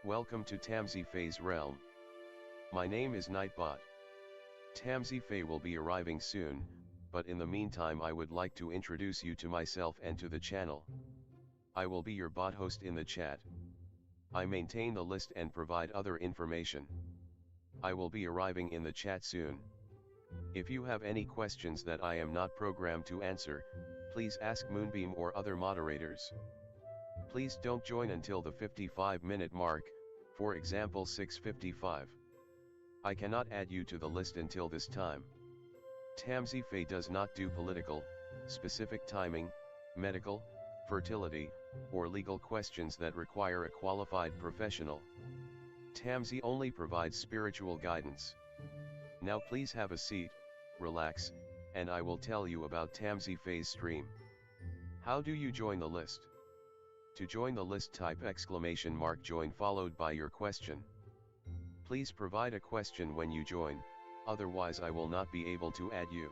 Welcome to Tamsy Fae's realm. My name is Nightbot. Tamsy Fae will be arriving soon, but in the meantime I would like to introduce you to myself and to the channel. I will be your bot host in the chat. I maintain the list and provide other information. I will be arriving in the chat soon. If you have any questions that I am not programmed to answer, please ask Moonbeam or other moderators. Please don't join until the 55-minute mark, for example 6:55. I cannot add you to the list until this time. Tamsy Fae does not do political, specific timing, medical, fertility, or legal questions that require a qualified professional. Tamsy only provides spiritual guidance. Now please have a seat, relax, and I will tell you about Tamsy Fae's stream. How do you join the list? To join the list, type !join followed by your question. Please provide a question when you join, otherwise I will not be able to add you.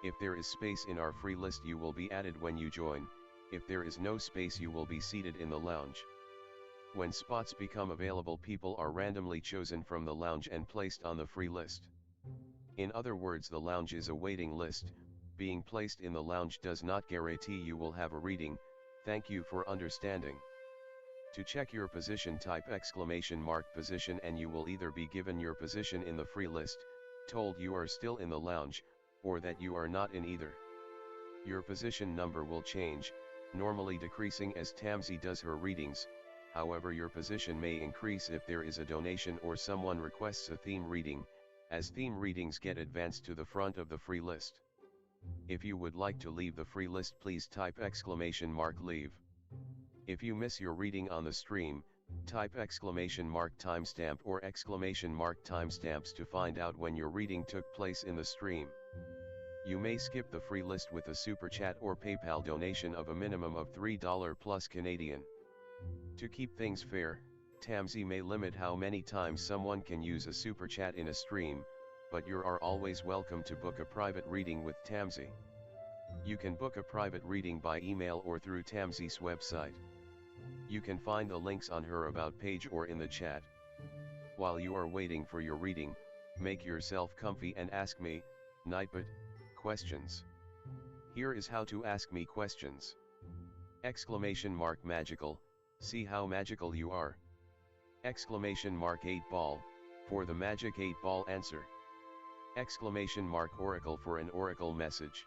If there is space in our free list you will be added when you join, if there is no space you will be seated in the lounge. When spots become available, people are randomly chosen from the lounge and placed on the free list. In other words, the lounge is a waiting list. Being placed in the lounge does not guarantee you will have a reading. Thank you for understanding. To check your position, type !position and you will either be given your position in the free list, told you are still in the lounge, or that you are not in either. Your position number will change, normally decreasing as Tamsy does her readings. However, your position may increase if there is a donation or someone requests a theme reading, as theme readings get advanced to the front of the free list. If you would like to leave the free list, please type !leave. If you miss your reading on the stream, type !timestamp or !timestamps to find out when your reading took place in the stream. You may skip the free list with a super chat or PayPal donation of a minimum of $3 plus Canadian. To keep things fair, Tamsy may limit how many times someone can use a super chat in a stream, but you are always welcome to book a private reading with Tamsy. You can book a private reading by email or through Tamsy's website. You can find the links on her About page or in the chat. While you are waiting for your reading, make yourself comfy and ask me, Nightbot, questions. Here is how to ask me questions. !magical, see how magical you are. !8ball, for the magic 8-ball answer. !oracle for an oracle message.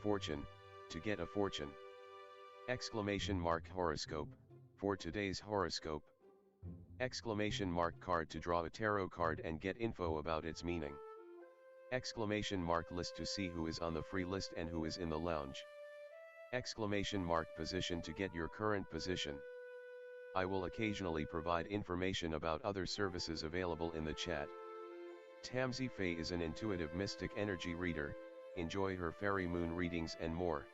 !fortune, to get a fortune. !horoscope, for today's horoscope. !card to draw a tarot card and get info about its meaning. !list to see who is on the free list and who is in the lounge. !position to get your current position. I will occasionally provide information about other services available in the chat. Tamsy Fae is an intuitive mystic energy reader. Enjoy her fairy moon readings and more.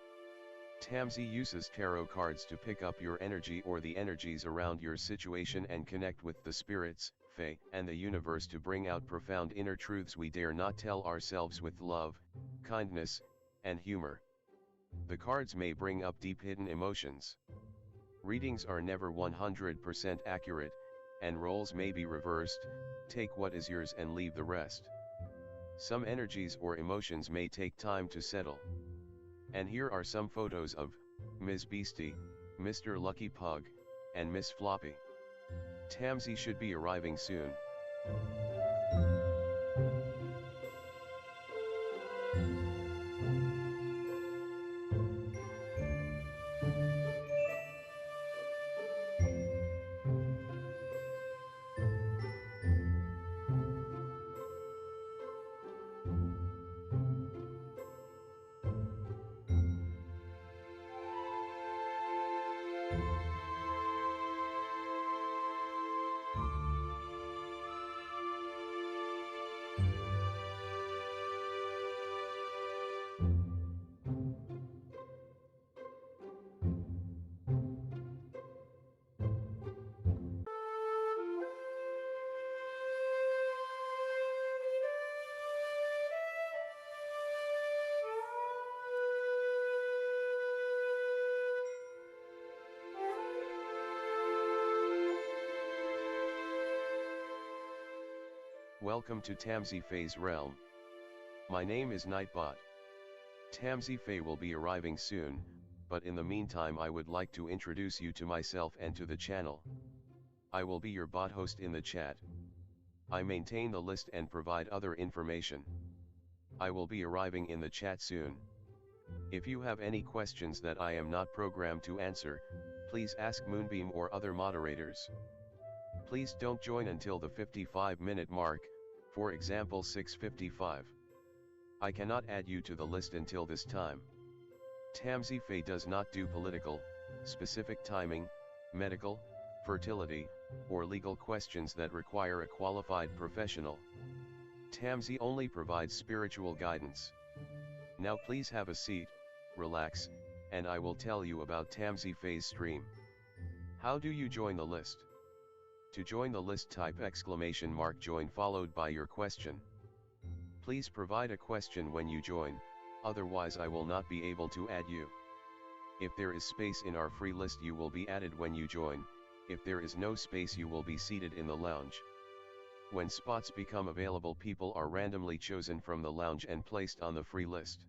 Tamsy uses tarot cards to pick up your energy or the energies around your situation and connect with the spirits, Fae, and the universe to bring out profound inner truths we dare not tell ourselves with love, kindness, and humor. The cards may bring up deep hidden emotions. Readings are never 100% accurate, and roles may be reversed. Take what is yours and leave the rest. Some energies or emotions may take time to settle. And here are some photos of Ms. Beastie, Mr. Lucky Pug, and Miss Floppy. Tamsy should be arriving soon. Welcome to Tamsy Fae's realm. My name is Nightbot. Tamsy Fae will be arriving soon, but in the meantime I would like to introduce you to myself and to the channel. I will be your bot host in the chat. I maintain the list and provide other information. I will be arriving in the chat soon. If you have any questions that I am not programmed to answer, please ask Moonbeam or other moderators. Please don't join until the 55-minute mark, for example 6:55. I cannot add you to the list until this time. Tamsy Fae does not do political, specific timing, medical, fertility, or legal questions that require a qualified professional. Tamsy only provides spiritual guidance. Now please have a seat, relax, and I will tell you about Tamsy Fae's stream. How do you join the list? To join the list, type !join followed by your question. Please provide a question when you join, otherwise I will not be able to add you. If there is space in our free list you will be added when you join, if there is no space you will be seated in the lounge. When spots become available people are randomly chosen from the lounge and placed on the free list.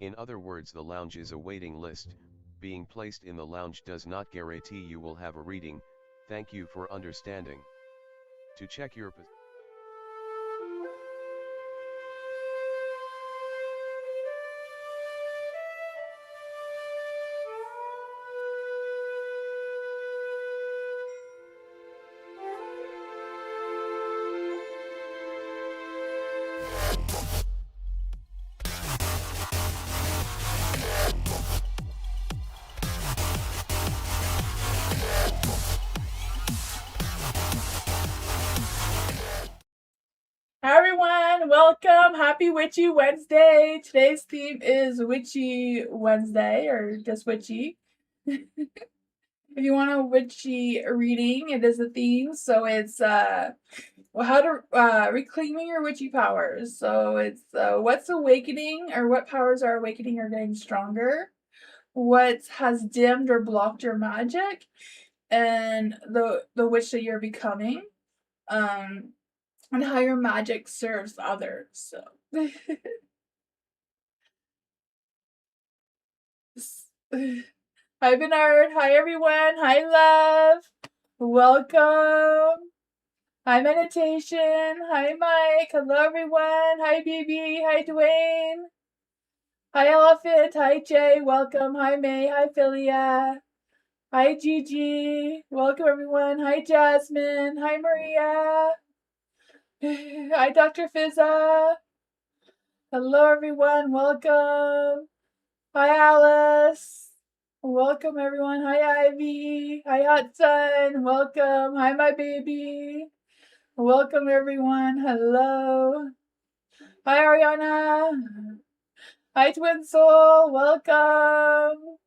In other words, the lounge is a waiting list. Being placed in the lounge does not guarantee you will have a reading. Thank you for understanding. To check your position. Hi everyone, welcome, happy Witchy Wednesday. Today's theme is Witchy Wednesday, or just Witchy. If you want a witchy reading, it is a theme, so it's how to reclaiming your witchy powers. So it's what's awakening, or what powers are awakening or getting stronger, what has dimmed or blocked your magic, and the witch that you're becoming. And how your magic serves others. So hi Bernard, hi everyone, hi love, welcome, hi meditation, hi Mike, hello everyone, hi BB, hi Dwayne, hi Elephant, hi Jay, welcome, hi May, hi Philia, hi Gigi, welcome everyone, hi Jasmine, hi Maria, hi Dr. Fizza. Hello everyone, welcome. Hi Alice. Welcome everyone. Hi Ivy. Hi Hudson. Welcome. Hi my baby. Welcome everyone. Hello. Hi Ariana. Hi Twin Soul. Welcome.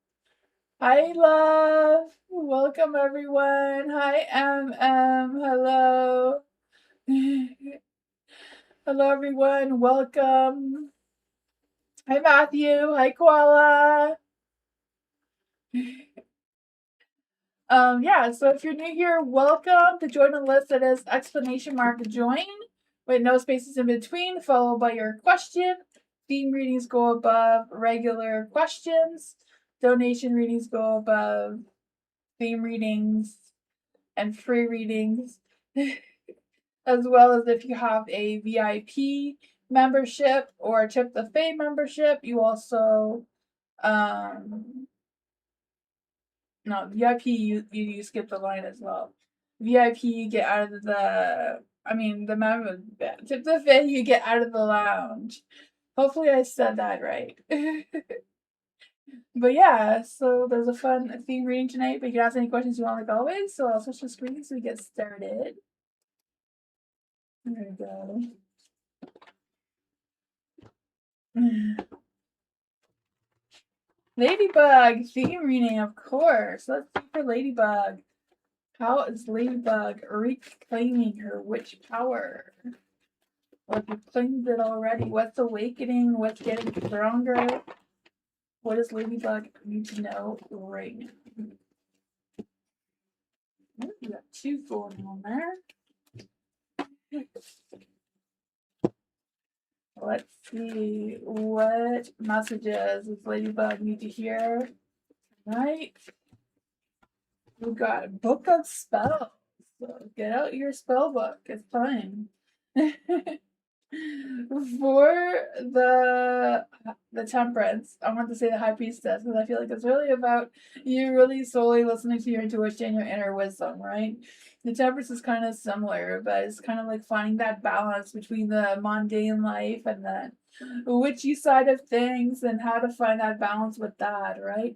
Hi love. Welcome everyone. Hi MM. Hello. Hello everyone. Welcome. Hi Matthew. Hi Koala. Yeah, so if you're new here, welcome to join the list that is !join with no spaces in between, followed by your question. Theme readings go above regular questions. Donation readings go above theme readings and free readings. As well as if you have a VIP membership or a Tip the Fae membership, you also no, VIP, you skip the line as well. VIP, you get out of the, Tip the Fae, you get out of the lounge. Hopefully I said that right. But yeah, so there's a fun theme reading tonight, but you can ask any questions you want like always, so I'll switch the screen so we get started. There we go. Ladybug theme reading, of course. Let's see for Ladybug. How is Ladybug reclaiming her witch power? Or if you claimed it already, what's awakening? What's getting stronger? What does Ladybug need to know right now? Ooh, we got two going on there. Let's see what messages does Ladybug need to hear. Right. We got Book of Spells. So get out your spell book. It's time. For the Temperance, I want to say the High Priestess because I feel like it's really about you really solely listening to your intuition, your inner wisdom, right? The Temperance is kind of similar, but it's kind of like finding that balance between the mundane life and the witchy side of things and how to find that balance with that, right?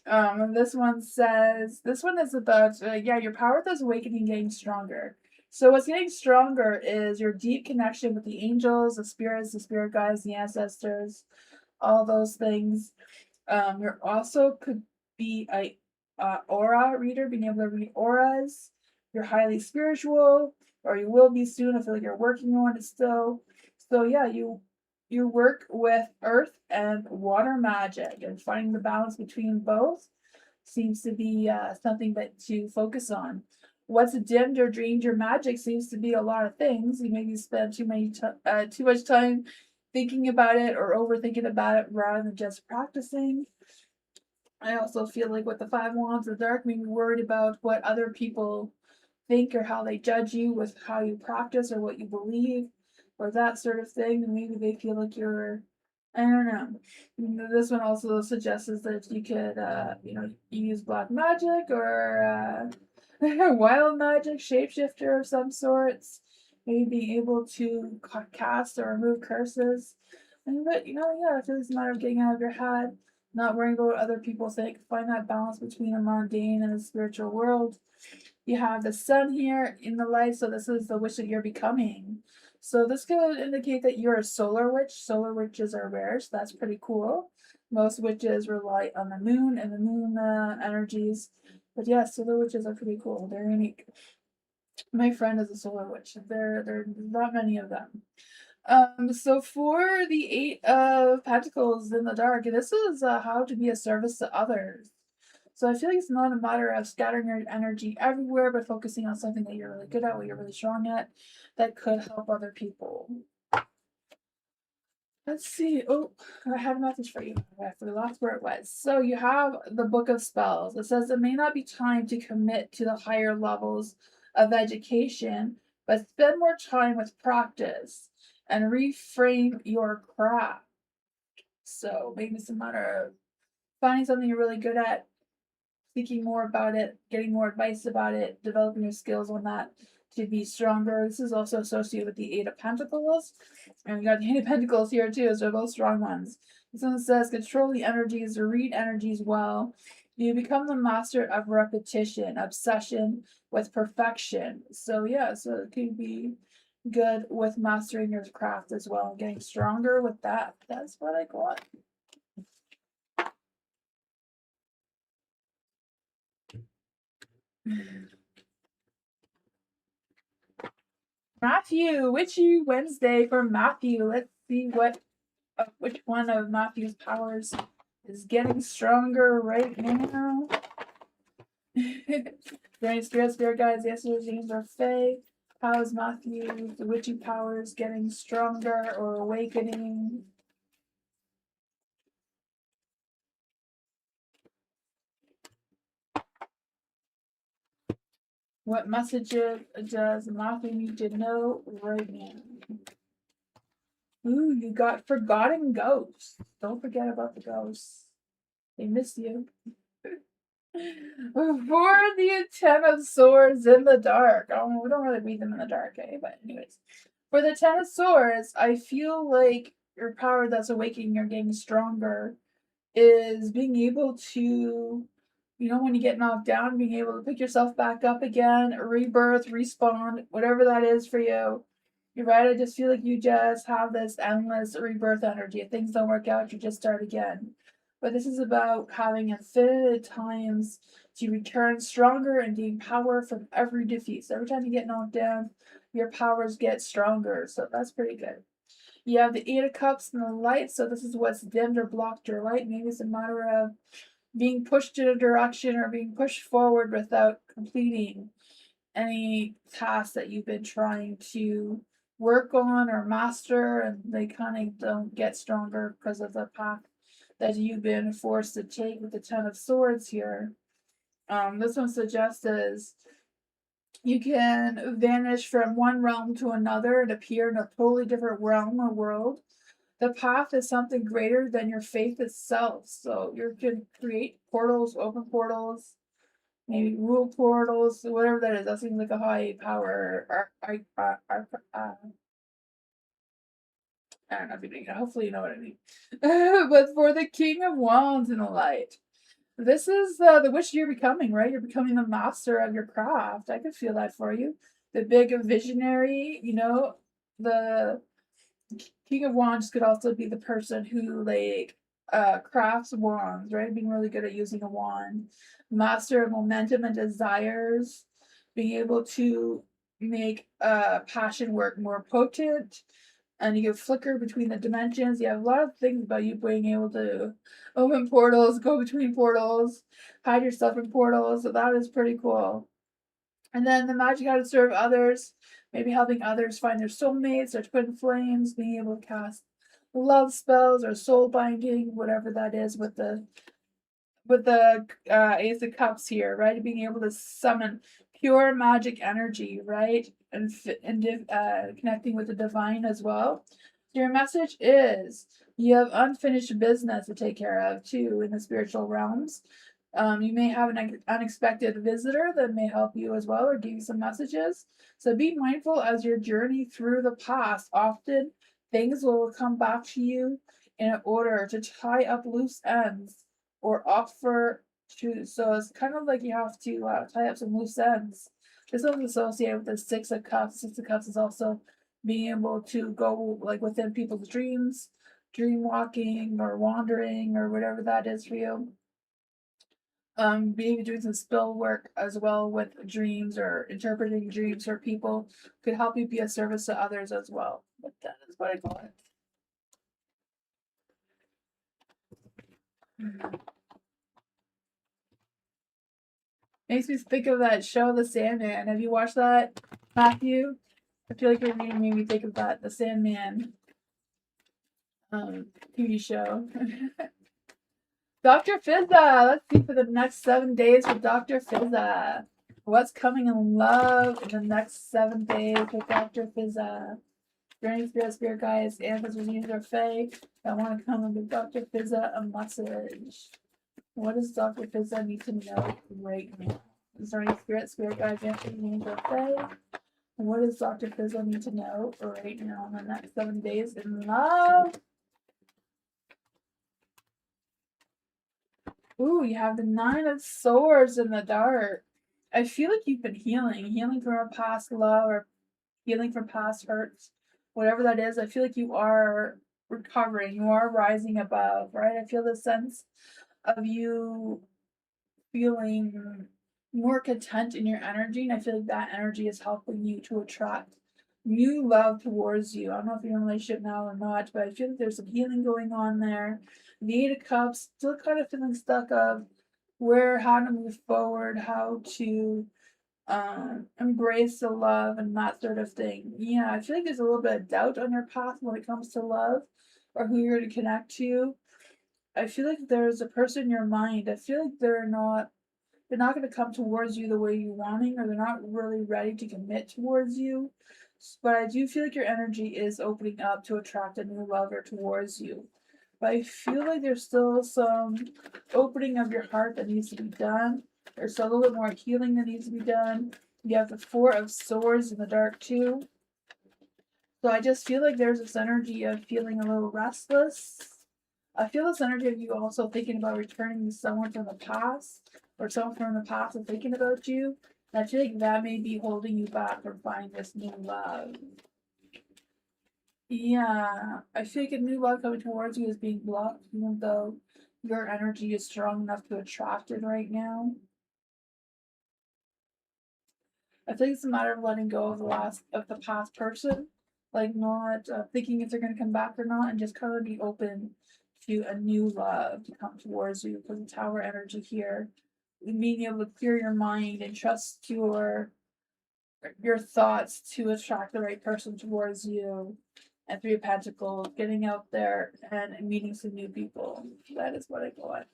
And this one says, this one is about, your power of awakening getting stronger. So what's getting stronger is your deep connection with the angels, the spirits, the spirit guides, the ancestors, all those things. You're also could be a aura reader, being able to read auras. You're highly spiritual, or you will be soon. I feel like you're working on it still. So yeah, you work with earth and water magic, and finding the balance between both seems to be something that to focus on. What's dimmed or drained your magic seems to be a lot of things. You maybe spend too much time thinking about it or overthinking about it rather than just practicing. I also feel like with the five wands of dark, maybe worried about what other people think or how they judge you with how you practice or what you believe or that sort of thing. And maybe they feel like you're, I don't know. This one also suggests that you could, use black magic or wild magic, shapeshifter of some sorts. Maybe being able to cast or remove curses. But, yeah, I feel it's a matter of getting out of your head, not worrying about what other people think. Find that balance between the mundane and the spiritual world. You have the sun here in the light, so this is the witch that you're becoming. So this could indicate that you're a solar witch. Solar witches are rare, so that's pretty cool. Most witches rely on the moon and the moon energies. But yeah, solar witches are pretty cool. They're unique. My friend is a solar witch. There are not many of them. So for the Eight of Pentacles in the dark, this is how to be a service to others. So I feel like it's not a matter of scattering your energy everywhere, but focusing on something that you're really good at, what you're really strong at, that could help other people. Let's see. Oh, I had a message for you. I forgot where it was. So you have the Book of Spells. It says it may not be time to commit to the higher levels of education, but spend more time with practice and reframe your craft. So maybe it's a matter of finding something you're really good at, thinking more about it, getting more advice about it, developing your skills on that to be stronger. This is also associated with the Eight of Pentacles. And we got the Eight of Pentacles here too, so they're both strong ones. This one says control the energies, read energies well. You become the master of repetition, obsession with perfection. So yeah, so it could be good with mastering your craft as well and getting stronger with that. That's what I got. Matthew, Witchy Wednesday for Matthew. Let's see which one of Matthew's powers is getting stronger right now. Any spirit guides, yesterday James or Fae. How is Matthew's witchy powers getting stronger or awakening? What messages does Matthew need to know right now? Ooh, you got forgotten ghosts. Don't forget about the ghosts. They miss you. For the Ten of Swords in the dark. Oh, we don't really read them in the dark, eh? But anyways. For the Ten of Swords, I feel like your power that's awakening, you're getting stronger, is being able to, when you get knocked down, being able to pick yourself back up again, rebirth, respawn, whatever that is for you. You're right, I just feel like you just have this endless rebirth energy. If things don't work out, you just start again. But this is about having infinite times to return stronger and gain power from every defeat. So every time you get knocked down, your powers get stronger. So that's pretty good. You have the Eight of Cups and the light. So this is what's dimmed or blocked your light. Maybe it's a matter of being pushed in a direction or being pushed forward without completing any task that you've been trying to work on or master, and they kind of don't get stronger because of the path that you've been forced to take with the Ten of Swords here. This one suggests is you can vanish from one realm to another and appear in a totally different realm or world. The path is something greater than your faith itself. So you can create portals, open portals, maybe rule portals, whatever that is. That seems like a high power. I don't know if you know. Hopefully you know what I mean. But for the King of Wands in the light, this is the witch you're becoming, right? You're becoming the master of your craft. I could feel that for you. The big visionary, you know, the King of Wands could also be the person who like crafts wands, right? Being really good at using a wand. Master of momentum and desires, being able to make passion work more potent, and you can flicker between the dimensions. You have a lot of things about you being able to open portals, go between portals, hide yourself in portals. So that is pretty cool. And then the magic how to serve others, maybe helping others find their soulmates or twin flames, being able to cast love spells or soul binding, whatever that is with the Ace of Cups here, right? Being able to summon pure magic energy, right? And connecting with the divine as well. So your message is you have unfinished business to take care of too in the spiritual realms. You may have an unexpected visitor that may help you as well or give you some messages. So be mindful as your journey through the past. Often things will come back to you in order to tie up loose ends or offer to. So it's kind of like you have to tie up some loose ends. This one's associated with the Six of Cups. Six of Cups is also being able to go like within people's dreams, dream walking or wandering or whatever that is for you. Maybe doing some spell work as well with dreams or interpreting dreams for people could help you be a service to others as well. But that is what I call it. Makes me think of that show, The Sandman. Have you watched that, Matthew? I feel like you're made me think of that, The Sandman TV show. Dr. Fizza! Let's see for the next 7 days with Dr. Fizza. What's coming in love in the next 7 days with Dr. Fizza? Journey Spirit Guides, Ancestors, Unions, or Fae that want to come and give Dr. Fizza a message. What does Dr. Fizza need to know right now? Is there any Spirit Guides, Ancestors, Unions, or Fae? What does Dr. Fizza need to know right now in the next 7 days in love? Ooh, you have the Nine of Swords in the dark. I feel like you've been healing from a past love or healing from past hurts, whatever that is. I feel like you are recovering, you are rising above, right? I feel the sense of you feeling more content in your energy, and I feel like that energy is helping you to attract new love towards you. I don't know if you're in a relationship now or not, but I feel like there's some healing going on there. The Eight of Cups, still kind of feeling stuck of how to move forward, how to embrace the love and that sort of thing. Yeah, I feel like there's a little bit of doubt on your path when it comes to love or who you're going to connect to. I feel like there's a person in your mind. I feel like they're not going to come towards you the way you're wanting, or they're not really ready to commit towards you. But I do feel like your energy is opening up to attract a new lover towards you. But I feel like there's still some opening of your heart that needs to be done. There's still a little bit more healing that needs to be done. You have the Four of Swords in the dark too. So I just feel like there's this energy of feeling a little restless. I feel this energy of you also thinking about returning to someone from the past, or someone from the past is thinking about you. And I feel like that may be holding you back from finding this new love. Yeah, I feel like a new love coming towards you is being blocked, even though your energy is strong enough to attract it right now. I think it's a matter of letting go of the past person, like not thinking if they're going to come back or not, and just kind of be open to a new love to come towards you. Because the Tower energy here, being able to clear your mind and trust your your thoughts to attract the right person towards you. And Three of Pentacles, getting out there and meeting some new people. That is what I got.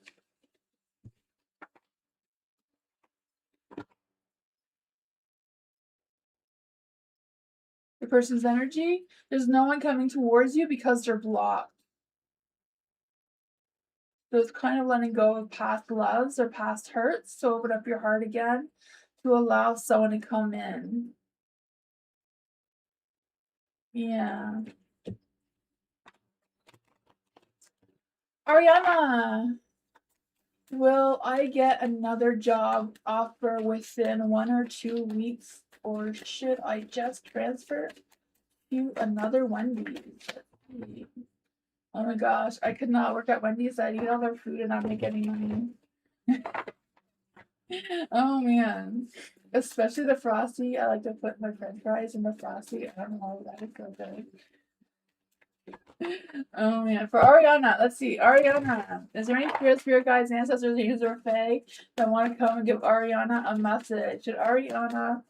The person's energy, there's no one coming towards you because they're blocked. So it's kind of letting go of past loves or past hurts to open up your heart again to allow someone to come in. Yeah. Ariana, will I get another job offer within 1 or 2 weeks, or should I just transfer to another Wendy's? Oh my gosh, I could not work at Wendy's. I'd eat all their food and not make any money. Oh man. Especially the Frosty. I like to put my french fries in the Frosty. I don't know, that is so good. Oh man. For Ariana, let's see. Ariana, is there any spirit guides, ancestors, angels, or fae that want to come and give Ariana a message? Should Ariana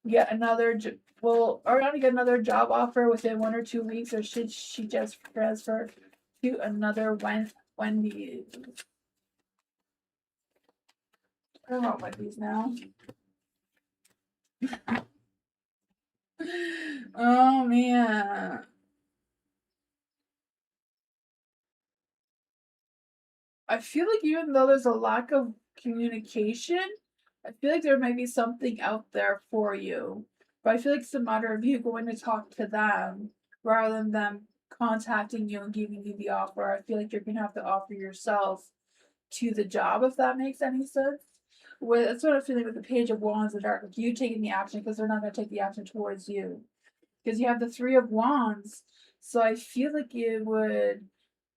get another will Ariana get another job offer within 1 or 2 weeks, or should she just transfer to another Wendy's? I want Wendy's now. Oh man. I feel like even though there's a lack of communication, I feel like there might be something out there for you. But I feel like it's a matter of you going to talk to them rather than them contacting you and giving you the offer. I feel like you're going to have to offer yourself to the job, if that makes any sense. That's what I'm feeling with the Page of Wands in the dark. Like you taking the action because they're not going to take the action towards you. Because you have the Three of Wands. So I feel like it would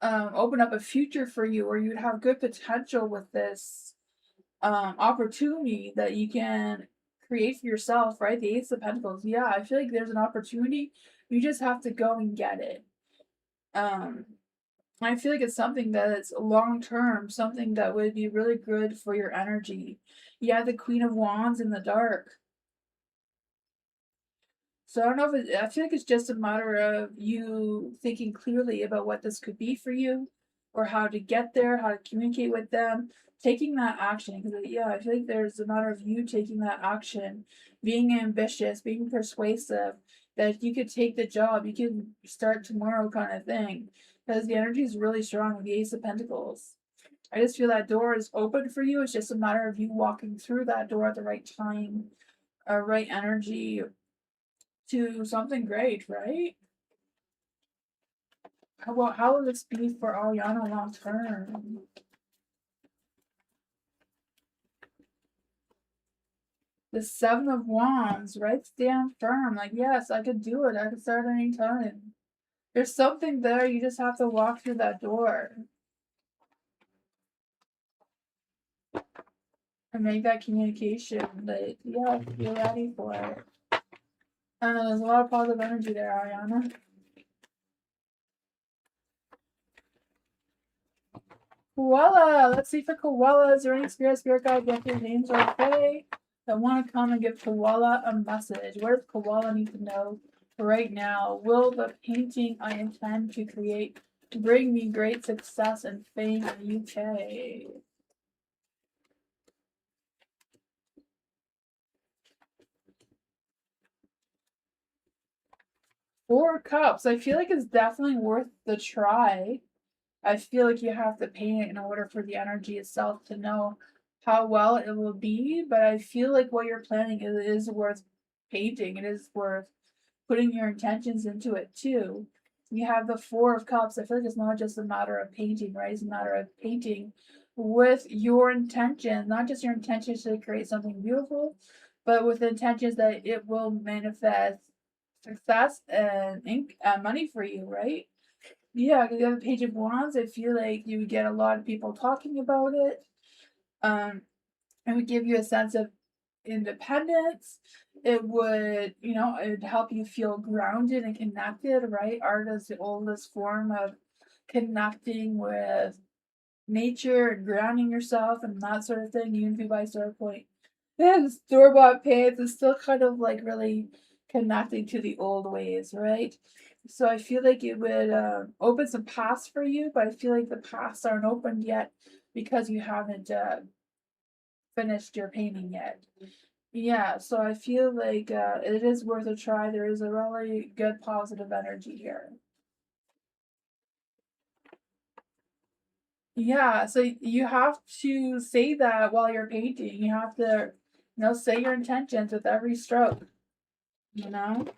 open up a future for you, or you'd have good potential with this opportunity that you can create for yourself, right? The Ace of Pentacles. Yeah, I feel like there's an opportunity. You just have to go and get it. I feel like it's something that's long term, something that would be really good for your energy. You have the Queen of Wands in the dark. So I don't know if I feel like it's just a matter of you thinking clearly about what this could be for you, or how to get there, how to communicate with them, taking that action. Because yeah, I feel like there's a matter of you taking that action, being ambitious, being persuasive, that you could take the job, you can start tomorrow kind of thing. Because the energy is really strong with the Ace of Pentacles. I just feel that door is open for you. It's just a matter of you walking through that door at the right time, right energy, to something great, right? How will this be for Ariana long term? The Seven of Wands, right? Stand firm. Like, yes, I could do it. I could start any time. There's something there. You just have to walk through that door and make that communication that, yeah, you're ready for it. There's a lot of positive energy there, Ariana. Koala. Let's see for Koala. Is there any spirit guide, their names are okay that want to come and give Koala a message? What does Koala need to know right now? Will the painting I intend to create bring me great success and fame in the UK? Four Cups. I feel like it's definitely worth the try. I feel like you have to paint it in order for the energy itself to know how well it will be. But I feel like what you're planning is worth painting. It is worth putting your intentions into it too. You have the Four of Cups. I feel like it's not just a matter of painting, right? It's a matter of painting with your intention, not just your intentions to create something beautiful, but with intentions that it will manifest success and money for you, right? Yeah, because you have a Page of Wands. I feel like you would get a lot of people talking about it. It would give you a sense of independence. It would, it would help you feel grounded and connected, right? Art is the oldest form of connecting with nature and grounding yourself and that sort of thing. Unity by Sword Point. The store-bought pants is still kind of like really connecting to the old ways, right? So I feel like it would open some paths for you, but I feel like the paths aren't opened yet because you haven't finished your painting yet. Yeah, so I feel like it is worth a try. There is a really good positive energy here. Yeah, so you have to say that while you're painting. You have to, say your intentions with every stroke, you know?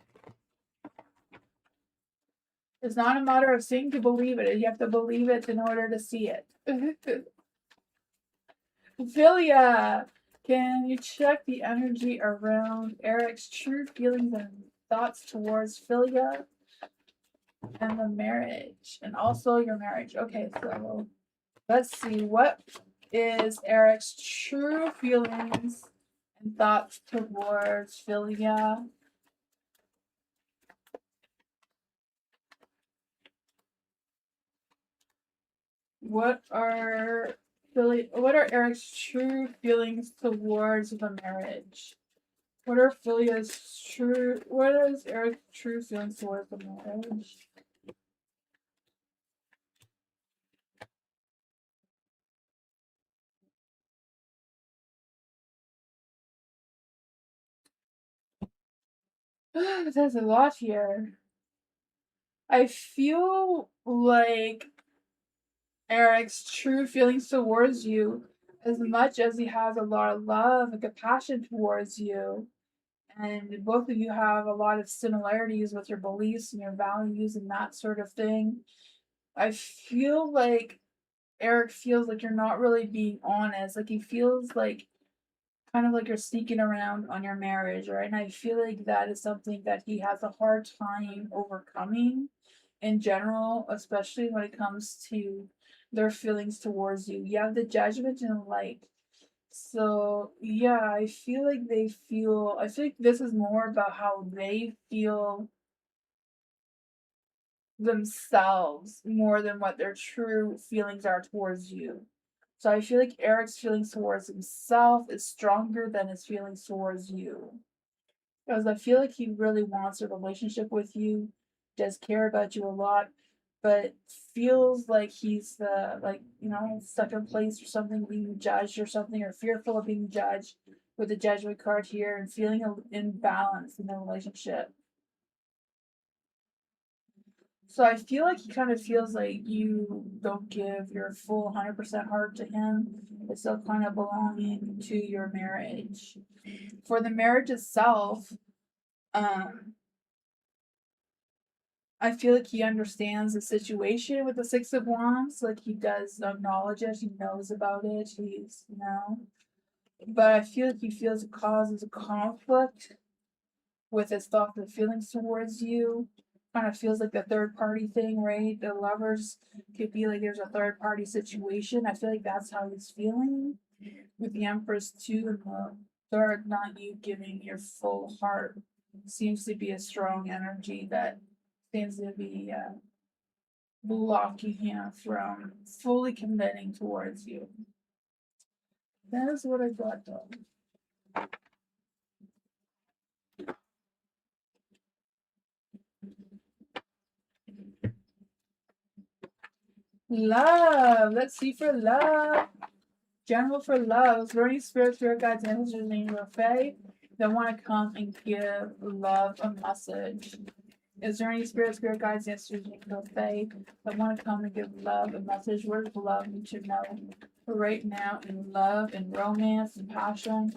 It's not a matter of seeing to believe it. You have to believe it in order to see it. Philia, can you check the energy around Eric's true feelings and thoughts towards Philia and the marriage, and also your marriage? Okay, so let's see. What is Eric's true feelings and thoughts towards Philia? What are Eric's true feelings towards the marriage? What is Eric's true feelings towards the marriage? There's a lot here. I feel like Eric's true feelings towards you, as much as he has a lot of love and compassion towards you, and both of you have a lot of similarities with your beliefs and your values and that sort of thing. I feel like Eric feels like you're not really being honest. Like he feels like kind of like you're sneaking around on your marriage, right? And I feel like that is something that he has a hard time overcoming in general, especially when it comes to their feelings towards you. You have the judgment and the light. So yeah, I feel like this is more about how they feel themselves more than what their true feelings are towards you. So I feel like Eric's feelings towards himself is stronger than his feelings towards you. Because I feel like he really wants a relationship with you, does care about you a lot, but feels like he's stuck in place or something, being judged or something, or fearful of being judged with the judgment card here and feeling an imbalance in the relationship. So I feel like he kind of feels like you don't give your full 100% heart to him. It's still kind of belonging to your marriage. For the marriage itself, um, I feel like he understands the situation with the Six of Wands. Like he does acknowledge it. He knows about it. But I feel like he feels it causes a conflict with his thoughts and feelings towards you. Kind of feels like the third party thing, right? The lovers could be like there's a third party situation. I feel like that's how he's feeling with the Empress too, and the third, not you giving your full heart seems to be a strong energy that seems to be blocking him from fully committing towards you. That is what I got though. Love. Let's see for love. General for love. Is there any spirit guides, angels, and your fae that want to come and give love a message? Is there any spirit guides, ancestors, and your fae that want to come and give love a message? What is love you should know right now in love and romance and passion?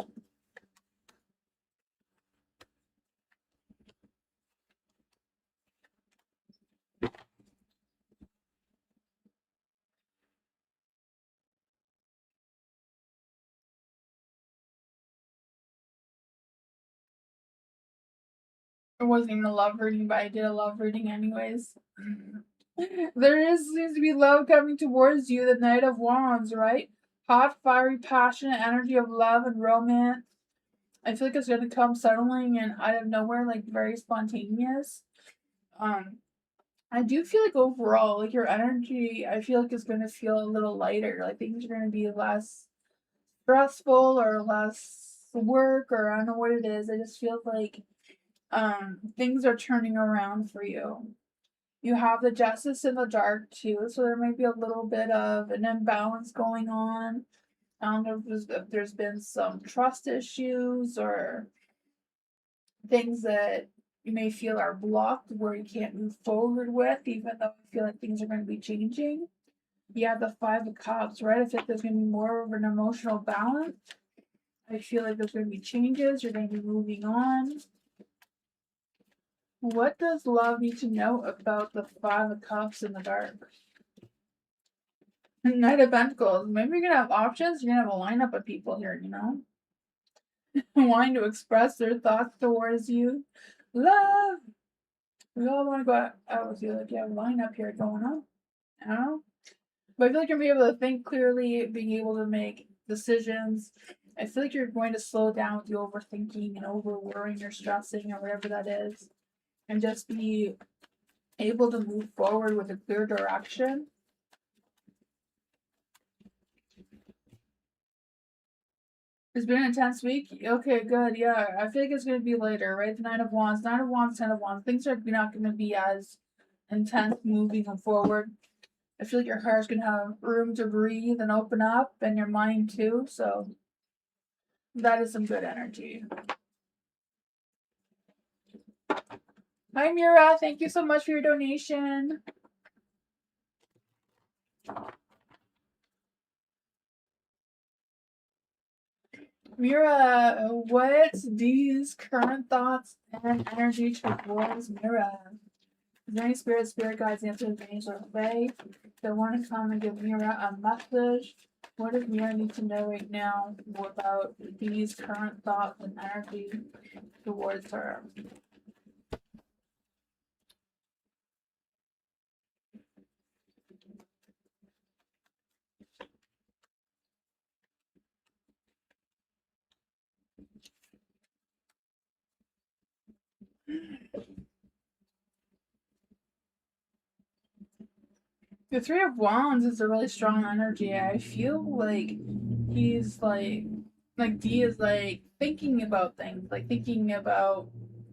It wasn't even a love reading, but I did a love reading anyways. Seems to be love coming towards you, the Knight of Wands, right? Hot, fiery, passionate energy of love and romance. I feel like it's gonna come settling and out of nowhere, like very spontaneous. Um, I do feel like overall, like your energy, I feel like is gonna feel a little lighter. Like things are gonna be less stressful or less. work, or I don't know what it is. I just feel like things are turning around for you. You have the Justice in the dark too, so there might be a little bit of an imbalance going on. I don't know if there's been some trust issues or things that you may feel are blocked where you can't move forward with, even though I feel like things are going to be changing. You have the Five of Cups, right? I feel like there's going to be more of an emotional balance. I feel like there's going to be changes. You're going to be moving on. What does love need to know about the Five of Cups in the dark? Knight of Pentacles. Maybe you're going to have options. You're going to have a lineup of people here, you know? Wanting to express their thoughts towards you. Love! We all want to go out with you. Like, you have a lineup here going on. I don't know. But I feel like you're going to be able to think clearly, being able to make decisions. I feel like you're going to slow down with the overthinking and over worrying or stressing or whatever that is. And just be able to move forward with a clear direction. It's been an intense week. Okay, good. Yeah, I feel like it's going to be later, right? The Nine of Wands, Ten of Wands. Things are not going to be as intense moving forward. I feel like your heart's going to have room to breathe and open up, and your mind too. So that is some good energy. Hi, Mira. Thank you so much for your donation. Mira, what's these current thoughts and energy towards Mira? Is there any spirit guides, answers, angels, or fae that want to come and give Mira a message? What does Mira need to know right now about these current thoughts and energy towards her? The Three of Wands is a really strong energy. I feel like he's like D is like thinking about things, like thinking about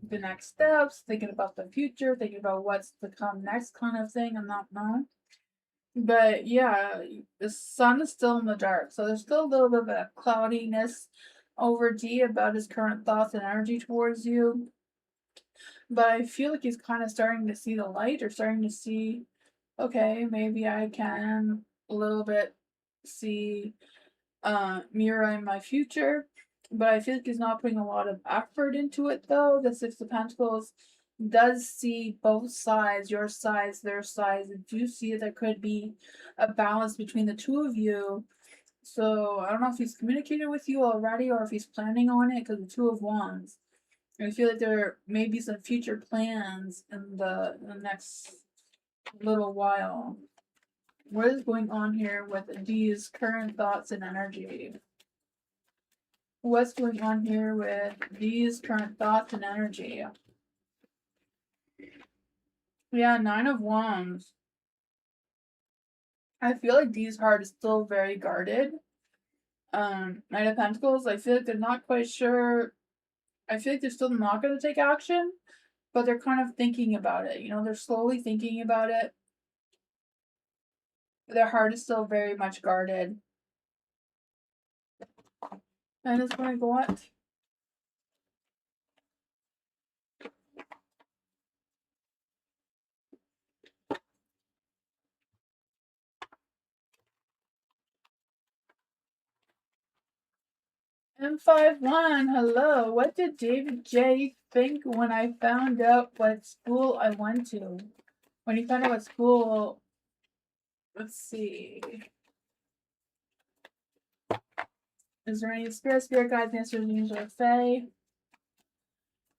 the next steps, thinking about the future, thinking about what's to come next kind of thing. I'm not know. But yeah, the sun is still in the dark, so there's still a little bit of cloudiness over D about his current thoughts and energy towards you. But I feel like he's kind of starting to see the light, or starting to see, okay, maybe I can a little bit see Mira in my future. But I feel like he's not putting a lot of effort into it though. The Six of Pentacles does see both sides, your sides, their sides. I do see there could be a balance between the two of you. So I don't know if he's communicated with you already or if he's planning on it, because the Two of Wands. I feel like there may be some future plans in the next little while. What is going on here with these current thoughts and energy? What's going on here with these current thoughts and energy? Yeah, Nine of Wands. I feel like Dee's heart is still very guarded. Knight of Pentacles, I feel like they're not quite sure. I feel like they're still not going to take action, but they're kind of thinking about it. You know, they're slowly thinking about it. Their heart is still very much guarded. And it's going to go what? M51, hello. What did David J think when I found out what school I went to? When he found out what school, let's see. Is there any spirit guides, answers, angels, or fae?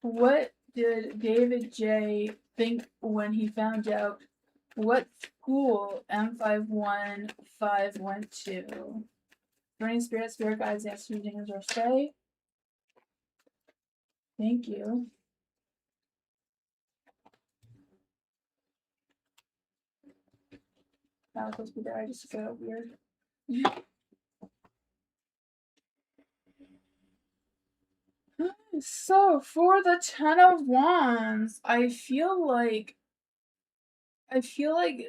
What did David J think when he found out what school M515 went to? Any spirit guides, answers, angels, or fae? Thank you. That was supposed to be there. I just felt weird. So for the Ten of Wands, I feel like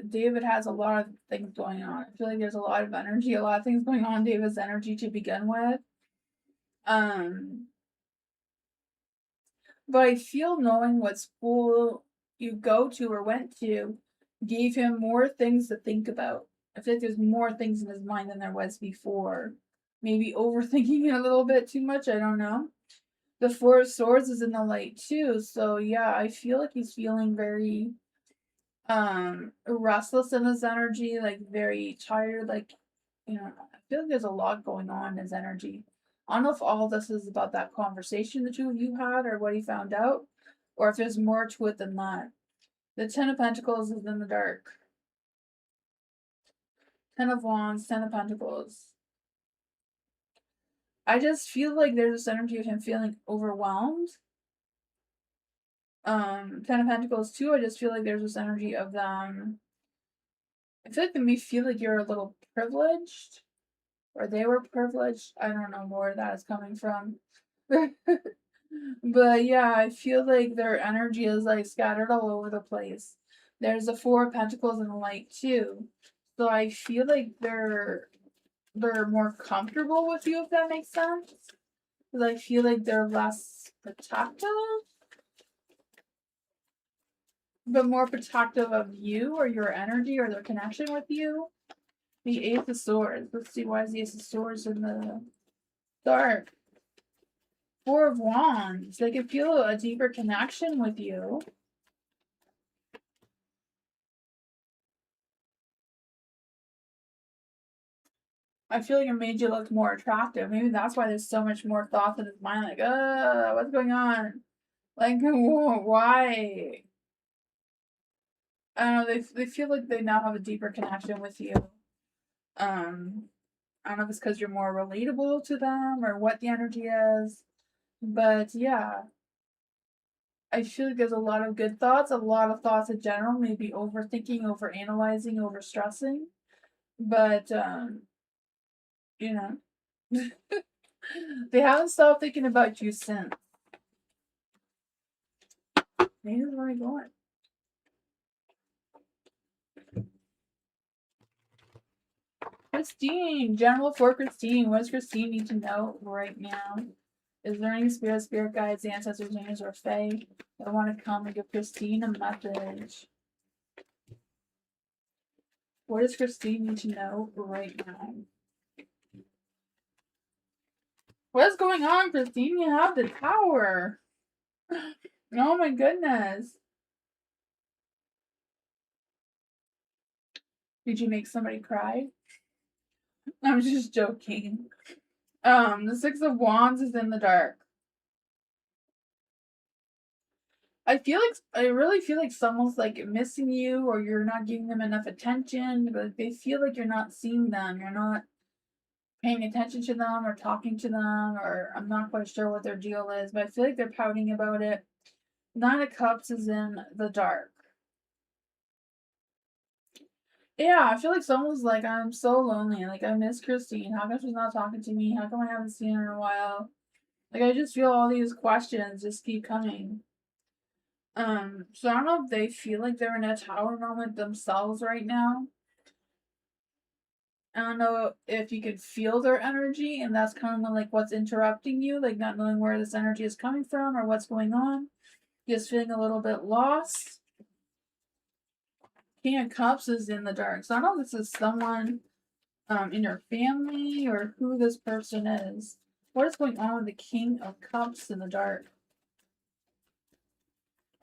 David has a lot of things going on. I feel like there's a lot of energy, a lot of things going on in David's energy to begin with. But I feel knowing what school you go to or went to gave him more things to think about. I feel like there's more things in his mind than there was before. Maybe overthinking it a little bit too much, I don't know. The Four of Swords is in the light too, so yeah, I feel like he's feeling very restless in his energy, like very tired, like, you know, I feel like there's a lot going on in his energy. I don't know if all this is about that conversation the two of you had or what he found out, or if there's more to it than that. The Ten of Pentacles is in the dark. Ten of Wands, Ten of Pentacles. I just feel like there's this energy of him feeling overwhelmed. Ten of Pentacles too, I just feel like there's this energy of them. I feel like they may feel like you're a little privileged. Or they were privileged. I don't know where that is coming from. But yeah, I feel like their energy is like scattered all over the place. There's the Four of Pentacles in the light too. So I feel like they're more comfortable with you, if that makes sense. Because I feel like they're less protective, but more protective of you or your energy or their connection with you. The Ace of Swords. Let's see, why is the Ace of Swords in the dark? Four of Wands. They can feel a deeper connection with you. I feel like it made you look more attractive. Maybe that's why there's so much more thoughts in his mind, like, what's going on? Like, why? I don't know, they feel like they now have a deeper connection with you. I don't know if it's because you're more relatable to them or what the energy is. But yeah. I feel like there's a lot of good thoughts, a lot of thoughts in general, maybe overthinking, overanalyzing, overstressing. But you know, they haven't stopped thinking about you since. Maybe where are we going? Christine, general for Christine. What does Christine need to know right now? Is there any spirit guides, ancestors, angels, or fae that want to come and give Christine a message? What does Christine need to know right now? What's going on, Christine? You have the Tower. Oh my goodness. Did you make somebody cry? I'm just joking. The Six of Wands is in the dark. I really feel like someone's like missing you, or you're not giving them enough attention. But they feel like you're not seeing them. You're not paying attention to them or talking to them, or I'm not quite sure what their deal is, but I feel like they're pouting about it. Nine of Cups is in the dark. Yeah, I feel like someone's like, I'm so lonely. Like, I miss Christine. How come she's not talking to me? How come I haven't seen her in a while? Like, I just feel all these questions just keep coming. So I don't know if they feel like they're in a tower moment themselves right now. I don't know if you could feel their energy, and that's kind of like what's interrupting you, like not knowing where this energy is coming from or what's going on. Just feeling a little bit lost. King of Cups is in the dark. So I don't know if this is someone in your family or who this person is. What is going on with the King of Cups in the dark?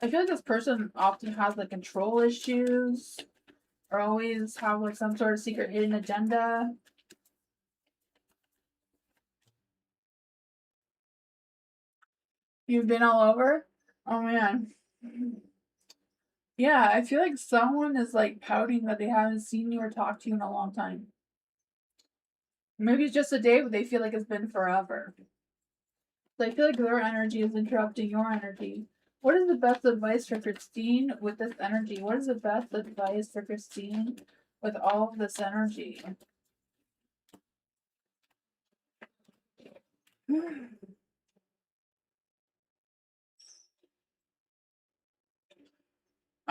I feel like this person often has like control issues or always have like some sort of secret hidden agenda. You've been all over? Oh man. Yeah, I feel like someone is like pouting that they haven't seen you or talked to you in a long time. Maybe it's just a day, but they feel like it's been forever. So I feel like their energy is interrupting your energy. What is the best advice for Christine with this energy? What is the best advice for Christine with all of this energy?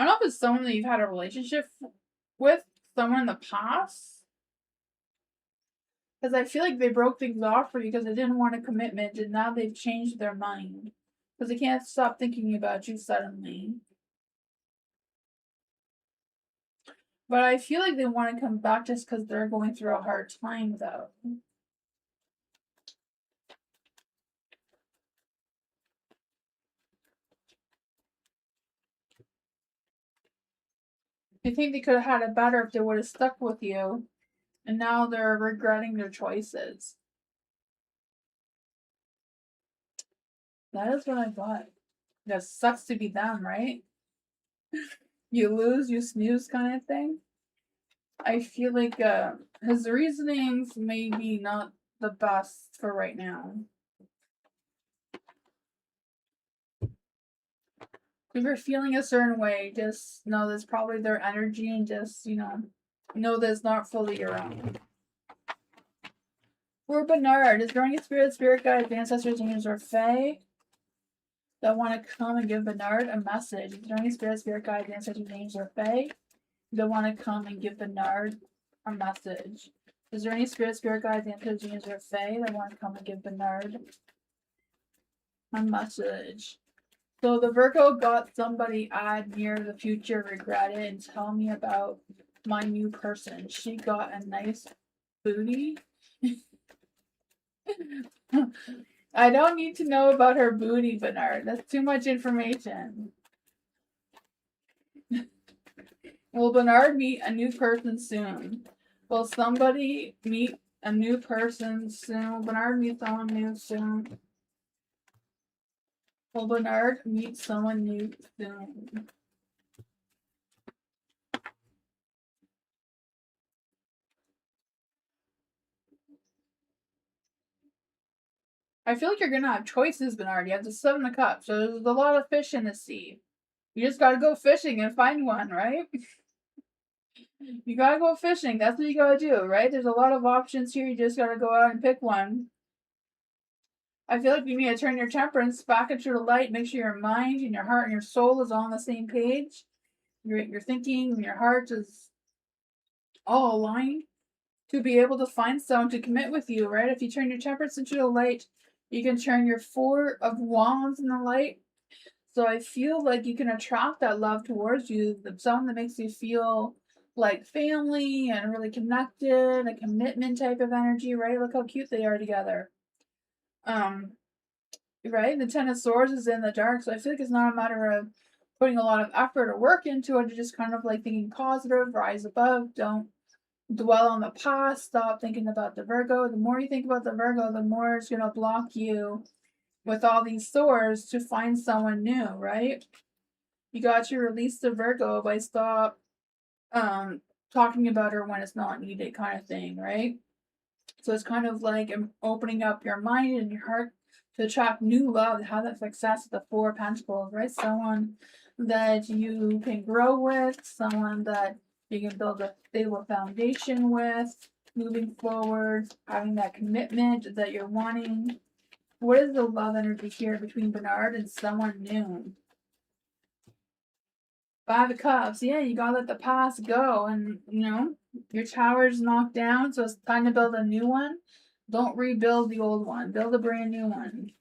I don't know if it's someone that you've had a relationship with, someone in the past. Because I feel like they broke things off for you because they didn't want a commitment, and now they've changed their mind. Because they can't stop thinking about you suddenly. But I feel like they want to come back just because they're going through a hard time, though. I think they could have had it better if they would have stuck with you. And now they're regretting their choices. That is what I got. That sucks to be them, right? You lose, you snooze kind of thing. I feel like his reasonings may be not the best for right now. If you're feeling a certain way, just know that's probably their energy and just, know that it's not fully your own. For Bernard, is there any spirit guides, ancestors, angels, or fae that want to come and give Bernard a message? Is there any spirit guides, ancestors, angels, or fae that want to come and give Bernard a message? Is there any spirit guides, ancestors, angels, or fae that want to come and give Bernard a message? So the Virgo got somebody I'd near the future regret it and tell me about my new person. She got a nice booty. I don't need to know about her booty, Bernard. That's too much information. Will Bernard meet a new person soon? Will somebody meet a new person soon? Will Bernard meet someone new soon? Will Bernard meet someone new soon? I feel like you're gonna have choices, Bernard. You have the 7 of Cups, so there's a lot of fish in the sea. You just gotta go fishing and find one, right? You gotta go fishing. That's what you gotta do, right? There's a lot of options here. You just gotta go out and pick one. I feel like you need to turn your temperance back into the light. Make sure your mind and your heart and your soul is all on the same page. Your thinking and your heart is all aligned to be able to find someone to commit with you, right? If you turn your temperance into the light, you can turn your 4 of Wands in the light. So I feel like you can attract that love towards you, someone that makes you feel like family and really connected, a commitment type of energy, right? Look how cute they are together. Right? The 10 of Swords is in the dark, so I feel like it's not a matter of putting a lot of effort or work into it. You're just kind of like thinking positive, rise above, don't dwell on the past, stop thinking about the Virgo. The more you think about the Virgo, the more it's going to block you with all these swords to find someone new, right? You got to release the Virgo by stop talking about her when it's not needed, kind of thing, right? So it's kind of like opening up your mind and your heart to attract new love, have that success with the 4 of Pentacles, right? Someone that you can grow with, someone that you can build a stable foundation with, moving forward, having that commitment that you're wanting. What is the love energy here between Bernard and someone new? 5 of Cups. Yeah, you gotta let the past go, and your tower's knocked down, so it's time to build a new one. Don't rebuild the old one. Build a brand new one.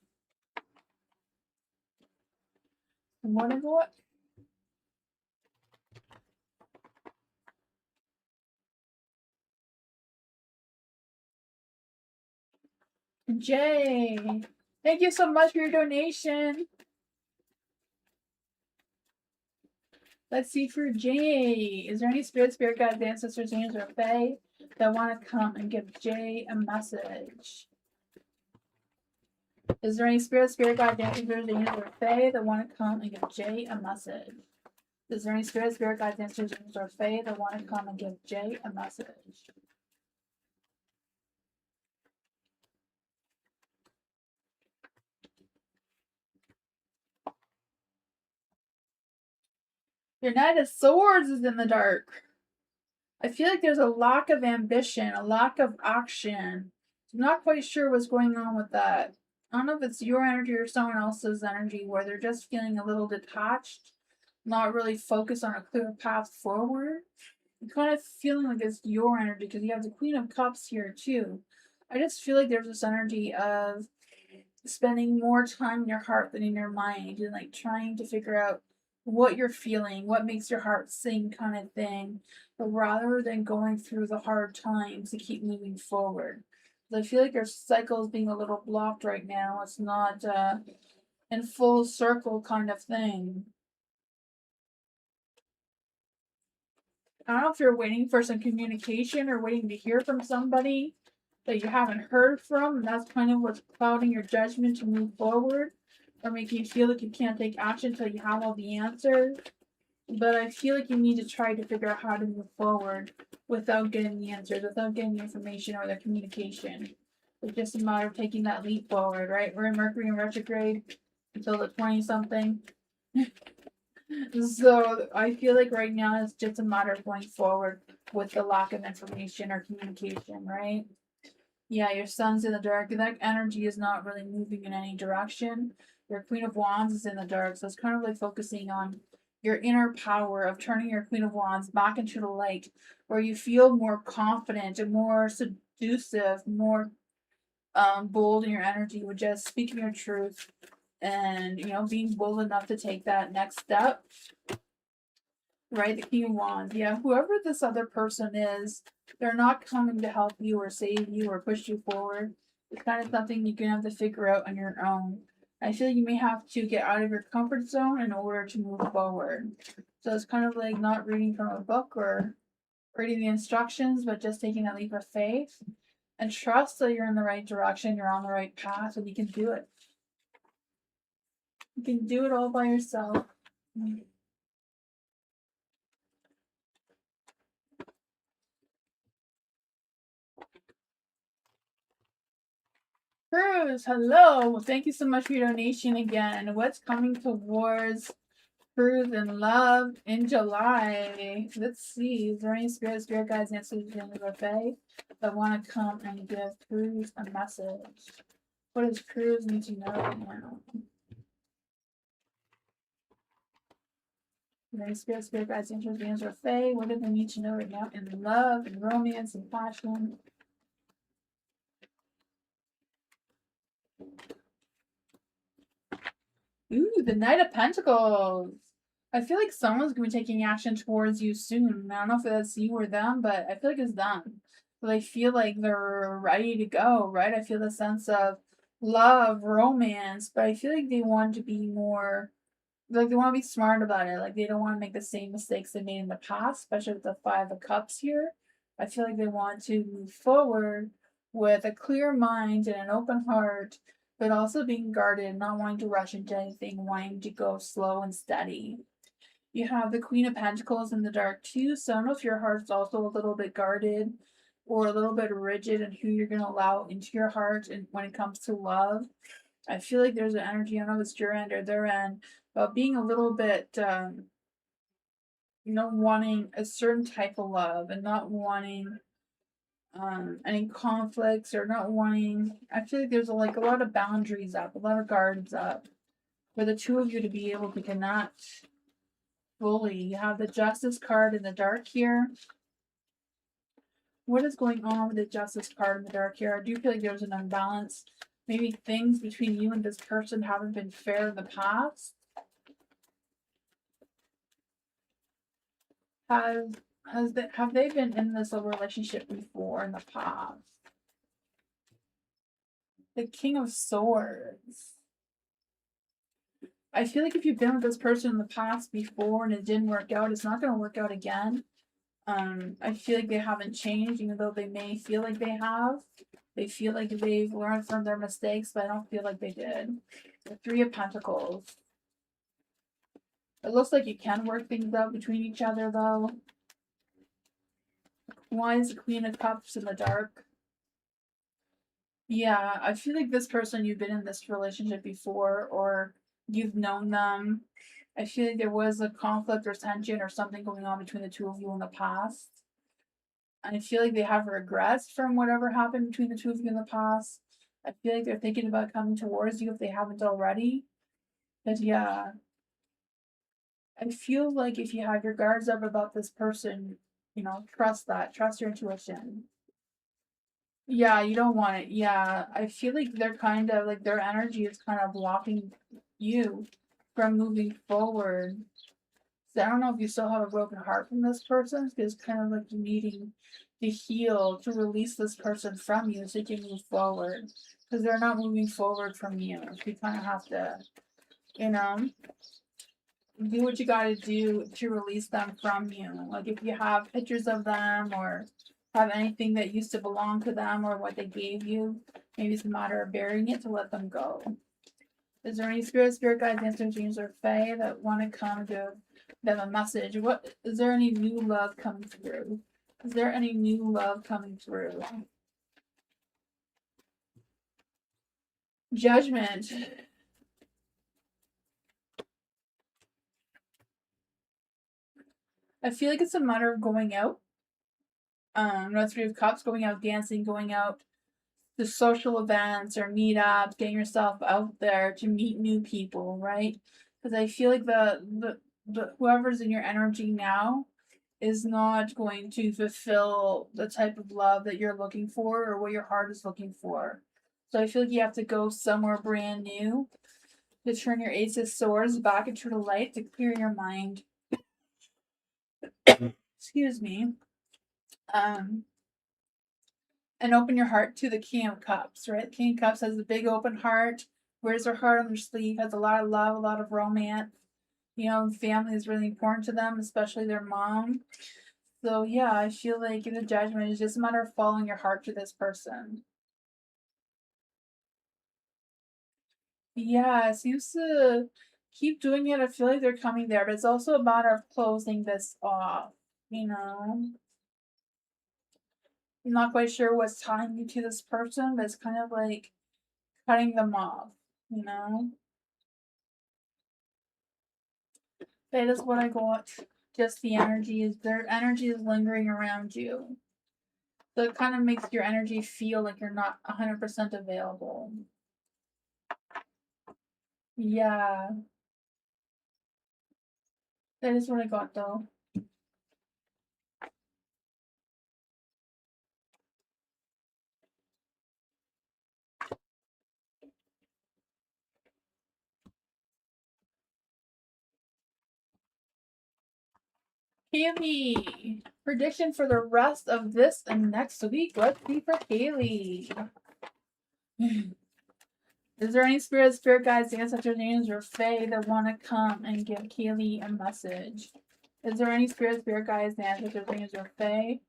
And what is what? Jay, thank you so much for your donation. Let's see for Jay. Is there any spirit guides, ancestors, angels, or fae that want to come and give Jay a message? Is there any spirit guides, ancestors, angels, or fae that want to come and give Jay a message? Is there any spirit guides, ancestors, angels, or fae that want to come and give Jay a message? Your Knight of Swords is in the dark. I feel like there's a lack of ambition, a lack of action. I'm not quite sure what's going on with that. I don't know if it's your energy or someone else's energy where they're just feeling a little detached, not really focused on a clear path forward. I'm kind of feeling like it's your energy because you have the Queen of Cups here too. I just feel like there's this energy of spending more time in your heart than in your mind, and like trying to figure out what you're feeling, what makes your heart sing, kind of thing, but rather than going through the hard times to keep moving forward. I feel like your cycle is being a little blocked right now. It's not in full circle kind of thing. I don't know if you're waiting for some communication or waiting to hear from somebody that you haven't heard from, and that's kind of what's clouding your judgment to move forward, or making you feel like you can't take action until you have all the answers. But I feel like you need to try to figure out how to move forward without getting the answers, without getting the information or the communication. It's just a matter of taking that leap forward, right? We're in Mercury in retrograde until the 20-something. So I feel like right now it's just a matter of going forward with the lack of information or communication, right? Yeah, your sun's in the dark. That energy is not really moving in any direction. Your Queen of Wands is in the dark. So it's kind of like focusing on your inner power of turning your Queen of Wands back into the light, where you feel more confident and more seductive, more bold in your energy with just speaking your truth and, being bold enough to take that next step. Right, the King of Wands. Yeah, whoever this other person is, they're not coming to help you or save you or push you forward. It's kind of something you're going to have to figure out on your own. I feel you may have to get out of your comfort zone in order to move forward. So it's kind of like not reading from a book or reading the instructions, but just taking a leap of faith and trust that you're in the right direction, you're on the right path, and you can do it. You can do it all by yourself. Cruz, hello. Thank you so much for your donation again. What's coming towards Cruz in love in July? Let's see. Is there any spirit guides, answers in the buffet that want to come and give Cruz a message? What does Cruz need to know right now? Is there any spirit guides, answers in the buffet? What do they need to know right now in love and romance and passion? Ooh, the Knight of Pentacles. I feel like someone's going to be taking action towards you soon. I don't know if that's you or them, but I feel like it's them. But I feel like they're ready to go, right? I feel the sense of love, romance, but I feel like they want to be more, like they want to be smart about it. Like they don't want to make the same mistakes they made in the past, especially with the Five of Cups here. I feel like they want to move forward with a clear mind and an open heart, but also being guarded, not wanting to rush into anything, wanting to go slow and steady. You have the Queen of Pentacles in the dark too, so I don't know if your heart's also a little bit guarded or a little bit rigid in who you're going to allow into your heart and when it comes to love. I feel like there's an energy, I don't know if it's your end or their end, about being a little bit, wanting a certain type of love and not wanting any conflicts or not wanting. I feel like there's like a lot of boundaries up, a lot of guards up for the two of you to be able to connect fully. You have the Justice card in the dark here. What is going on with the Justice card in the dark here? I do feel like there's an imbalance. Maybe things between you and this person haven't been fair in the past. Have they been in this relationship before in the past? The King of Swords. I feel like if you've been with this person in the past before and it didn't work out, it's not going to work out again. I feel like they haven't changed, even though they may feel like they have. They feel like they've learned from their mistakes, but I don't feel like they did. The Three of Pentacles. It looks like you can work things out between each other, though. Why is the Queen of Cups in the dark? Yeah, I feel like this person, you've been in this relationship before, or you've known them. I feel like there was a conflict or tension or something going on between the two of you in the past. And I feel like they have regrets from whatever happened between the two of you in the past. I feel like they're thinking about coming towards you if they haven't already. But yeah, I feel like if you have your guards up about this person, trust that. Trust your intuition. Yeah, you don't want it. Yeah, I feel like they're kind of like their energy is kind of blocking you from moving forward. So I don't know if you still have a broken heart from this person, because kind of like you needing to heal, to release this person from you so you can move forward. Because they're not moving forward from you. You kind of have to, you know, do what you got to do to release them from you. Like if you have pictures of them or have anything that used to belong to them or what they gave you, maybe it's a matter of burying it to let them go. Is there any spirit guides, ancestors, dreams, or fae that want to come give them a message? What is there any new love coming through? Is there any new love coming through? Judgment. I feel like it's a matter of going out. Three of Cups, going out dancing, going out to social events or meetups, getting yourself out there to meet new people, right? Because I feel like the whoever's in your energy now is not going to fulfill the type of love that you're looking for or what your heart is looking for. So I feel like you have to go somewhere brand new to turn your Ace of Swords back into the light to clear your mind. Excuse me. And open your heart to the King of Cups, right? The King of Cups has a big open heart, wears their heart on their sleeve, has a lot of love, a lot of romance. Family is really important to them, especially their mom. So yeah, I feel like in the Judgment, it's just a matter of following your heart to this person. Yeah, it seems to keep doing it. I feel like they're coming there, but it's also a matter of closing this off, you know? I'm not quite sure what's tying you to this person, but it's kind of like cutting them off, you know? That is what I got. Just the energy is their energy is lingering around you. So it kind of makes your energy feel like you're not 100% available. Yeah. That is what I got though. Kaylee. Prediction for the rest of this and next week. Let's see for Kaylee. Is there any spirit guides, ancestors, names, or fae that want to come and give Kaylee a message? Is there any spirit guides, ancestors, names, or fae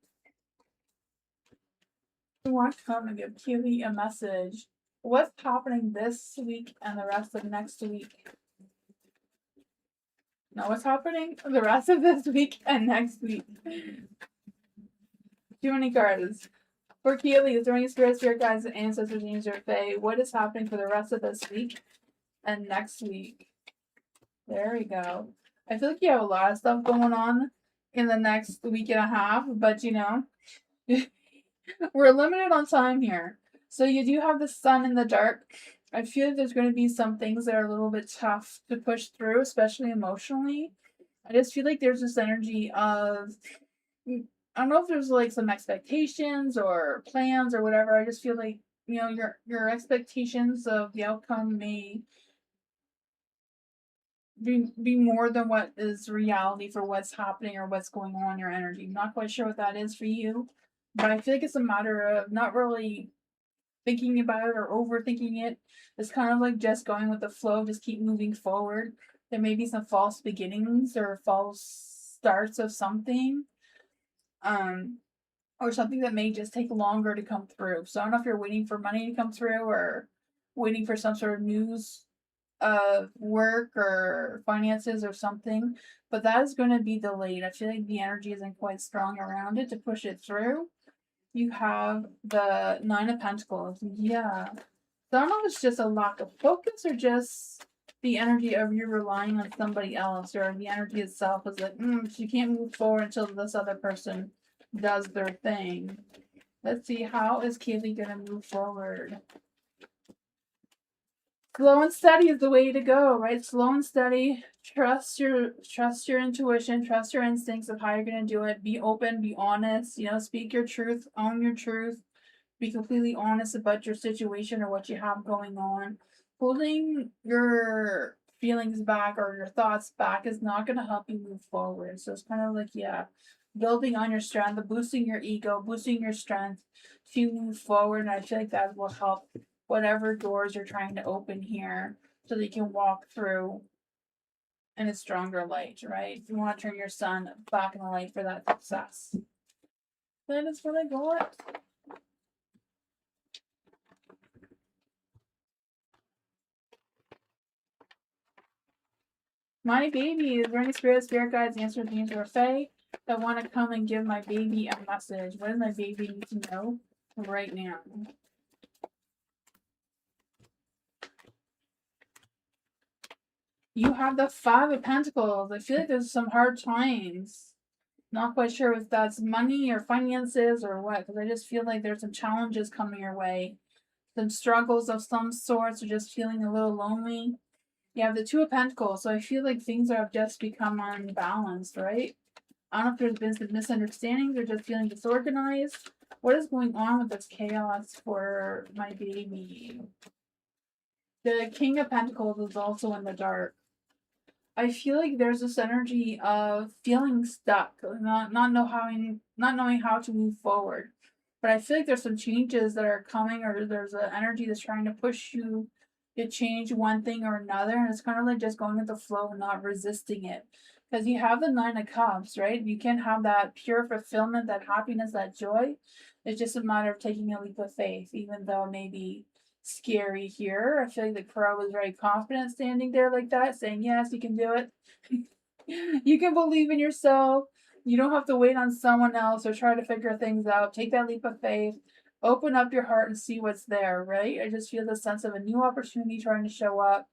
who want to come and give Kaylee a message? What's happening this week and the rest of next week? No, what's happening the rest of this week and next week? Too many cards. For Keely, is there any spirit guides, ancestors, names, or fae? What is happening for the rest of this week and next week? There we go. I feel like you have a lot of stuff going on in the next week and a half, but we're limited on time here. So you do have the sun in the dark. I feel like there's going to be some things that are a little bit tough to push through, especially emotionally. I just feel like there's this energy of, I don't know if there's like some expectations or plans or whatever. I just feel like, your expectations of the outcome may be more than what is reality for what's happening or what's going on in your energy. I'm not quite sure what that is for you, but I feel like it's a matter of not really thinking about it or overthinking it. It's kind of like just going with the flow, just keep moving forward. There may be some false beginnings or false starts of something, or something that may just take longer to come through. So I don't know if you're waiting for money to come through or waiting for some sort of news of work or finances or something, but that is going to be delayed. I feel like the energy isn't quite strong around it to push it through. You have the Nine of Pentacles. Yeah. So I don't know if it's just a lack of focus or just the energy of you relying on somebody else, or the energy itself is like, you can't move forward until this other person does their thing. Let's see, how is Kaylee going to move forward? Slow and steady is the way to go, right? Slow and steady. Trust your intuition, trust your instincts of how you're gonna do it. Be open, be honest, speak your truth, own your truth, be completely honest about your situation or what you have going on. Holding your feelings back or your thoughts back is not gonna help you move forward. So it's kind of like, yeah, building on your strength, boosting your ego, boosting your strength to move forward. And I feel like that will help whatever doors you're trying to open here so that you can walk through in a stronger light, right? You want to turn your sun back in the light for that success. That is what I got. My baby is running spirit guides, answer themes, or fae that want to come and give my baby a message. What does my baby need to know right now? You have the Five of Pentacles. I feel like there's some hard times. Not quite sure if that's money or finances or what, because I just feel like there's some challenges coming your way. Some struggles of some sorts, or just feeling a little lonely. You have the Two of Pentacles, so I feel like things have just become unbalanced, right? I don't know if there's been some misunderstandings or just feeling disorganized. What is going on with this chaos for my baby? The King of Pentacles is also in the dark. I feel like there's this energy of feeling stuck, not knowing how to move forward. But I feel like there's some changes that are coming, or there's an energy that's trying to push you to change one thing or another, and it's kind of like just going with the flow and not resisting it. Because you have the Nine of Cups, right? You can have that pure fulfillment, that happiness, that joy. It's just a matter of taking a leap of faith, even though maybe scary here. I feel like the crow was very confident standing there like that, saying, yes, you can do it. You can believe in yourself. You don't have to wait on someone else or try to figure things out. Take that leap of faith. Open up your heart and see what's there, right? I just feel the sense of a new opportunity trying to show up.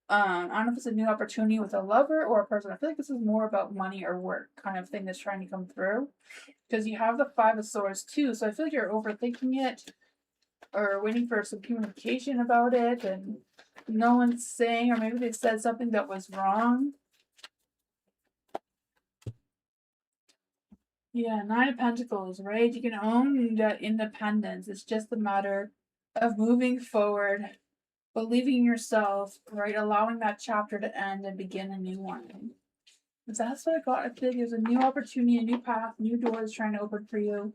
I don't know if it's a new opportunity with a lover or a person. I feel like this is more about money or work kind of thing that's trying to come through. Because you have the Five of Swords too. So I feel like you're overthinking it or waiting for some communication about it and no one's saying, or maybe they said something that was wrong. Yeah, Nine of Pentacles, right? You can own that independence. It's just a matter of moving forward, believing in yourself, right? Allowing that chapter to end and begin a new one. That's what I got. I feel like there's a new opportunity, a new path, new doors trying to open for you.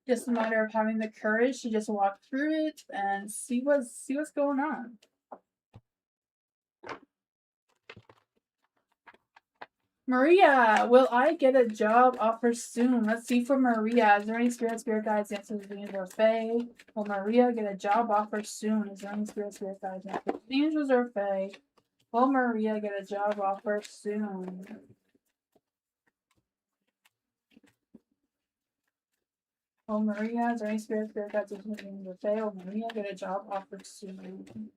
Just a matter of having the courage to just walk through it and see what's going on. Maria, will I get a job offer soon? Let's see for Maria. Is there any spirit guides, answers, angels, or fae? Will Maria get a job offer soon? Is there any spirit guides, answers, angels, or fae? Will Maria get a job offer soon? Will Maria, is there any spirit guides, answers, angels, or fae? Will Maria get a job offer soon?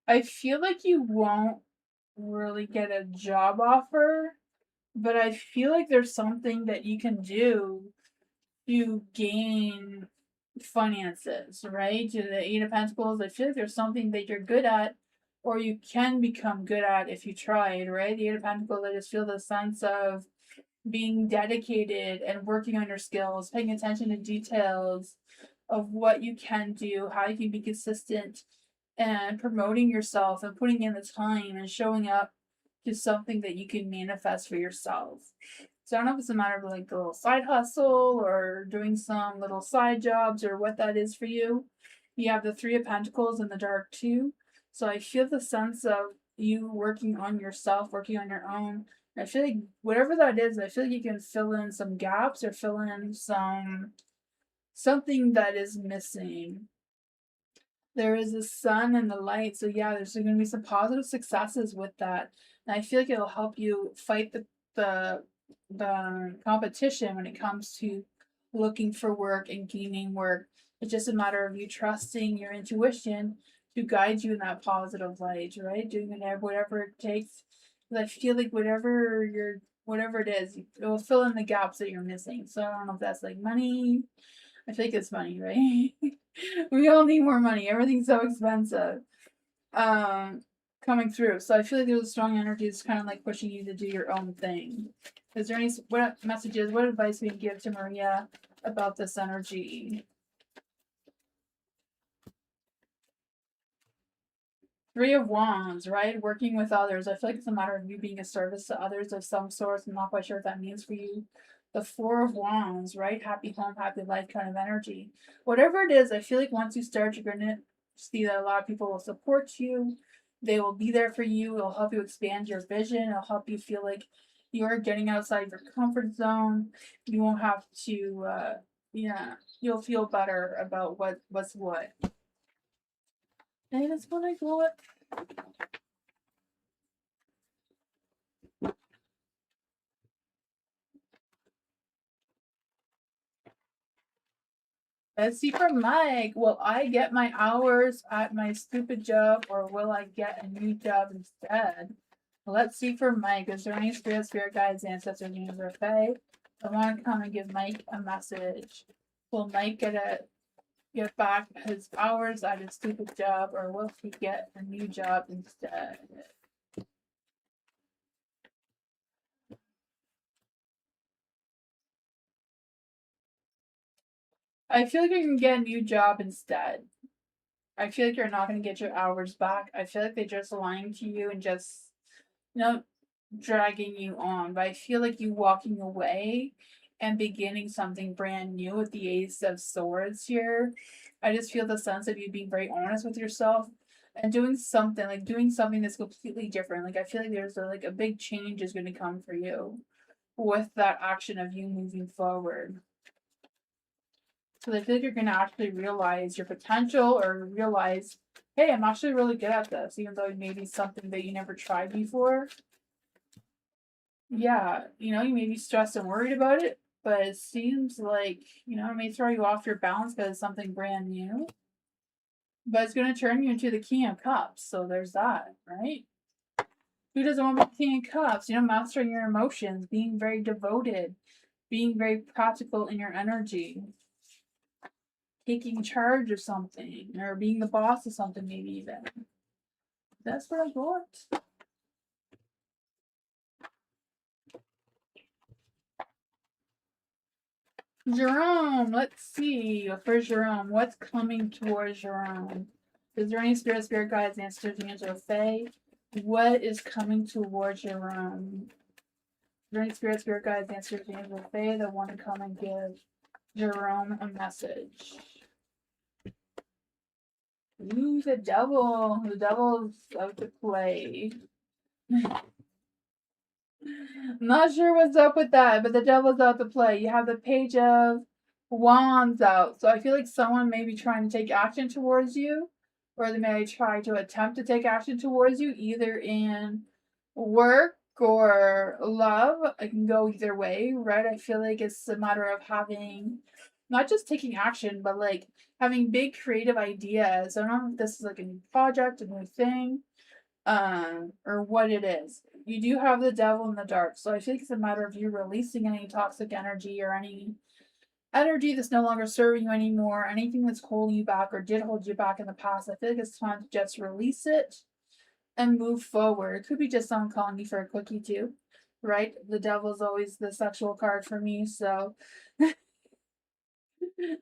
I feel like you won't really get a job offer, but I feel like there's something that you can do to gain finances, right? To the Eight of Pentacles, I feel like there's something that you're good at or you can become good at if you tried, right? The Eight of Pentacles, I just feel the sense of being dedicated and working on your skills, paying attention to details of what you can do, how you can be consistent and promoting yourself and putting in the time and showing up to something that you can manifest for yourself. So I don't know if it's a matter of like a little side hustle or doing some little side jobs or what that is for you. You have the Three of Pentacles in the dark too. So I feel the sense of you working on yourself, working on your own. I feel like whatever that is, I feel like you can fill in some gaps or fill in something that is missing. There is a sun and the light. So yeah, there's going to be some positive successes with that. And I feel like it'll help you fight the competition when it comes to looking for work and gaining work. It's just a matter of you trusting your intuition to guide you in that positive light, right? Doing whatever it takes. Because I feel like whatever it is, it will fill in the gaps that you're missing. So I don't know if that's like money I feel like it's money, right? We all need more money. Everything's so expensive. Coming through. So I feel like there's a strong energy that's kind of like pushing you to do your own thing. Is there any what messages, what advice we can give to Maria about this energy? Three of Wands, right? Working with others. I feel like it's a matter of you being a service to others of some sort. I'm not quite sure what that means for you. The Four of Wands, right? Happy home, happy life kind of energy. Whatever it is, I feel like once you start, you're going to see that a lot of people will support you. They will be there for you. It'll help you expand your vision. It'll help you feel like you're getting outside your comfort zone. You won't have to, you'll feel better about what's what. And that's what I got. Let's see for Mike. Will I get my hours at my stupid job or will I get a new job instead? Let's see for Mike. Is there any spirit guides, ancestors, angels, or fae? I want to come and give Mike a message. Will Mike get back his hours at his stupid job or will he get a new job instead? I feel like you can get a new job instead. I feel like you're not going to get your hours back. I feel like they're just lying to you and just, dragging you on. But I feel like you walking away and beginning something brand new with the Ace of Swords here. I just feel the sense of you being very honest with yourself and doing something that's completely different. Like I feel like there's a big change is going to come for you with that action of you moving forward. So I feel like you're going to actually realize your potential or realize, hey, I'm actually really good at this, even though it may be something that you never tried before. Yeah, you may be stressed and worried about it, but it seems like, it may throw you off your balance because it's something brand new. But it's going to turn you into the King of Cups. So there's that, right? Who doesn't want to be King of Cups? Mastering your emotions, being very devoted, being very practical in your energy, taking charge of something, or being the boss of something, maybe even. That's what I got. Jerome, let's see. For Jerome, what's coming towards Jerome? Is there any spirit guides, ancestors, angels, or fae? What is coming towards Jerome? Is there any spirit guides, ancestors, angels, or fae that want to come and give Jerome a message? Ooh, the devil. The devil's out to play. I'm not sure what's up with that, but the devil's out to play. You have the Page of Wands out. So I feel like someone may be trying to take action towards you, or they may try to attempt to take action towards you, either in work or love. It can go either way, right? I feel like it's a matter of having, not just taking action, but like having big creative ideas. I don't know if this is like a new project, a new thing, or what it is. You do have the devil in the dark, so I think it's a matter of you releasing any toxic energy or any energy that's no longer serving you anymore, anything that's holding you back or did hold you back in the past. I feel like it's time to just release it and move forward. It could be just someone calling you for a quickie too, right? The devil's always the sexual card for me, so.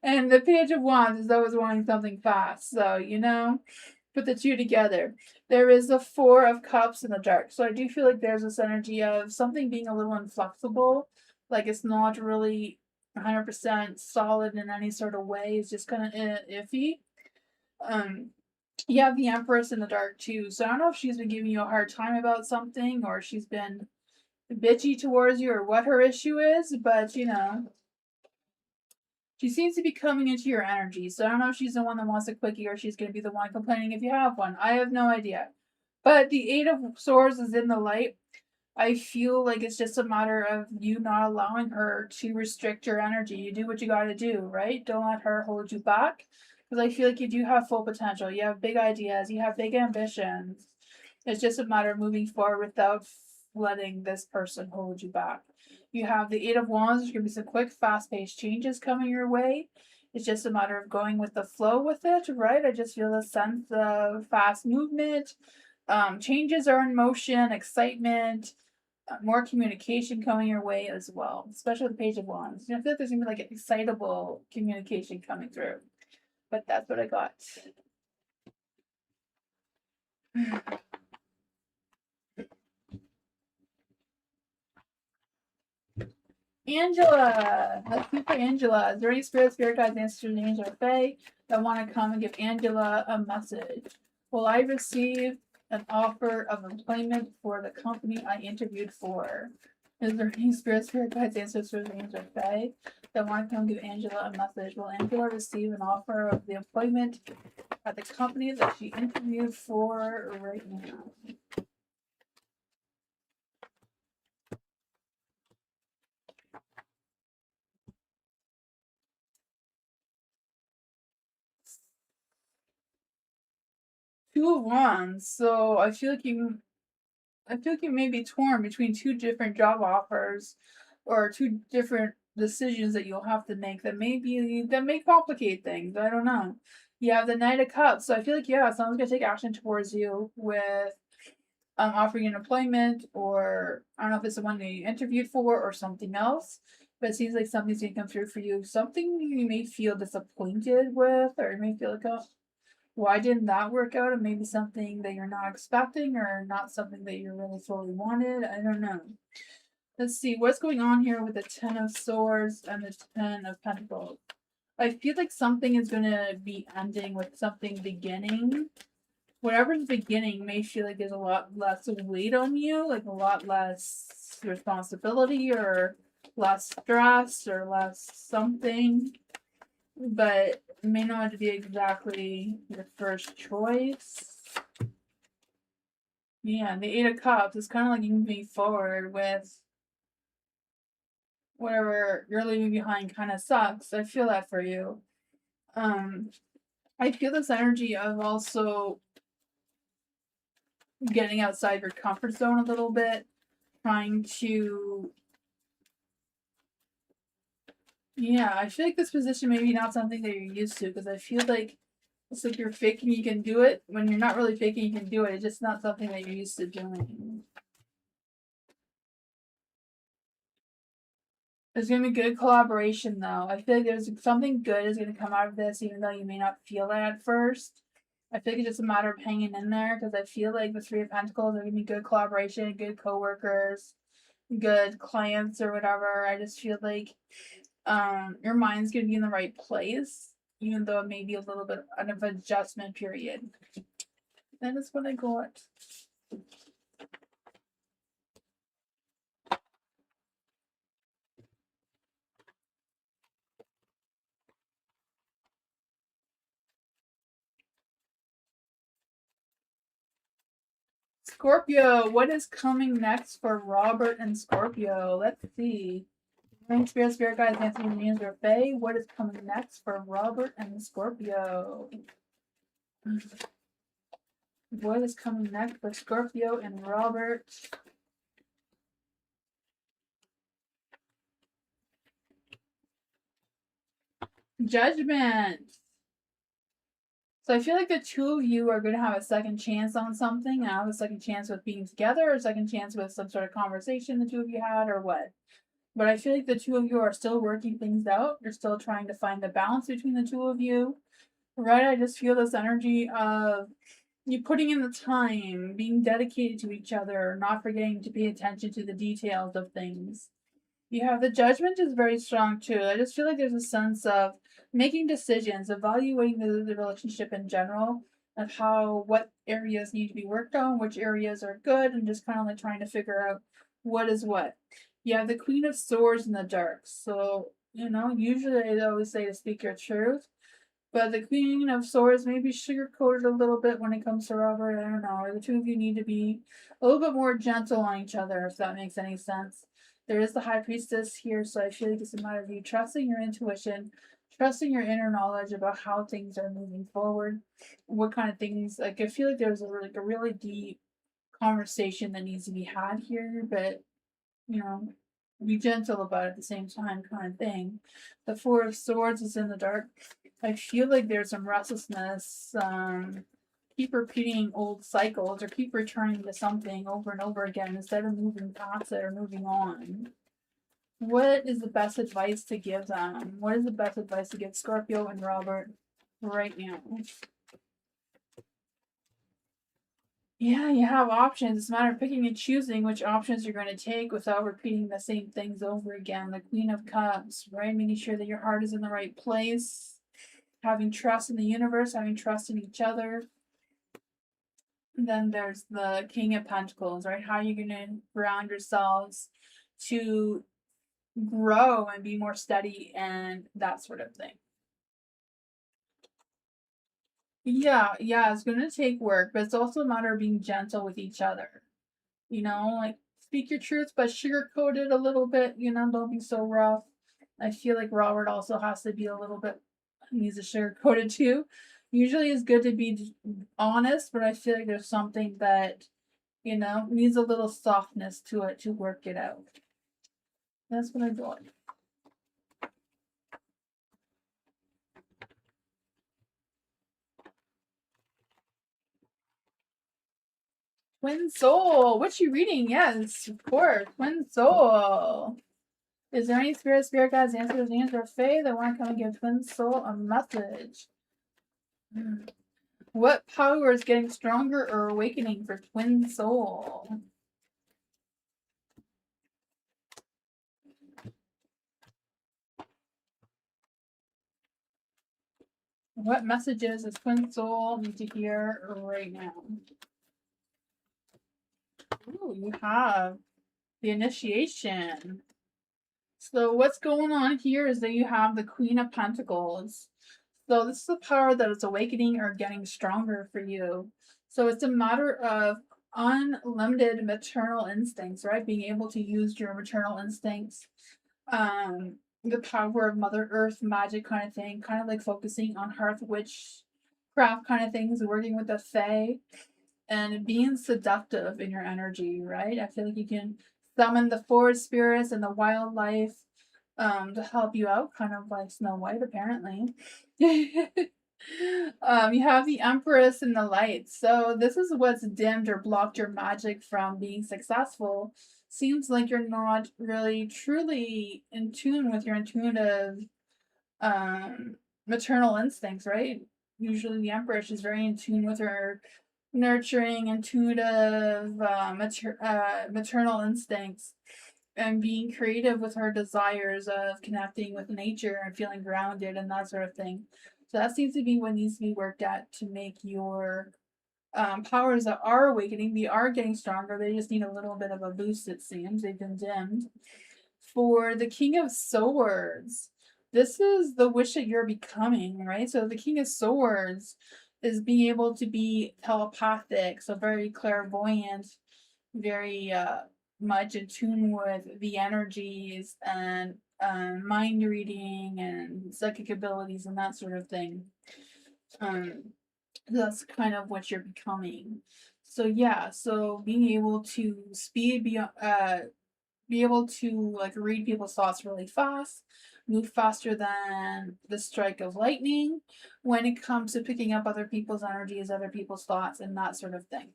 And the Page of Wands is always wanting something fast, so put the two together. There is a Four of Cups in the dark. So I do feel like there's this energy of something being a little inflexible. Like it's not really 100% solid in any sort of way. It's just kind of iffy. You have the Empress in the dark too. So I don't know if she's been giving you a hard time about something or she's been bitchy towards you or what her issue is, but she seems to be coming into your energy, so I don't know if she's the one that wants a quickie or she's going to be the one complaining if you have one. I have no idea. But the Eight of Swords is in the light. I feel like it's just a matter of you not allowing her to restrict your energy. You do what you got to do, right? Don't let her hold you back. Because I feel like you do have full potential. You have big ideas. You have big ambitions. It's just a matter of moving forward without letting this person hold you back. You have the Eight of Wands. There's going to be some quick, fast-paced changes coming your way. It's just a matter of going with the flow with it, right? I just feel a sense of fast movement. Changes are in motion, excitement, more communication coming your way as well, especially with the Page of Wands. I feel like there's gonna be like excitable communication coming through. But that's what I got. Angela! Let's see for Angela. Is there any spirit guides, ancestors, angels, or fae that want to come and give Angela a message? Will I receive an offer of employment for the company I interviewed for? Is there any spirit guides, ancestors, angels, or fae that want to come give Angela a message? Will Angela receive an offer of the employment at the company that she interviewed for right now? Two of Wands. So I feel like you may be torn between two different job offers or two different decisions that you'll have to make that may complicate things. I don't know. You have the Knight of Cups, so I feel like someone's gonna take action towards you with offering an employment, or I don't know if it's the one that you interviewed for or something else. But it seems like something's gonna come through for you. Something you may feel disappointed with, or you may feel like, oh, why didn't that work out? And maybe something that you're not expecting or not something that you really fully wanted. I don't know. Let's see what's going on here with the Ten of Swords and the Ten of Pentacles. I feel like something is going to be ending with something beginning. Whatever's beginning may feel like there's a lot less weight on you, like a lot less responsibility or less stress or less something. But it may not be exactly your first choice. Yeah, the Eight of Cups is kind of like moving forward with whatever you're leaving behind kind of sucks. I feel that for you. I feel this energy of also getting outside your comfort zone a little bit, trying to I feel like this position may be not something that you're used to, because I feel like it's like you're faking you can do it when you're not really faking you can do it. It's just not something that you're used to doing. There's going to be good collaboration, though. I feel like there's something good is going to come out of this, even though you may not feel it at first. I feel like it's just a matter of hanging in there, because I feel like the Three of Pentacles are going to be good collaboration, good coworkers, good clients, or whatever. I just feel like your mind's going to be in the right place, even though it may be a little bit of an adjustment period. That is what I got. Scorpio, what is coming next for Robert and Scorpio? Let's see. Spirit guides, Nancy, and Names or Fae. What is coming next for Robert and Scorpio? What is coming next for Scorpio and Robert? Judgment. So I feel like the two of you are going to have a second chance on something. Have a second chance with being together, or a second chance with some sort of conversation the two of you had, or what. But I feel like the two of you are still working things out. You're still trying to find the balance between the two of you. Right? I just feel this energy of you putting in the time, being dedicated to each other, not forgetting to pay attention to the details of things. You have the Judgment is very strong too. I just feel like there's a sense of making decisions, evaluating the relationship in general, of what areas need to be worked on, which areas are good, and just kind of like trying to figure out what is what. You have the Queen of Swords in the dark. So, usually I always say to speak your truth. But the Queen of Swords may be sugar-coated a little bit when it comes to Robert. I don't know. The two of you need to be a little bit more gentle on each other, if that makes any sense. There is the High Priestess here, so I feel like it's a matter of you trusting your intuition, trusting your inner knowledge about how things are moving forward, what kind of things. Like, I feel like there's a really deep conversation that needs to be had here, but be gentle about it at the same time kind of thing. The Four of Swords is in the dark. I feel like there's some restlessness, keep repeating old cycles or keep returning to something over and over again instead of moving past it or moving on. What is the best advice to give them? What is the best advice to give Scorpio and Robert right now? Yeah, you have options. It's a matter of picking and choosing which options you're going to take without repeating the same things over again. The Queen of Cups, right? Making sure that your heart is in the right place. Having trust in the universe, having trust in each other. And then there's the King of Pentacles, right? How are you going to ground yourselves to grow and be more steady and that sort of thing. Yeah, it's going to take work, but it's also a matter of being gentle with each other. You know, like speak your truth, but sugarcoat it a little bit. You know, don't be so rough. I feel like Robert also has to be a little bit, needs to sugarcoat it too. Usually it's good to be honest, but I feel like there's something that, you know, needs a little softness to it to work it out. That's what I got. Twin Soul. What you reading? Yes, of course. Twin Soul. Is there any spirit guides, ancestors, or fae that want to come and give Twin Soul a message? What power is getting stronger or awakening for Twin Soul? What messages does Twin Soul need to hear right now? Ooh, you have the initiation. So what's going on here is that you have the Queen of Pentacles. So this is a power that is awakening or getting stronger for you. So it's a matter of unlimited maternal instincts, right? Being able to use your maternal instincts, the power of Mother Earth magic kind of thing, kind of like focusing on hearth witchcraft kind of things, working with the Fae, and being seductive in your energy, right? I feel like you can summon the forest spirits and the wildlife to help you out, kind of like Snow White, apparently. You have the Empress and the Light. So this is what's dimmed or blocked your magic from being successful. Seems like you're not really truly in tune with your intuitive maternal instincts, right? Usually the Empress is very in tune with her nurturing, intuitive, maternal instincts and being creative with her desires of connecting with nature and feeling grounded and that sort of thing. So that seems to be what needs to be worked at to make your powers that are awakening, they are getting stronger. They just need a little bit of a boost, it seems. They've been dimmed. For the King of Swords, this is the wish that you're becoming, right? So the King of Swords is being able to be telepathic, so very clairvoyant, very much in tune with the energies and mind reading and psychic abilities and that sort of thing. That's kind of what you're becoming. So yeah, so being able to be able to like read people's thoughts really fast, move faster than the strike of lightning when it comes to picking up other people's energies, other people's thoughts, and that sort of thing.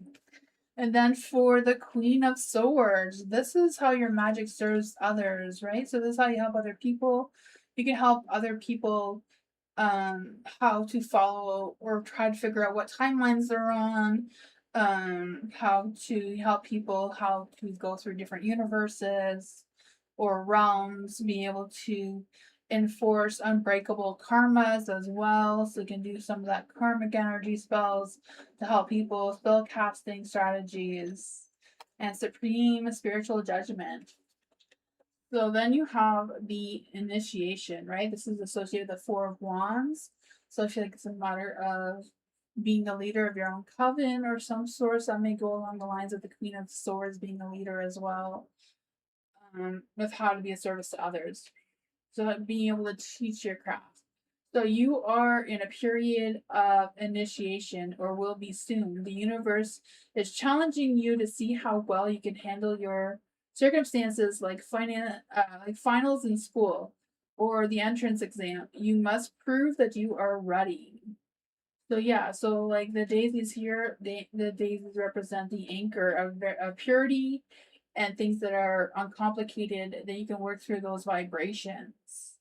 And then for the Queen of Swords, this is how your magic serves others, right? So this is how you help other people. You can help other people how to follow or try to figure out what timelines they're on, how to help people how to go through different universes or realms, be able to enforce unbreakable karmas as well. So you can do some of that karmic energy spells to help people, spell casting strategies, and supreme spiritual judgment. So then you have the initiation, right? This is associated with the Four of Wands. So I feel like it's a matter of being the leader of your own coven or some sort. That may go along the lines of the Queen of Swords being a leader as well, with how to be a service to others. So that being able to teach your craft. So you are in a period of initiation or will be soon. The universe is challenging you to see how well you can handle your circumstances like finals in school or the entrance exam, you must prove that you are ready. So yeah, so like the daisies here, the daisies represent the anchor of purity and things that are uncomplicated, that you can work through those vibrations.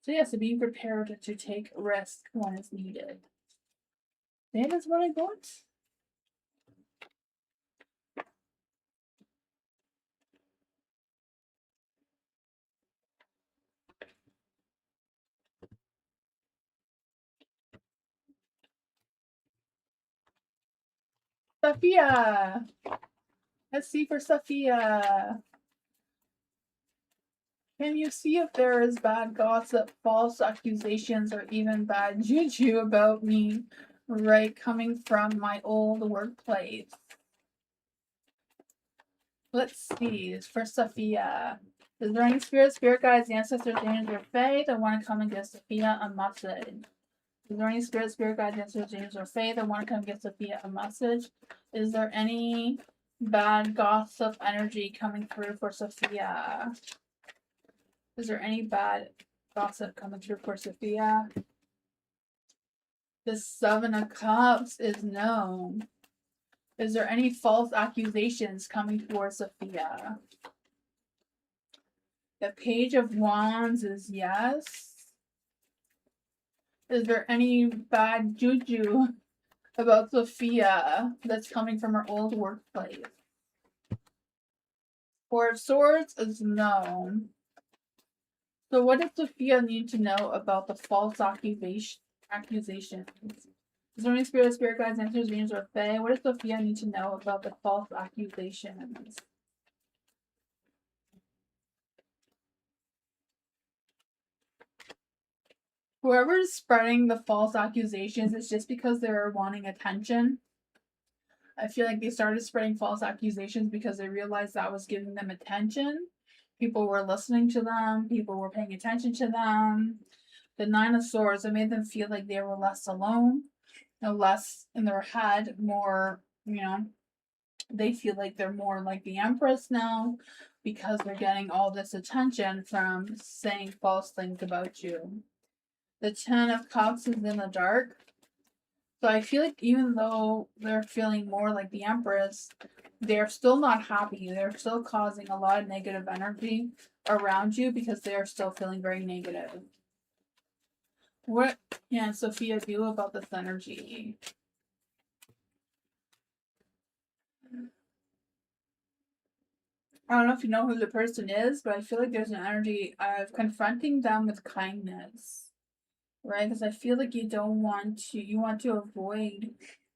So yeah, so being prepared to take risk when it's needed. That is what I got. Sophia! Let's see for Sophia. Can you see if there is bad gossip, false accusations, or even bad juju about me, right, coming from my old workplace? Let's see. For Sophia. Is there any spirit guides, ancestors, angels, or fae that want to come and give Sophia a message? Is there any spirit guides, ancestors, angels, or fae that want to come and give Sophia a message? Is there any bad gossip energy coming through for Sophia? Is there any bad gossip coming through for Sophia? The Seven of Cups is known. Is there any false accusations coming towards Sophia? The Page of Wands is yes. Is there any bad juju about Sophia that's coming from her old workplace? Four of Swords is no. So what does Sophia need to know about the false accusations? Is there any spirit guides, answers, dreams, or fae? What does Sophia need to know about the false accusations? Whoever's spreading the false accusations is just because they're wanting attention. I feel like they started spreading false accusations because they realized that was giving them attention. People were listening to them. People were paying attention to them. The Nine of Swords, it made them feel like they were less alone, less in their head, more, they feel like they're more like the Empress now because they're getting all this attention from saying false things about you. The Ten of Cups is in the dark. So I feel like even though they're feeling more like the Empress, they're still not happy. They're still causing a lot of negative energy around you because they are still feeling very negative. What can Sophia do about this energy? I don't know if you know who the person is, but I feel like there's an energy of confronting them with kindness, right? Because I feel like you want to avoid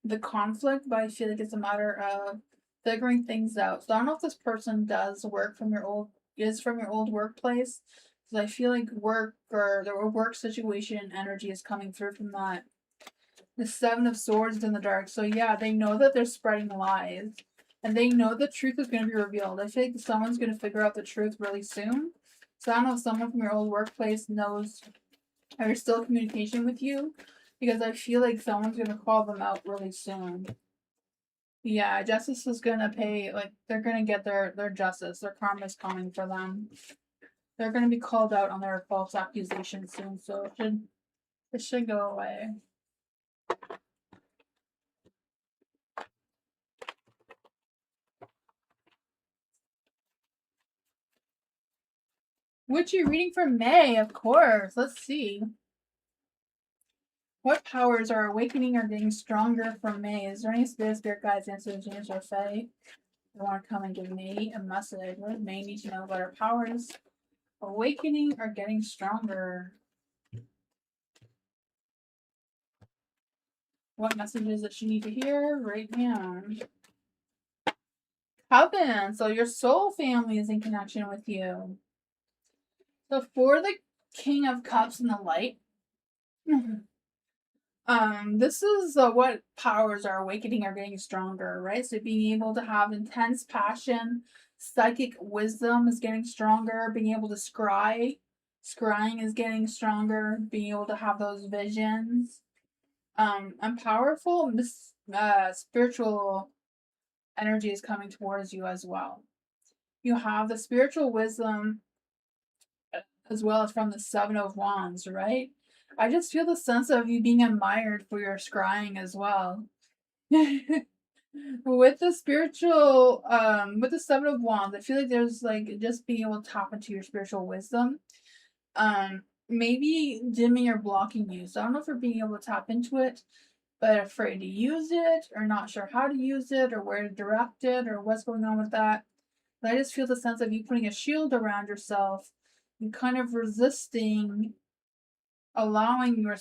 the conflict, but I feel like it's a matter of figuring things out. So I don't know if this person is from your old workplace, because I feel like work or the work situation energy is coming through from that. The Seven of Swords is in the dark. So yeah, they know that they're spreading lies. And they know the truth is going to be revealed. I feel like someone's going to figure out the truth really soon. So I don't know if someone from your old workplace knows or is still in communication with you. Because I feel like someone's going to call them out really soon. Yeah, justice is going to pay, like, they're going to get their justice. Their karma is coming for them. They're going to be called out on their false accusations soon. So it should go away. Witchy reading for May, of course. Let's see. What powers are awakening or getting stronger from May? Is there any spirit guides, ancestors, angels, or fae that want to come and give May a message? What does May need to know about her powers? Awakening or getting stronger? What messages does she need to hear right now? Coven. So your soul family is in connection with you. So for the King of Cups in the light, this is what powers are awakening or getting stronger, right? So being able to have intense passion, psychic wisdom is getting stronger, being able to scrying is getting stronger, being able to have those visions. And powerful spiritual energy is coming towards you as well. you have the spiritual wisdom as well as from the Seven of Wands, right? I just feel the sense of you being admired for your scrying as well. With the spiritual, with the Seven of Wands, I feel like there's like just being able to tap into your spiritual wisdom. Maybe dimming or blocking you. So I don't know if you're being able to tap into it, but afraid to use it, or not sure how to use it, or where to direct it, or what's going on with that. But I just feel the sense of you putting a shield around yourself and kind of resisting allowing your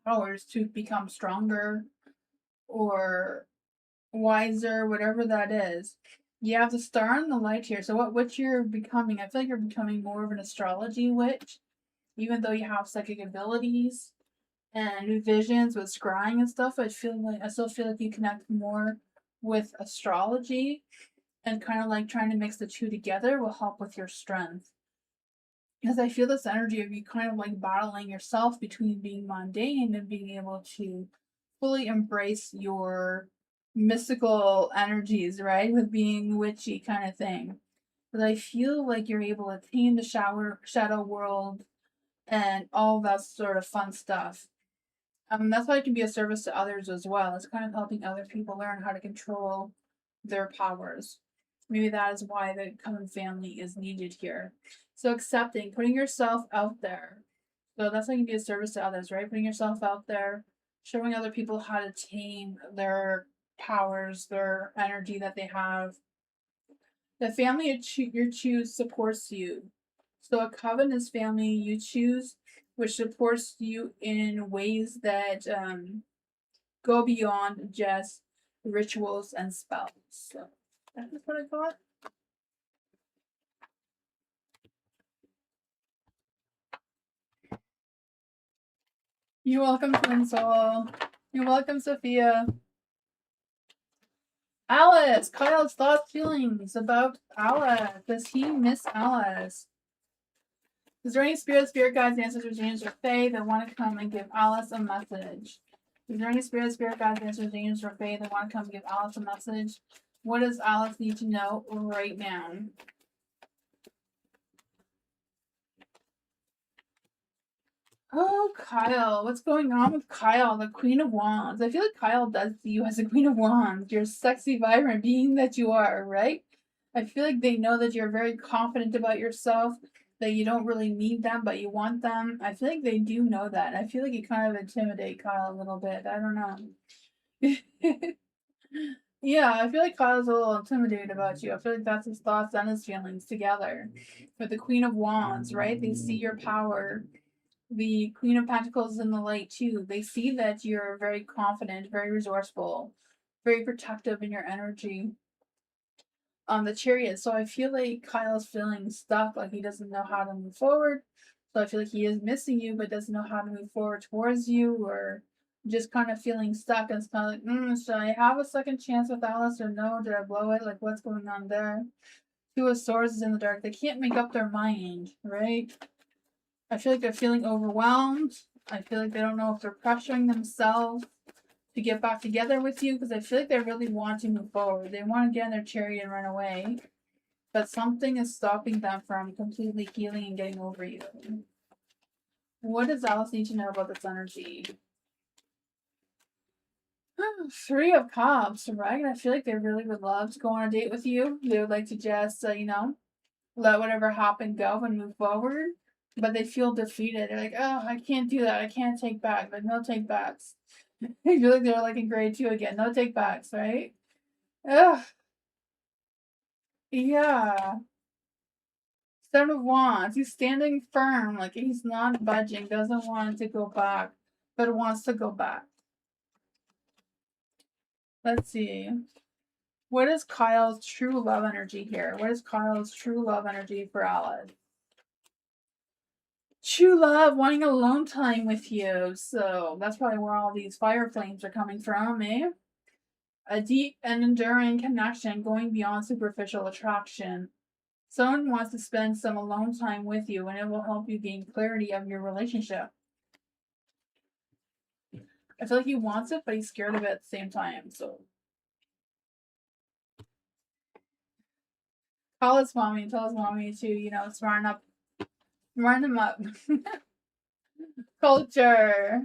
powers to become stronger or wiser, whatever that is. You have the star and the light here. So what witch you're becoming, I feel like you're becoming more of an astrology witch, even though you have psychic abilities and visions with scrying and stuff. I still feel like you connect more with astrology, and kind of like trying to mix the two together will help with your strength. Because I feel this energy of you kind of like battling yourself between being mundane and being able to fully embrace your mystical energies, right? With being witchy kind of thing. But I feel like you're able to tame the shadow world and all that sort of fun stuff. That's why it can be a service to others as well. It's kind of helping other people learn how to control their powers. Maybe that is why the common family is needed here. So accepting, putting yourself out there. So that's how you can be a service to others, right? Putting yourself out there, showing other people how to tame their powers, their energy that they have. The family you choose supports you. So a coven is family you choose, which supports you in ways that go beyond just rituals and spells. So that's what I got. You're welcome, Twin Soul. You're welcome, Sophia. Alice, Kyle's thoughts, feelings about Alice. Does he miss Alice? Is there any spirit guides, ancestors, angels, or fae that want to come and give Alice a message? Is there any spirit guides, ancestors, angels, or fae that want to come and give Alice a message? What does Alice need to know right now? Oh, Kyle. What's going on with Kyle, the Queen of Wands? I feel like Kyle does see you as a Queen of Wands. You're sexy, vibrant being that you are, right? I feel like they know that you're very confident about yourself, that you don't really need them, but you want them. I feel like they do know that. I feel like you kind of intimidate Kyle a little bit. I don't know. Yeah, I feel like Kyle's a little intimidated about you. I feel like that's his thoughts and his feelings together. With the Queen of Wands, right? They see your power. The Queen of Pentacles in the light too. They see that you're very confident, very resourceful, very protective in your energy. The Chariot. So I feel like Kyle's feeling stuck, like he doesn't know how to move forward. So I feel like he is missing you, but doesn't know how to move forward towards you, or just kind of feeling stuck. And it's kind of like, should I have a second chance with Alice or no? Did I blow it? Like, what's going on there? Two of Swords is in the dark. They can't make up their mind, right? I feel like they're feeling overwhelmed. I feel like they don't know if they're pressuring themselves to get back together with you, because I feel like they really want to move forward. They want to get in their chariot and run away, but something is stopping them from completely healing and getting over you. What does Alice need to know about this energy? Three of Cups, right? I feel like they really would love to go on a date with you. They would like to just, let whatever happen go and move forward. But they feel defeated. They're like, oh, I can't do that. I can't take back. Like, no take backs. I feel like they're like in grade 2 again. No take backs, right? Ugh. Yeah. Seven of Wands. He's standing firm. Like, he's not budging. Doesn't want to go back, but wants to go back. Let's see. What is Kyle's true love energy here? What is Kyle's true love energy for Alice? True love, wanting alone time with you. So that's probably where all these fire flames are coming from, eh? A deep and enduring connection going beyond superficial attraction. Someone wants to spend some alone time with you, and it will help you gain clarity of your relationship. I feel like he wants it, but he's scared of it at the same time. So Tell us, mommy to, you know, smarten them up. Culture.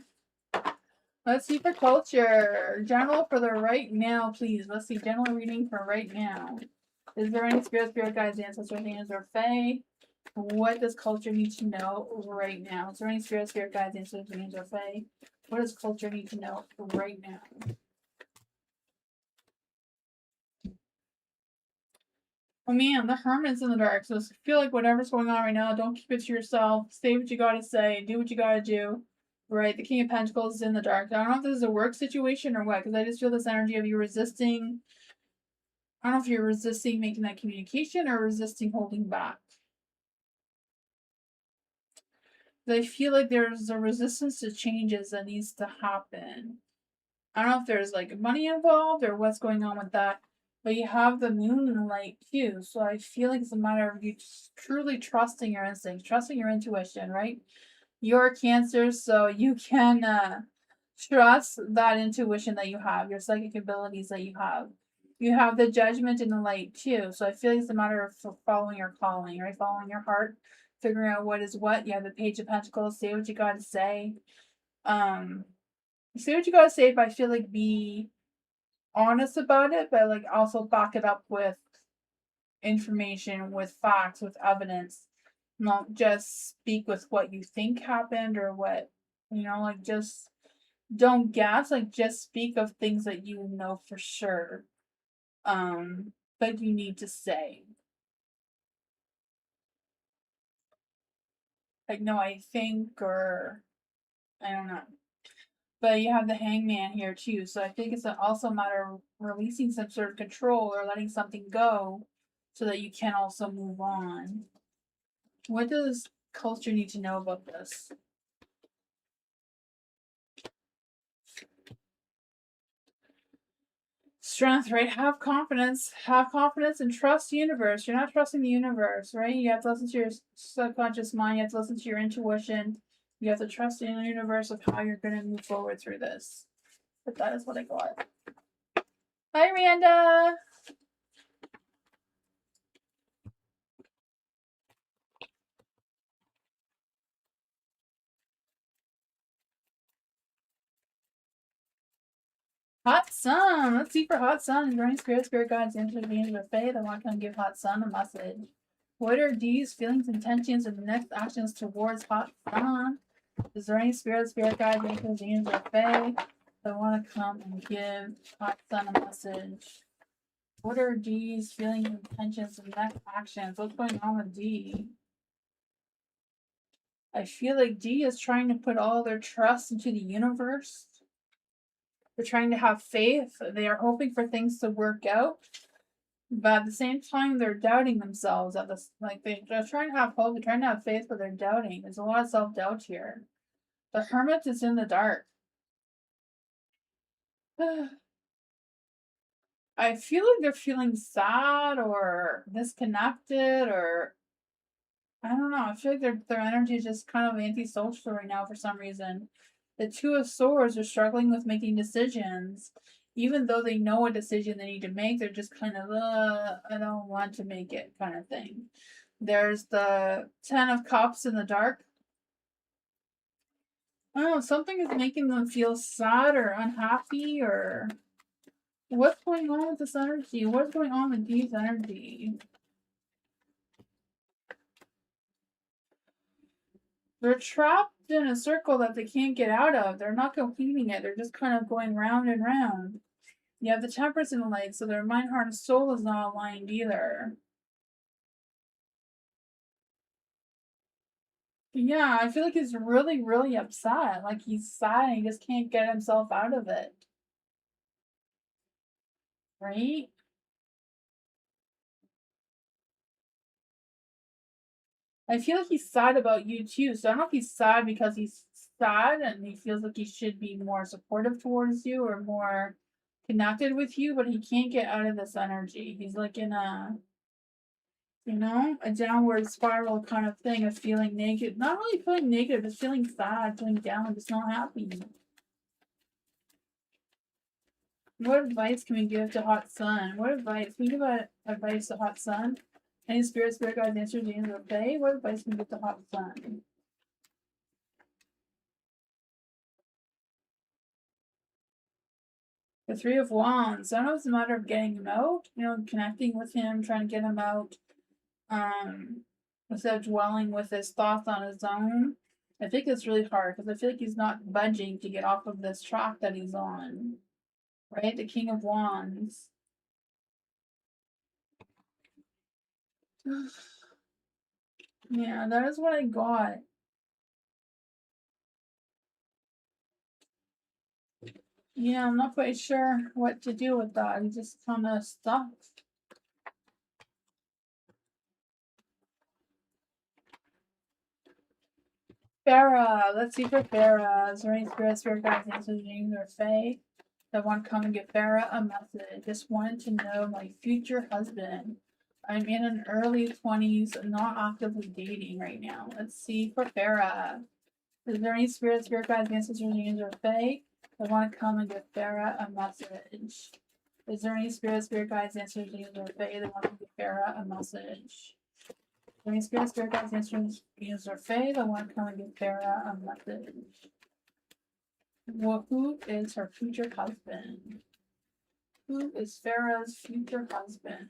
Let's see for culture. General for the right now, please. Let's see. General reading for right now. Is there any spirit guides, ancestors, angels, or fae? What does culture need to know right now? Is there any spirit guides, ancestors, angels, or fae? What does culture need to know right now? Oh man, the Hermit's in the dark. So I feel like whatever's going on right now, don't keep it to yourself. Say what you gotta say. Do what you gotta do. Right, the King of Pentacles is in the dark. I don't know if this is a work situation or what, because I just feel this energy of you resisting. I don't know if you're resisting making that communication or resisting holding back. I feel like there's a resistance to changes that needs to happen. I don't know if there's like money involved or what's going on with that. But you have the moon and the light too. So I feel like it's a matter of you truly trusting your instincts, trusting your intuition, right? You're Cancer, so you can trust that intuition that you have, your psychic abilities that you have. You have the judgment and the light too. So I feel like it's a matter of following your calling, right? Following your heart, figuring out what is what. You have the Page of Pentacles. Say what you got to say. Say what you got to say, but I feel like be honest about it, but like also back it up with information, with facts, with evidence. Not just speak with what you think happened or what, you know, like just don't guess, like just speak of things that you know for sure. But you need to say. Like, no, I think, or I don't know. But you have the Hangman here too, so I think it's also a matter of releasing some sort of control or letting something go so that you can also move on. What does culture need to know about this? Strength, right? Have confidence and trust the universe. You're not trusting the universe, right? You have to listen to your subconscious mind. You have to listen to your intuition. You have to trust in the universe of how you're going to move forward through this. But that is what I got. Hi, Miranda. Hot sun. Let's see for hot sun. Enjoying spirit guides, into the beings of faith. I want to give hot sun a message. What are these feelings, intentions, and the next actions towards hot sun? Is there any spirit guides, angels, beings of faith that want to come and give hot sun a message? What are D's feelings, intentions, and next actions? What's going on with D? I feel like D is trying to put all their trust into the universe. They're trying to have faith. They are hoping for things to work out. But at the same time, they're doubting themselves. At this, like they're trying to have hope. They're trying to have faith, but they're doubting. There's a lot of self-doubt here. The Hermit is in the dark. I feel like they're feeling sad or disconnected, or I don't know. I feel like their energy is just kind of antisocial right now for some reason. The Two of Swords are struggling with making decisions. Even though they know a decision they need to make, they're just kind of, I don't want to make it kind of thing. There's the Ten of Cups in the dark. I don't know, something is making them feel sad or unhappy, or what's going on with this energy? What's going on with these energy? They're trapped in a circle that they can't get out of. They're not completing it. They're just kind of going round and round. You have the Temperance in the light, so their mind, heart, and soul is not aligned either. Yeah, I feel like he's really, really upset. Like he's sad and he just can't get himself out of it. Right? I feel like he's sad about you too. So I don't know if he's sad because he's sad and he feels like he should be more supportive towards you or more connected with you, but he can't get out of this energy. He's like in a, you know, a downward spiral kind of thing of feeling negative. Not really feeling negative, but feeling sad, feeling down, just not happy. What advice can we give to Hot Sun? What advice? Can we give advice to Hot Sun Any spirit guides, answers, James, or Fae? What advice can you get the hot sun? The Three of Wands. I don't know if it's a matter of getting him out, connecting with him, trying to get him out, instead of dwelling with his thoughts on his own. I think it's really hard because I feel like he's not budging to get off of this track that he's on. Right? The King of Wands. Yeah, that is what I got. Yeah, I'm not quite sure what to do with that. He's just kind of stuck. Farah, let's see for Farah. Is there any spirit guides, answers, James, or Fae that want to come and give Farah a message? Just wanted to know my future husband. I'm in an early 20s, not actively dating right now. Let's see for Farah. Is there any spirit guides, answers, or James, or Fae that want to come and give Farah a message? Is there any spirit guides, answers, James, or Fae that want to give Farah a message? Any spirit guides, answers, James, or Fae that want to come and give Farah a message? Well, who is her future husband? Who is Farah's future husband?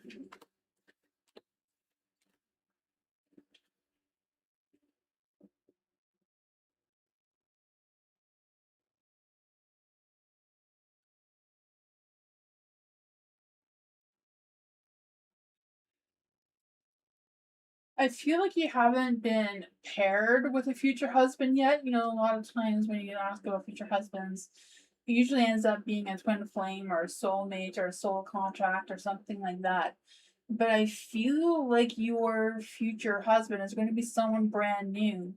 I feel like you haven't been paired with a future husband yet. A lot of times when you get asked about future husbands, it usually ends up being a twin flame or a soulmate or a soul contract or something like that. But I feel like your future husband is going to be someone brand new,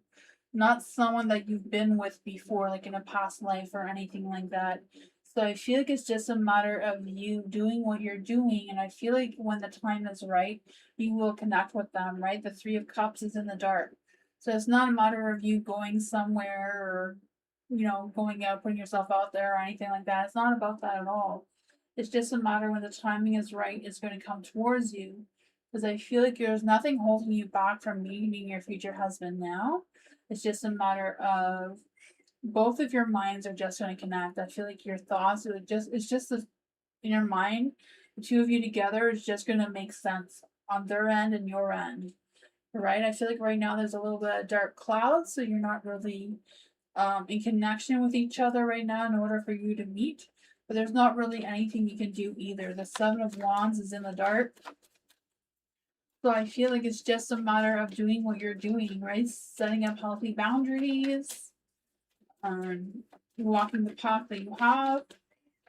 not someone that you've been with before, like in a past life or anything like that. So I feel like it's just a matter of you doing what you're doing. And I feel like when the time is right, you will connect with them, right? The Three of Cups is in the dark. So it's not a matter of you going somewhere or, going out, putting yourself out there or anything like that. It's not about that at all. It's just a matter when the timing is right, it's going to come towards you. Because I feel like there's nothing holding you back from meeting your future husband now. It's just a matter of both of your minds are just going to connect. I feel like your thoughts are it's just in your mind, the two of you together is just going to make sense on their end and your end. Right? I feel like right now there's a little bit of dark clouds, so you're not really in connection with each other right now in order for you to meet. But there's not really anything you can do either. The Seven of Wands is in the dark. So I feel like it's just a matter of doing what you're doing, right? Setting up healthy boundaries, walking the path that you have.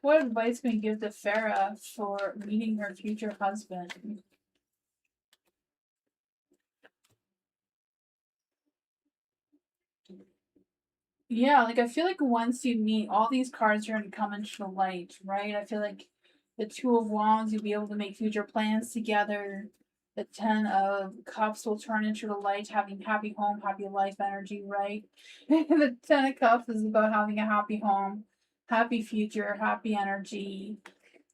What advice can you give to Farah for meeting her future husband? Yeah, like I feel like once you meet, all these cards are going to come into the light, right? I feel like the Two of Wands, you'll be able to make future plans together. The Ten of Cups will turn into the light, having happy home, happy life energy, right? The Ten of Cups is about having a happy home, happy future, happy energy.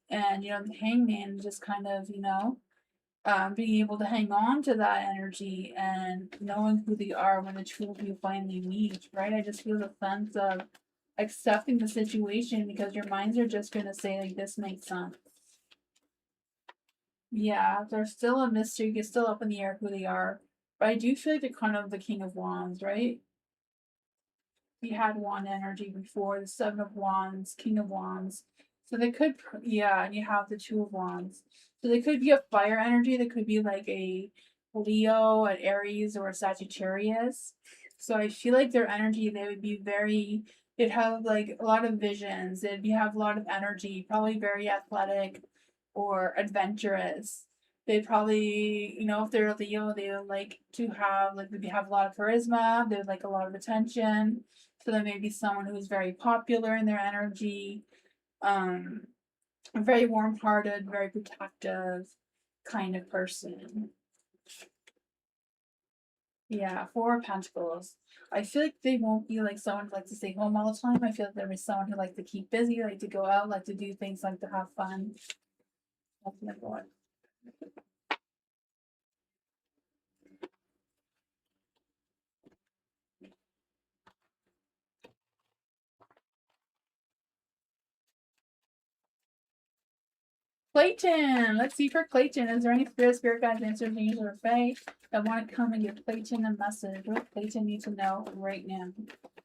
And, the Hangman just kind of, being able to hang on to that energy and knowing who they are when the two of you finally meet, right? I just feel the sense of accepting the situation because your minds are just going to say, like, this makes sense. Yeah, there's still a mystery. It's still up in the air who they are. But I do feel like they're kind of the King of Wands, right? We had wand energy before, the Seven of Wands, King of Wands. So they could, yeah, and you have the Two of Wands. So they could be a fire energy. They could be like a Leo, an Aries, or a Sagittarius. So I feel like their energy, they would be they'd have like a lot of visions. They'd have a lot of energy, probably very athletic or adventurous. They probably, if they're a Leo, they would like to have, like, maybe have a lot of charisma. They would like a lot of attention. So there may be someone who's very popular in their energy, a very warm-hearted, very protective kind of person. Yeah, Four of Pentacles. I feel like they won't be like someone who likes to stay home all the time. I feel like there is someone who likes to keep busy, like to go out, like to do things, like to have fun. That's my thought. Clayton. Let's see for Clayton. Is there any spirit guides, answers, angels, or fae that want to come and give Clayton a message? What does Clayton need to know right now?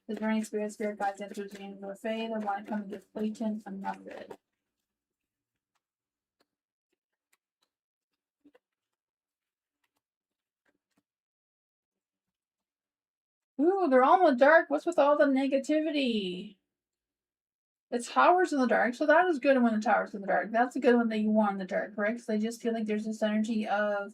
Is there any spirit guides, answers, angels, or fae that want to come and give Clayton a message? Ooh, they're all in the dark. What's with all the negativity? The tower's in the dark, so that is good when the tower's in the dark. That's a good one that you want in the dark, right? Because I just feel like there's this energy of,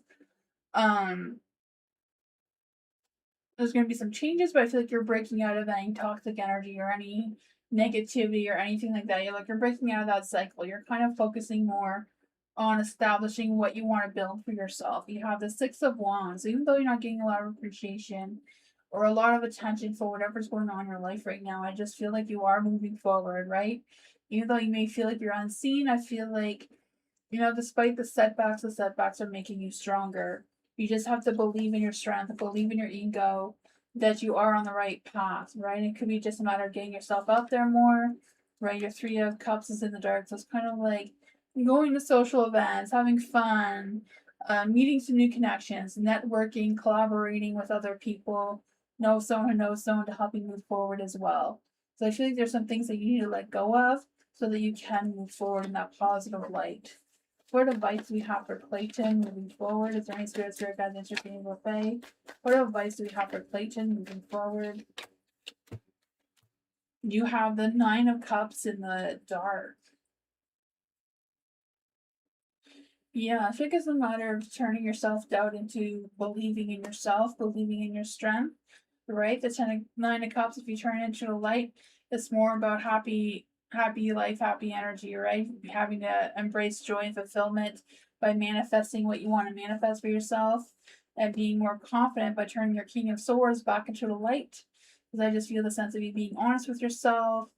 there's going to be some changes, but I feel like you're breaking out of any toxic energy or any negativity or anything like that. You're breaking out of that cycle. You're kind of focusing more on establishing what you want to build for yourself. You have the Six of Wands. Even though you're not getting a lot of appreciation or a lot of attention for whatever's going on in your life right now, I just feel like you are moving forward, right? Even though you may feel like you're unseen, I feel like, despite the setbacks are making you stronger. You just have to believe in your strength, believe in your ego, that you are on the right path, right? It could be just a matter of getting yourself out there more, right? Your Three of Cups is in the dark, so it's kind of like going to social events, having fun, meeting some new connections, networking, collaborating with other people, know someone who knows someone to help you move forward as well. So I feel like there's some things that you need to let go of so that you can move forward in that positive light. What advice do we have for Clayton moving forward? Is there any spirit guides, interesting or fae? What advice do we have for Clayton moving forward? You have the Nine of Cups in the dark. Yeah, I think it's a matter of turning your self-doubt into believing in yourself, believing in your strength, right? The Nine of Cups, if you turn it into a light, it's more about happy life, happy energy, right? Having to embrace joy and fulfillment by manifesting what you want to manifest for yourself and being more confident by turning your King of Swords back into the light. Because I just feel the sense of you being honest with yourself,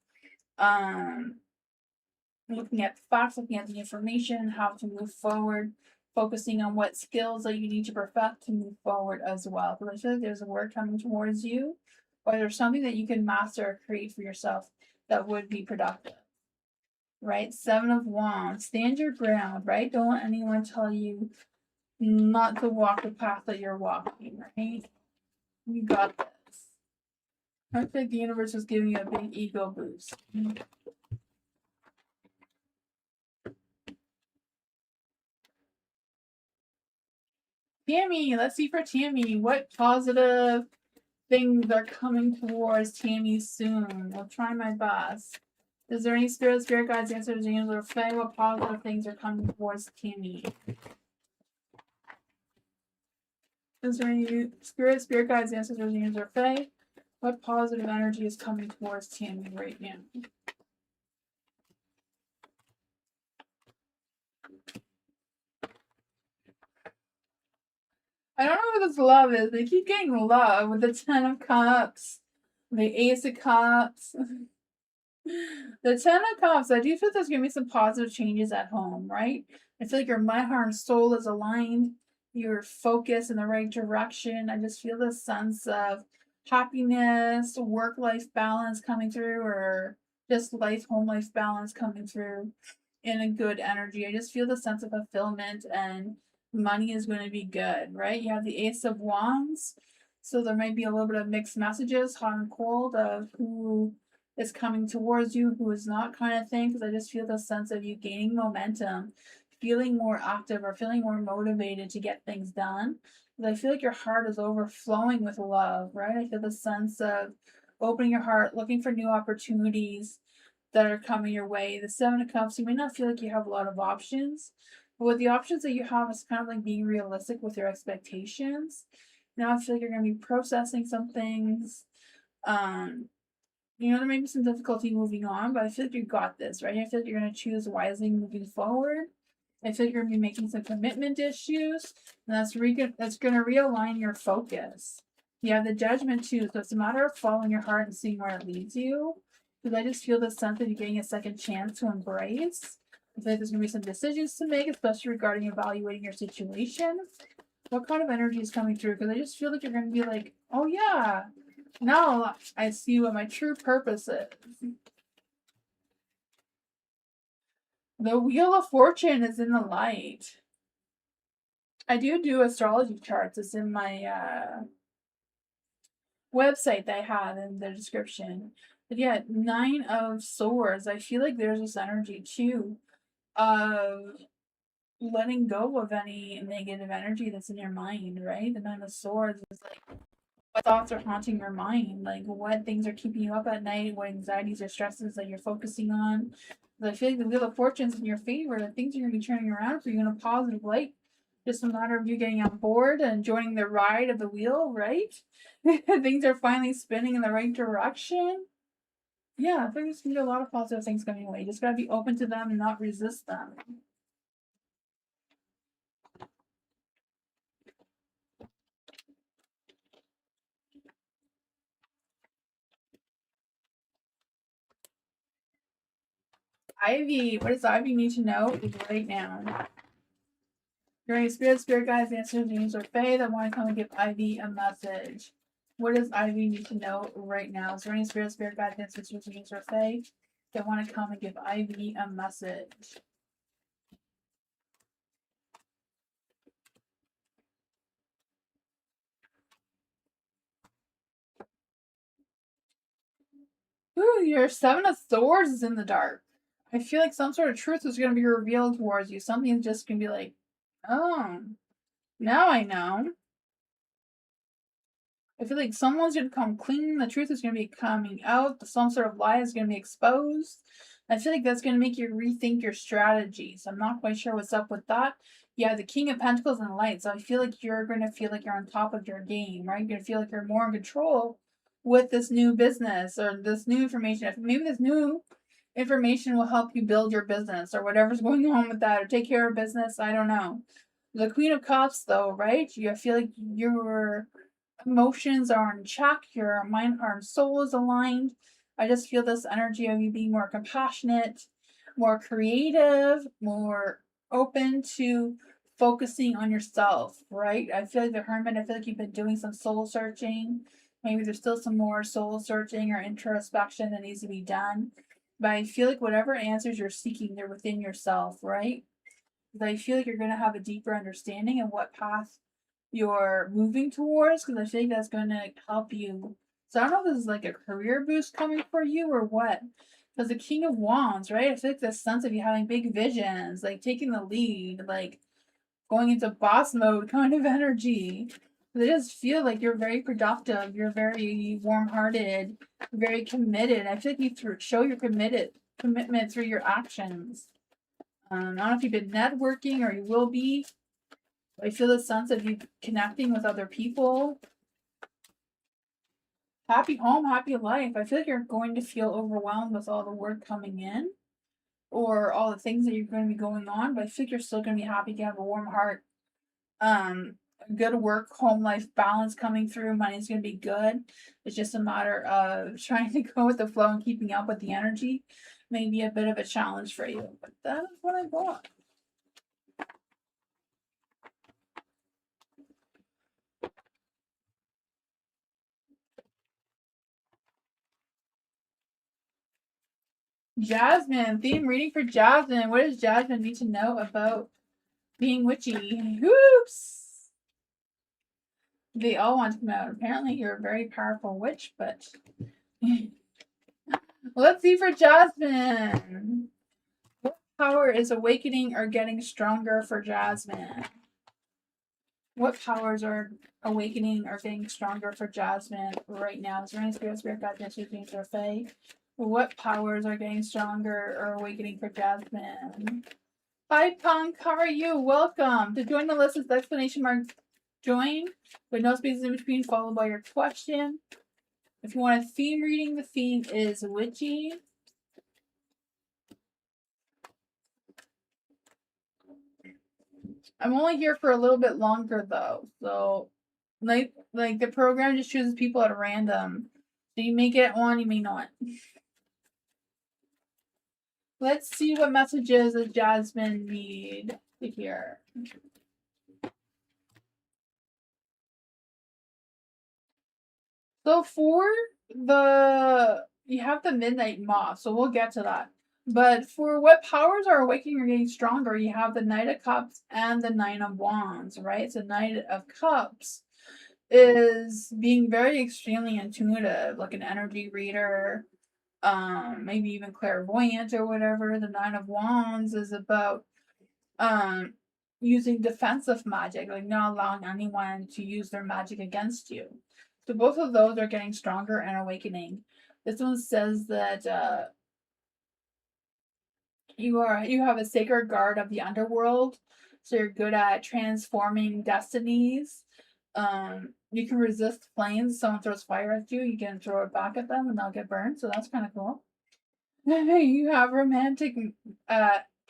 looking at the facts, looking at the information, how to move forward, focusing on what skills that you need to perfect to move forward as well. Because I feel like there's a word coming towards you, or there's something that you can master or create for yourself that would be productive. Right? Seven of Wands. Stand your ground, right? Don't let anyone tell you not to walk the path that you're walking, right? You got this. I think the universe is giving you a big ego boost. Tammy, let's see for Tammy. What positive things are coming towards Tammy soon? I'll try my best. Is there any spirit guides, answers, angels, or fae? What positive things are coming towards Tammy? Is there any spirit guides, answers, angels, or fae? What positive energy is coming towards Tammy right now? I don't know what this love is. They keep getting love with the Ten of Cups, the Ace of Cups. The Ten of Cups, I do feel there's going to be some positive changes at home, right? I feel like your mind, heart, and soul is aligned. Your focus in the right direction. I just feel this sense of happiness, work-life balance coming through, or just home life balance coming through in a good energy. I just feel the sense of fulfillment, and money is going to be good, right? You have the Ace of Wands, so there might be a little bit of mixed messages, hot and cold, of who is coming towards you, who is not, kind of thing, because I just feel the sense of you gaining momentum, feeling more active or feeling more motivated to get things done. Because I feel like your heart is overflowing with love, right? I feel the sense of opening your heart, looking for new opportunities that are coming your way. The Seven of Cups, you may not feel like you have a lot of options, but with the options that you have, it's kind of like being realistic with your expectations. Now I feel like you're going to be processing some things. There may be some difficulty moving on, but I feel like you got this, right? I feel like you're going to choose wisely moving forward. I feel like you're going to be making some commitment issues, and that's going to realign your focus. You have the Judgment too, so it's a matter of following your heart and seeing where it leads you. Because I just feel the sense that you're getting a second chance to embrace. I feel like there's going to be some decisions to make, especially regarding evaluating your situation. What kind of energy is coming through? Because I just feel like you're going to be like, oh yeah, now I see what my true purpose is. The Wheel of Fortune is in the light. I do astrology charts. It's in my website that I have in the description. But yeah, 9 of Swords. I feel like there's this energy too of letting go of any negative energy that's in your mind, right? The 9 of Swords is like what thoughts are haunting your mind, like what things are keeping you up at night, what anxieties or stresses that you're focusing on. But I feel like the Wheel of Fortune's in your favor, that things are going to be turning around for you in a positive light. Just a matter of you getting on board and joining the ride of the wheel, right? Things are finally spinning in the right direction. Yeah, I think there's going to be a lot of positive things coming away. You just got to be open to them and not resist them. Ivy, what does Ivy need to know right now? During spirit guides, answers, dreams, or fae that want to come and give Ivy a message. What does Ivy need to know right now? Is there any spirit guides, answers, dreams, or fae that want to come and give Ivy a message? Ooh, your 7 of Swords is in the dark. I feel like some sort of truth is going to be revealed towards you. Something's just going to be like, oh, now I know. I feel like someone's going to come clean. The truth is going to be coming out. Some sort of lie is going to be exposed. I feel like that's going to make you rethink your strategies. I'm not quite sure what's up with that. Yeah, the King of Pentacles and Light. So I feel like you're going to feel like you're on top of your game, right? You're going to feel like you're more in control with this new business or this new information. Maybe this new information will help you build your business or whatever's going on with that or take care of business. I don't know. The Queen of Cups, though, right? You feel like your emotions are in check, your mind, heart, and soul is aligned. I just feel this energy of you being more compassionate, more creative, more open to focusing on yourself, right? I feel like the Hermit, I feel like you've been doing some soul searching. Maybe there's still some more soul searching or introspection that needs to be done. But I feel like whatever answers you're seeking, they're within yourself, right? Because I feel like you're going to have a deeper understanding of what path you're moving towards, because I think that's going to help you. So I don't know if this is like a career boost coming for you or what. Because the King of Wands, right? I feel like this sense of you having big visions, like taking the lead, like going into boss mode kind of energy. They just feel like you're very productive, you're very warm-hearted, very committed. I feel like you show your commitment through your actions. I don't know if you've been networking or you will be. I feel the sense of you connecting with other people. Happy home, happy life. I feel like you're going to feel overwhelmed with all the work coming in or all the things that you're going to be going on, but I think you're still going to be happy to have a warm heart. Good work, home life balance coming through. Money's going to be good. It's just a matter of trying to go with the flow and keeping up with the energy. Maybe a bit of a challenge for you, but that is what I got. Jasmine, theme reading for Jasmine. What does Jasmine need to know about being witchy? Whoops! They all want to come out. Apparently, you're a very powerful witch, but let's see for Jasmine. What power is awakening or getting stronger for Jasmine? What powers are awakening or getting stronger for Jasmine right now? Is there any spirit guide, messages, or fae? What powers are getting stronger or awakening for Jasmine? Hi, Punk. How are you? Welcome. To join the list is exclamation mark join with no spaces in between, followed by your question. If you want a theme reading, the theme is witchy. I'm only here for a little bit longer though, so like the program just chooses people at random. So you may get one, you may not. Let's see what messages does Jasmine need to hear. So for you have the midnight moth, so we'll get to that. But for what powers are awakening or getting stronger, you have the Knight of Cups and the Nine of Wands, right? So Knight of Cups is being very extremely intuitive, like an energy reader, maybe even clairvoyant or whatever. The Nine of Wands is about using defensive magic, like not allowing anyone to use their magic against you. So both of those are getting stronger and awakening. This one says that you have a sacred guard of the underworld, so you're good at transforming destinies. You can resist flames. Someone throws fire at you, you can throw it back at them and they'll get burned. So that's kind of cool. You have romantic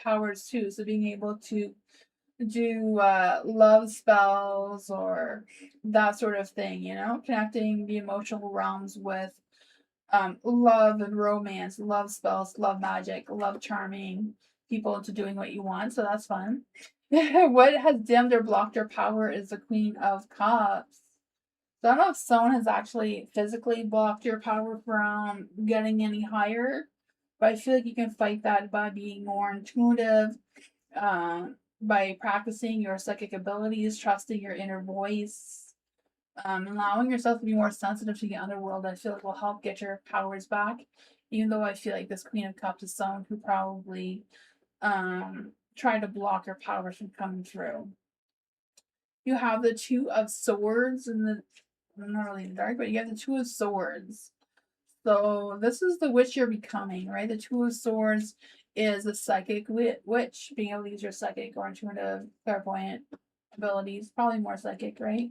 powers too, so being able to do love spells or that sort of thing, you know, connecting the emotional realms with love and romance, love spells, love magic, love charming people into doing what you want. So that's fun. What has dimmed or blocked your power is the Queen of Cups. So I don't know if someone has actually physically blocked your power from getting any higher, but I feel like you can fight that by being more intuitive, by practicing your psychic abilities, trusting your inner voice, allowing yourself to be more sensitive to the underworld. I feel like will help get your powers back. Even though I feel like this Queen of Cups is someone who probably tried to block your powers from coming through. You have the Two of Swords and the not really dark, but you have the Two of Swords. So this is the witch you're becoming, right? The Two of Swords is a psychic witch, being able to use your psychic or intuitive, clairvoyant abilities. Probably more psychic, right?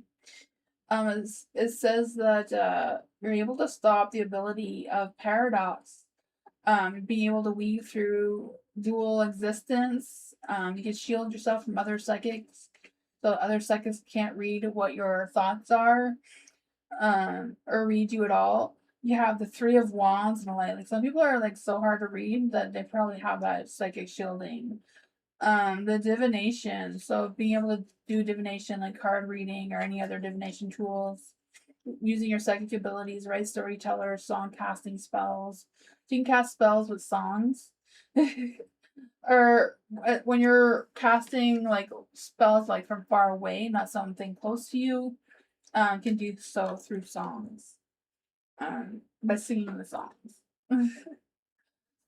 It says that you're able to stop the ability of paradox, being able to weave through dual existence. You can shield yourself from other psychics, so other psychics can't read what your thoughts are, or read you at all. You have the Three of Wands and the Light. Like some people are like so hard to read that they probably have that psychic shielding. The divination. So being able to do divination like card reading or any other divination tools, using your psychic abilities, right? Storyteller, song casting spells. So you can cast spells with songs. Or when you're casting like spells like from far away, not something close to you, can do so through songs. By singing the songs.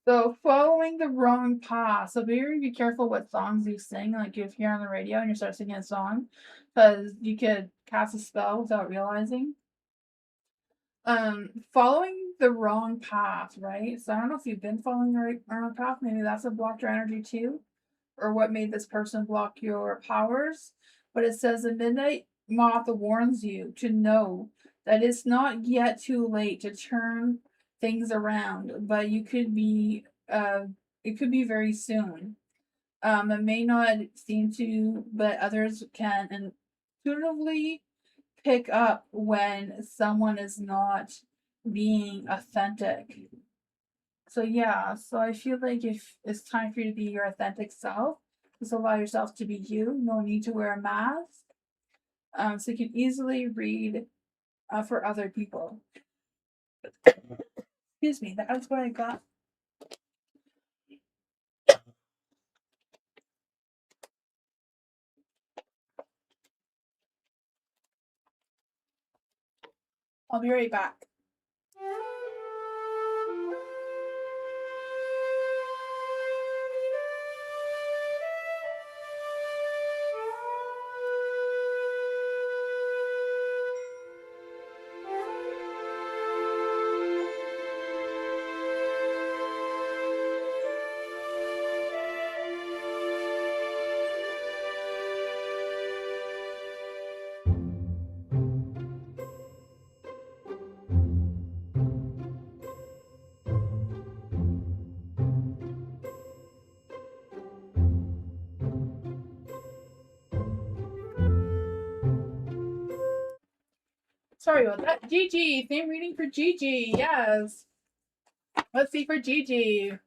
So following the wrong path. So be careful what songs you sing. Like if you're on the radio and you start singing a song, because you could cast a spell without realizing. Following the wrong path, right? So I don't know if you've been following the wrong path. Maybe that's what blocked your energy too, or what made this person block your powers. But it says the midnight moth warns you to know that it's not yet too late to turn things around, but you could be it could be very soon. It may not seem to, but others can intuitively pick up when someone is not being authentic. So yeah, so I feel like if it's time for you to be your authentic self, just allow yourself to be you. No need to wear a mask. So you can easily read for other people. Excuse me, that's what I got. I'll be right back. Sorry about that. Gigi, theme reading for Gigi. Yes. Let's see for Gigi.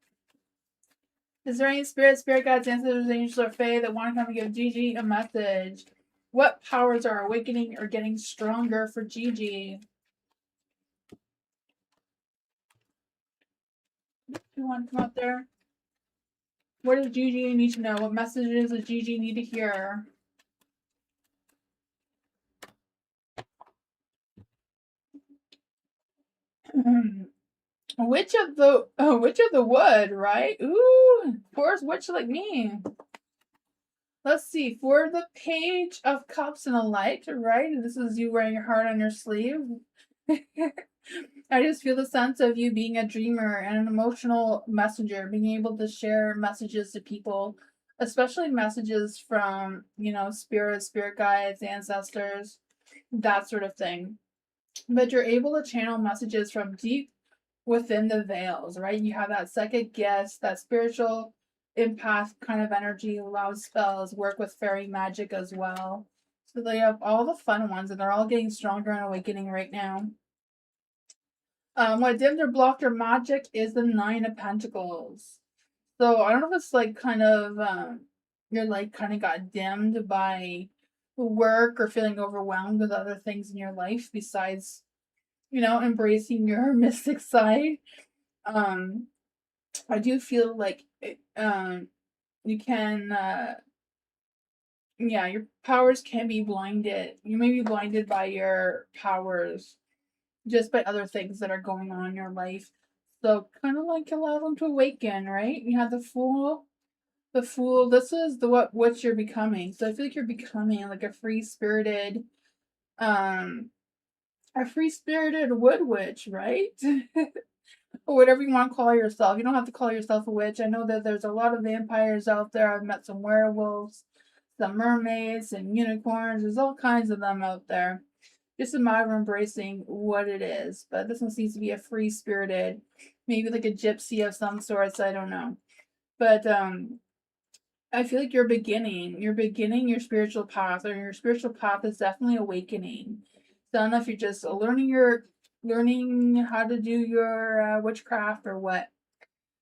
Is there any spirit guides, ancestors, angels, or fae that want to come and give Gigi a message? What powers are awakening or getting stronger for Gigi? You want to come up there? What does Gigi need to know? What messages does Gigi need to hear? Witch of the wood, right? Ooh, poor witch like me. Let's see, for the Page of Cups and a Light, right? This is you wearing your heart on your sleeve. I just feel the sense of you being a dreamer and an emotional messenger, being able to share messages to people, especially messages from, spirit guides, ancestors, that sort of thing. But you're able to channel messages from deep within the veils, right? You have that second guess, that spiritual empath kind of energy, allows spells, work with fairy magic as well. So they have all the fun ones, and they're all getting stronger and awakening right now. What dimmed or blocked your magic is the Nine of Pentacles. So I don't know if it's like kind of you're like kind of got dimmed by work or feeling overwhelmed with other things in your life besides, embracing your mystic side. I do feel like you can your powers can be blinded. You may be blinded by your powers just by other things that are going on in your life. So kind of like allow them to awaken, right? You have the Fool. The Fool, this is what you're becoming. So I feel like you're becoming like a free-spirited wood witch, right? Or whatever you want to call yourself. You don't have to call yourself a witch. I know that there's a lot of vampires out there. I've met some werewolves, some mermaids, and unicorns. There's all kinds of them out there. Just a matter of embracing what it is. But this one seems to be a free-spirited, maybe like a gypsy of some sorts. I don't know. But I feel like you're beginning your spiritual path, or your spiritual path is definitely awakening. So I don't know if you're just learning how to do your witchcraft or what,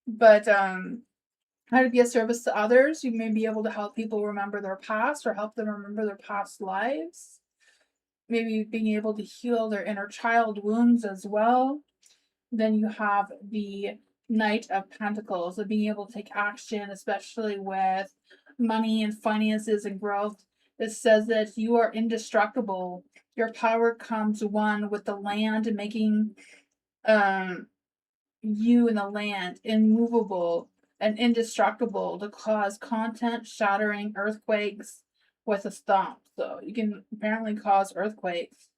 but how to be a service to others. You may be able to help people remember their past or help them remember their past lives. Maybe being able to heal their inner child wounds as well. Then you have the Knight of Pentacles, of being able to take action, especially with money and finances and growth. It says that you are indestructible. Your power comes one with the land, making you and the land immovable and indestructible to cause content shattering earthquakes with a stomp. So you can apparently cause earthquakes.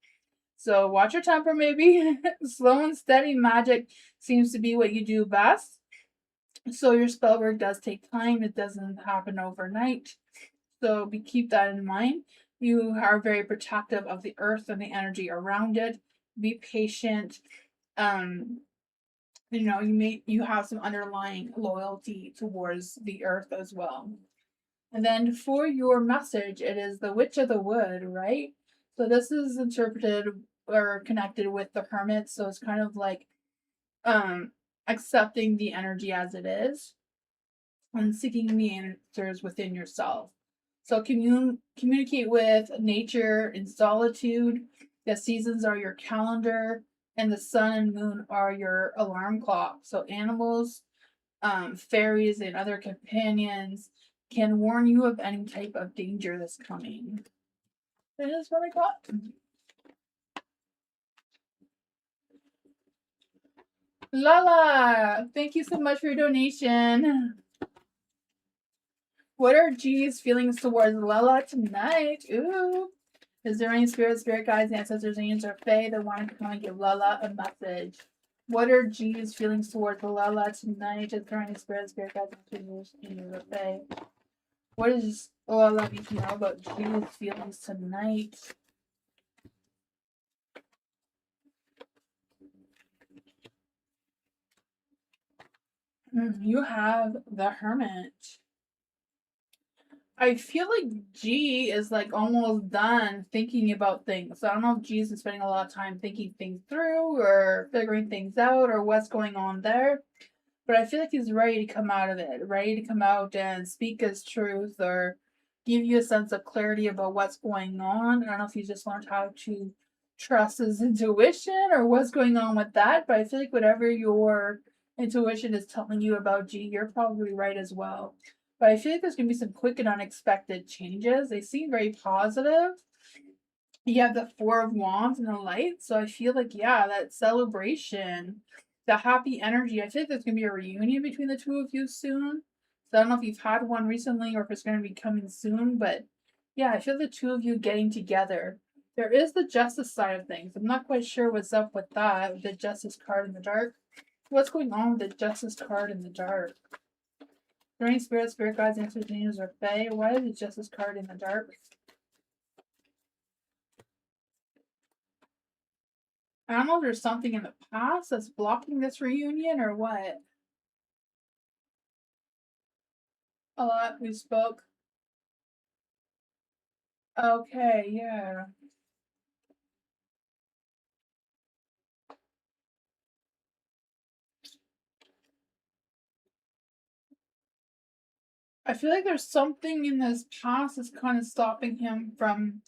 So watch your temper, maybe. Slow and steady magic seems to be what you do best. So your spell work does take time. It doesn't happen overnight. So keep that in mind. You are very protective of the earth and the energy around it. Be patient. You have some underlying loyalty towards the earth as well. And then for your message, it is the Witch of the Wood, right? So this is interpreted or connected with the Hermit. So it's kind of like accepting the energy as it is and seeking the answers within yourself. So communicate with nature in solitude. The seasons are your calendar, and the sun and moon are your alarm clock. So animals, fairies, and other companions can warn you of any type of danger that's coming. That is what I got. Lala, thank you so much for your donation. What are G's feelings towards Lala tonight? Ooh. Is there any spirit guides, ancestors, angels, or fae that want to come and give Lala a message? What are G's feelings towards Lala tonight? Is there any spirit guides, ancestors, angels, or fae? What does Lala need to know about G's feelings tonight? You have the Hermit. I feel like G is like almost done thinking about things. So I don't know if G's is spending a lot of time thinking things through or figuring things out or what's going on there. But I feel like he's ready to come out of it, ready to come out and speak his truth or give you a sense of clarity about what's going on. I don't know if he's just learned how to trust his intuition or what's going on with that. But I feel like whatever you're intuition is telling you about G, you're probably right as well. But I feel like there's going to be some quick and unexpected changes. They seem very positive. You have the Four of Wands and the Light. So I feel like, yeah, that celebration, the happy energy. I feel like there's going to be a reunion between the two of you soon. So I don't know if you've had one recently or if it's going to be coming soon. But yeah, I feel the two of you getting together. There is the Justice side of things. I'm not quite sure what's up with that, with the Justice card in the dark. What's going on with the Justice card in the dark? During spirit guides, answers, angels, or fae. Why is the Justice card in the dark? I don't know if there's something in the past that's blocking this reunion or what. A lot we spoke. Okay, yeah. I feel like there's something in this past that's kind of stopping him from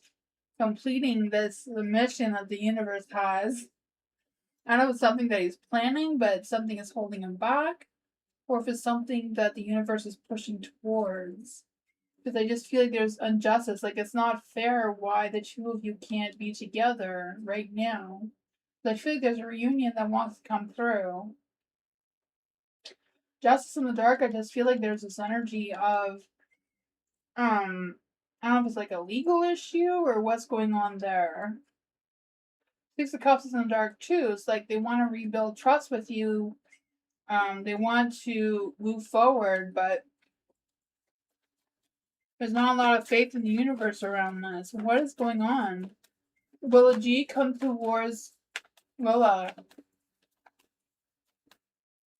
completing the mission that the universe has. I don't know if it's something that he's planning, but something is holding him back, or if it's something that the universe is pushing towards. Because I just feel like there's injustice. Like, it's not fair why the two of you can't be together right now. So I feel like there's a reunion that wants to come through. Justice in the Dark, I just feel like there's this energy of, I don't know if it's like a legal issue or what's going on there. Six of Cups is in the dark too. It's like they want to rebuild trust with you. They want to move forward, but there's not a lot of faith in the universe around this. What is going on? Will a G come towards Willa?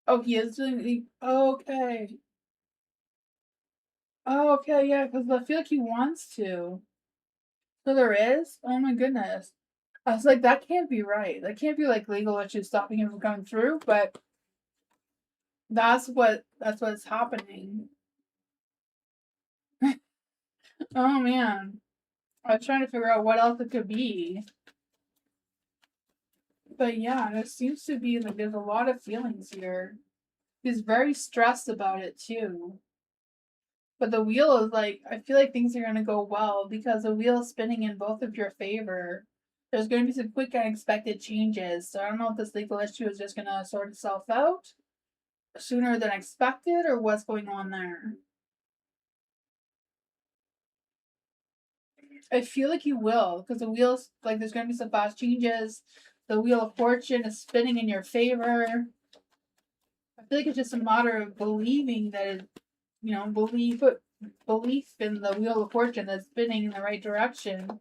Oh, he is doing the. Okay. Oh, okay, yeah, because I feel like he wants to. So there is? Oh my goodness. I was like, that can't be right. That can't be like legal issues stopping him from coming through, but that's what's happening. Oh man. I was trying to figure out what else it could be. But yeah, there seems to be like there's a lot of feelings here. He's very stressed about it too. But the wheel is like, I feel like things are gonna go well because the wheel is spinning in both of your favor. There's gonna be some quick unexpected changes. So I don't know if this legal issue is just gonna sort itself out sooner than expected or what's going on there. I feel like you will, because the wheels, like, there's going to be some fast changes. The wheel of fortune is spinning in your favor. I feel like it's just a matter of believing that, belief in the wheel of fortune that's spinning in the right direction.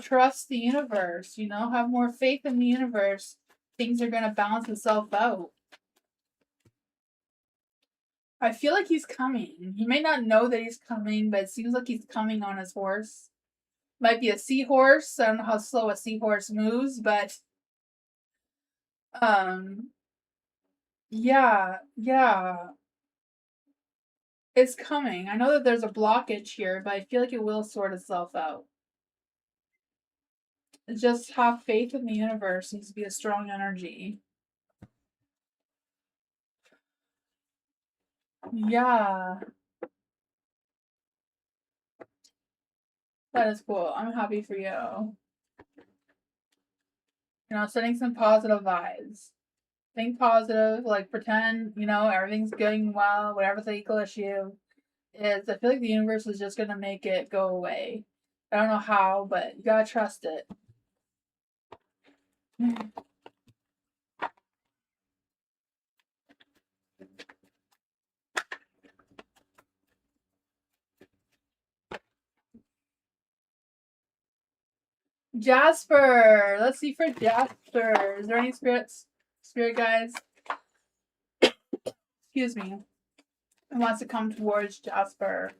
Trust the universe. Have more faith in the universe. Things are going to balance itself out. I feel like he's coming. He may not know that he's coming, but it seems like he's coming on his horse. Might be a seahorse. I don't know how slow a seahorse moves, but yeah. It's coming. I know that there's a blockage here, but I feel like it will sort itself out. Just have faith in the universe. It needs to be a strong energy. Yeah. That is cool. I'm happy for you. Sending some positive vibes. Think positive, like pretend, everything's going well, whatever the legal issue is. I feel like the universe is just gonna make it go away. I don't know how, but you gotta trust it. Jasper. Let's see for Jasper. Is there any spirit guides? Excuse me. Who wants to come towards Jasper?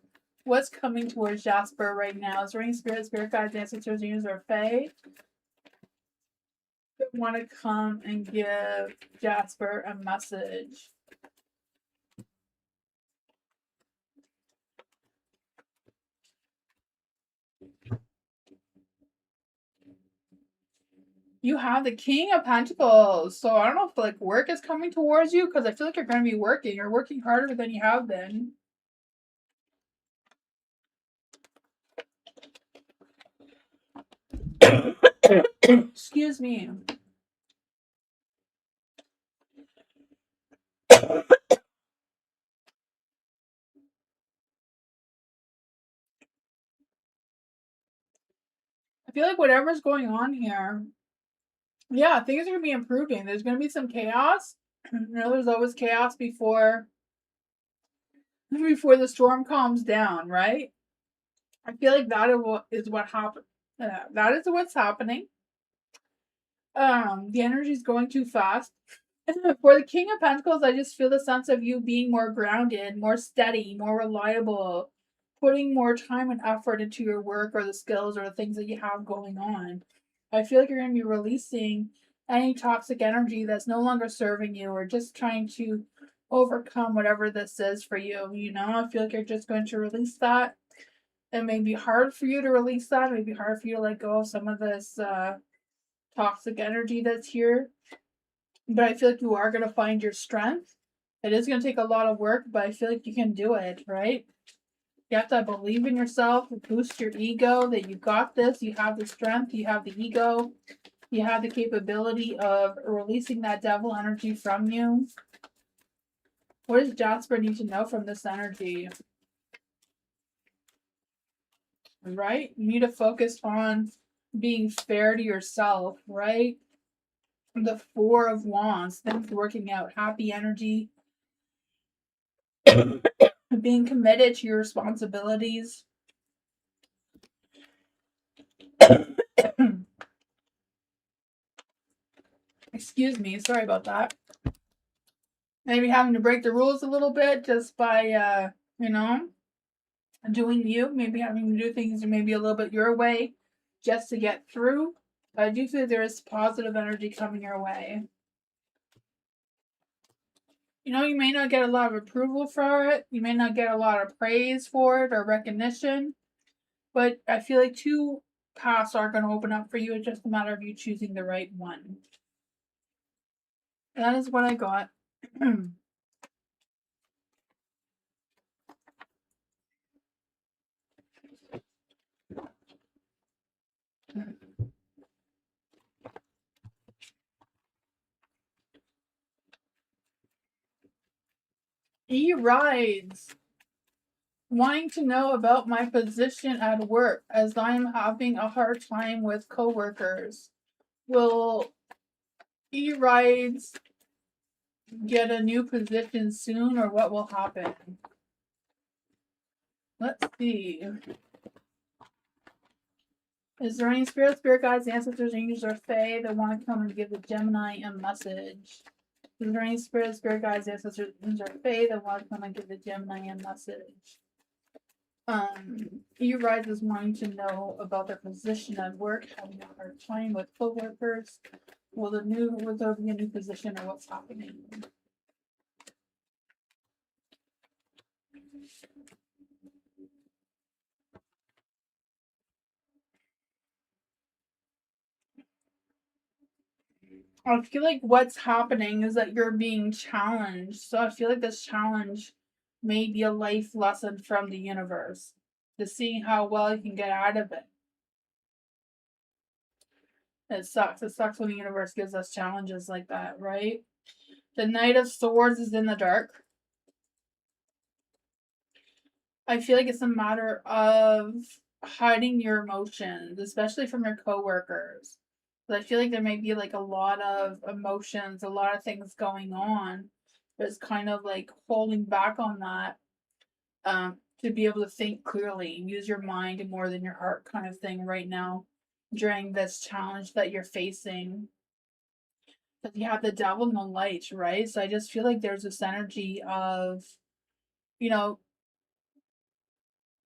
What's coming towards Jasper right now? Is there any spirit guides, ancestors, angels, or fae that want to come and give Jasper a message? You have the King of Pentacles. So I don't know if like work is coming towards you, because I feel like you're going to be working. You're working harder than you have been. Excuse me. I feel like whatever's going on here, yeah, things are going to be improving. There's going to be some chaos. There's always chaos before the storm calms down, right? I feel like that is what happened. That is what's happening. The energy is going too fast. For the King of Pentacles, I just feel the sense of you being more grounded, more steady, more reliable, putting more time and effort into your work or the skills or the things that you have going on. I feel like you're going to be releasing any toxic energy that's no longer serving you, or just trying to overcome whatever this is for you. I feel like you're just going to release that. It may be hard for you to release that. It may be hard for you to let go of some of this toxic energy that's here. But I feel like you are going to find your strength. It is going to take a lot of work, but I feel like you can do it, right? You have to believe in yourself, boost your ego, that you got this, you have the strength, you have the ego, you have the capability of releasing that devil energy from you. What does Jasper need to know from this energy? Right? You need to focus on being fair to yourself, right? The Four of Wands, things working out, happy energy, being committed to your responsibilities. Excuse me, sorry about that. Maybe having to break the rules a little bit just by, doing you. Maybe having to do things maybe a little bit your way just to get through. But I do feel there is positive energy coming your way. You may not get a lot of approval for it. You may not get a lot of praise for it or recognition. But I feel like two paths are going to open up for you. It's just a matter of you choosing the right one. That is what I got. E-Rides. Wanting to know about my position at work, as I am having a hard time with coworkers. Will E-Rides get a new position soon, or what will happen? Let's see. Is there any spirit guides, ancestors, angels, or fae that want to come and give the Gemini a message? Is there any spirit guides, ancestors, angels, or fae that want to come and give the Gemini a message? E-Rise is wanting to know about their position at work, having a hard time with coworkers. Will there be a new position, or what's happening? I feel like what's happening is that you're being challenged. So I feel like this challenge may be a life lesson from the universe to see how well you can get out of it. It sucks. It sucks when the universe gives us challenges like that, right? The Knight of Swords is in the dark. I feel like it's a matter of hiding your emotions, especially from your coworkers. But I feel like there may be like a lot of emotions, a lot of things going on. But it's kind of like holding back on that to be able to think clearly and use your mind more than your heart, kind of thing right now during this challenge that you're facing. But you have the devil and the light, right? So I just feel like there's this energy of,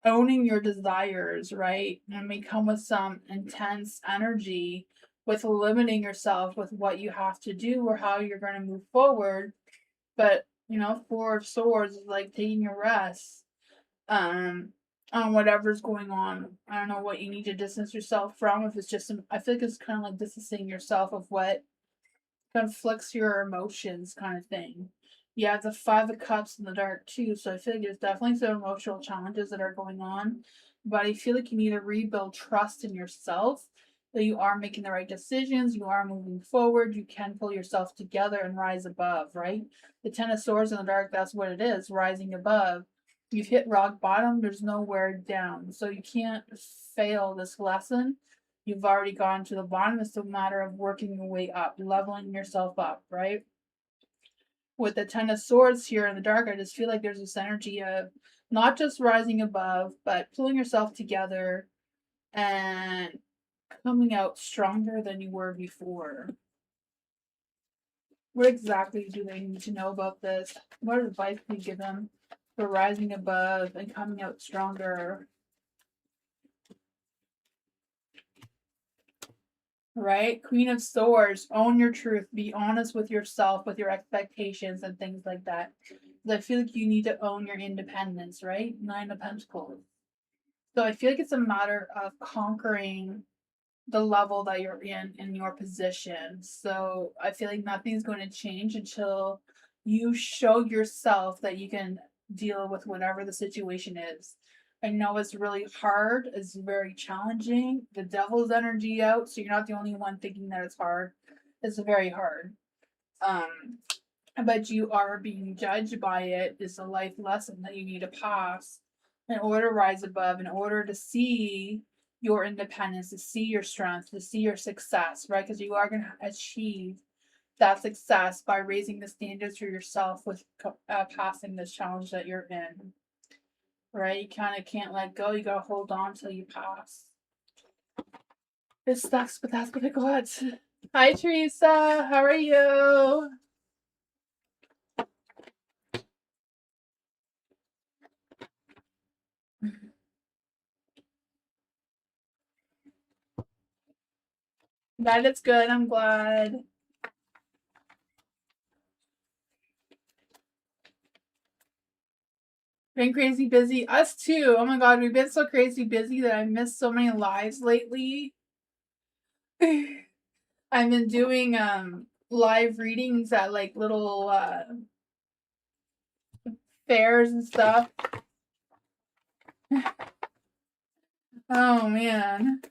owning your desires, right? And may come with some intense energy with limiting yourself with what you have to do or how you're going to move forward. But, Four of Swords is like taking a rest. on whatever's going on. I don't know what you need to distance yourself from. If it's just, I feel like it's kind of like distancing yourself of what conflicts your emotions, kind of thing. You have the Five of Cups in the dark too, so I feel like there's definitely some emotional challenges that are going on. But I feel like you need to rebuild trust in yourself, that you are making the right decisions, you are moving forward, you can pull yourself together and rise above, right? The Ten of Swords in the dark, that's what it is, rising above. You've hit rock bottom, there's nowhere down. So you can't fail this lesson. You've already gone to the bottom. It's a matter of working your way up, leveling yourself up, right? With the Ten of Swords here in the dark, I just feel like there's this energy of not just rising above, but pulling yourself together and coming out stronger than you were before. What exactly do they need to know about this? What advice can you give them for rising above and coming out stronger? Right? Queen of Swords, own your truth, be honest with yourself, with your expectations and things like that. I feel like you need to own your independence, right? Nine of Pentacles. So I feel like it's a matter of conquering the level that you're in your position. So I feel like nothing's going to change until you show yourself that you can deal with whatever the situation is. I know it's really hard, it's very challenging. The devil's energy out, so you're not the only one thinking that it's hard. It's very hard. But you are being judged by it. It's a life lesson that you need to pass in order to rise above, in order to see your independence, to see your strength, to see your success, right? Because you are going to achieve that success by raising the standards for yourself with passing this challenge that you're in, right? You kind of can't let go. You got to hold on till you pass. It sucks, but that's what I got. Hi, Teresa. How are you? That is good. I'm glad. Been crazy busy. Us too. Oh my god, we've been so crazy busy that I missed so many lives lately. I've been doing live readings at like little fairs and stuff. Oh man.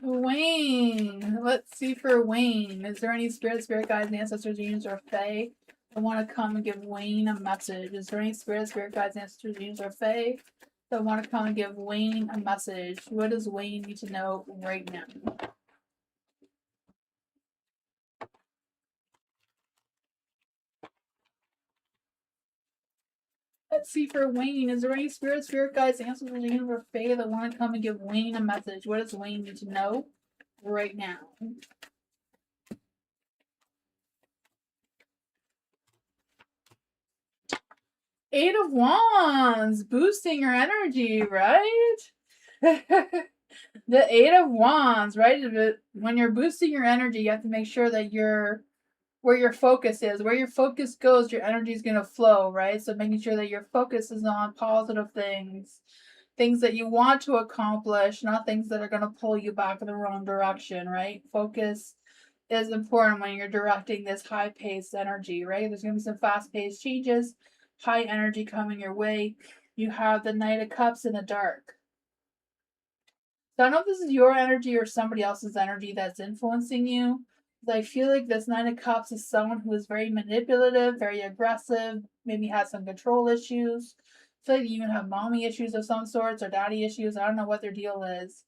Wayne. Let's see for Wayne. Is there any spirit guides, ancestors, angels, or fae that want to come and give Wayne a message? Is there any spirit guides, ancestors, angels, or fae that want to come and give Wayne a message? What does Wayne need to know right now? Let's see for Wayne. Is there any spirit guides, ancestors, angels, or fae that want to come and give Wayne a message? What does Wayne need to know right now? Eight of Wands, boosting your energy, right? The Eight of Wands, right? When you're boosting your energy, you have to make sure that you're where your focus is. Where your focus goes, your energy is going to flow, right? So making sure that your focus is on positive things, things that you want to accomplish, not things that are going to pull you back in the wrong direction, right? Focus is important when you're directing this high-paced energy, right? There's going to be some fast-paced changes, high energy coming your way. You have the Knight of Cups in the dark. So I don't know if this is your energy or somebody else's energy that's influencing you. I feel like this Nine of Cups is someone who is very manipulative, very aggressive, maybe has some control issues. I feel like you even have mommy issues of some sorts or daddy issues. I don't know what their deal is.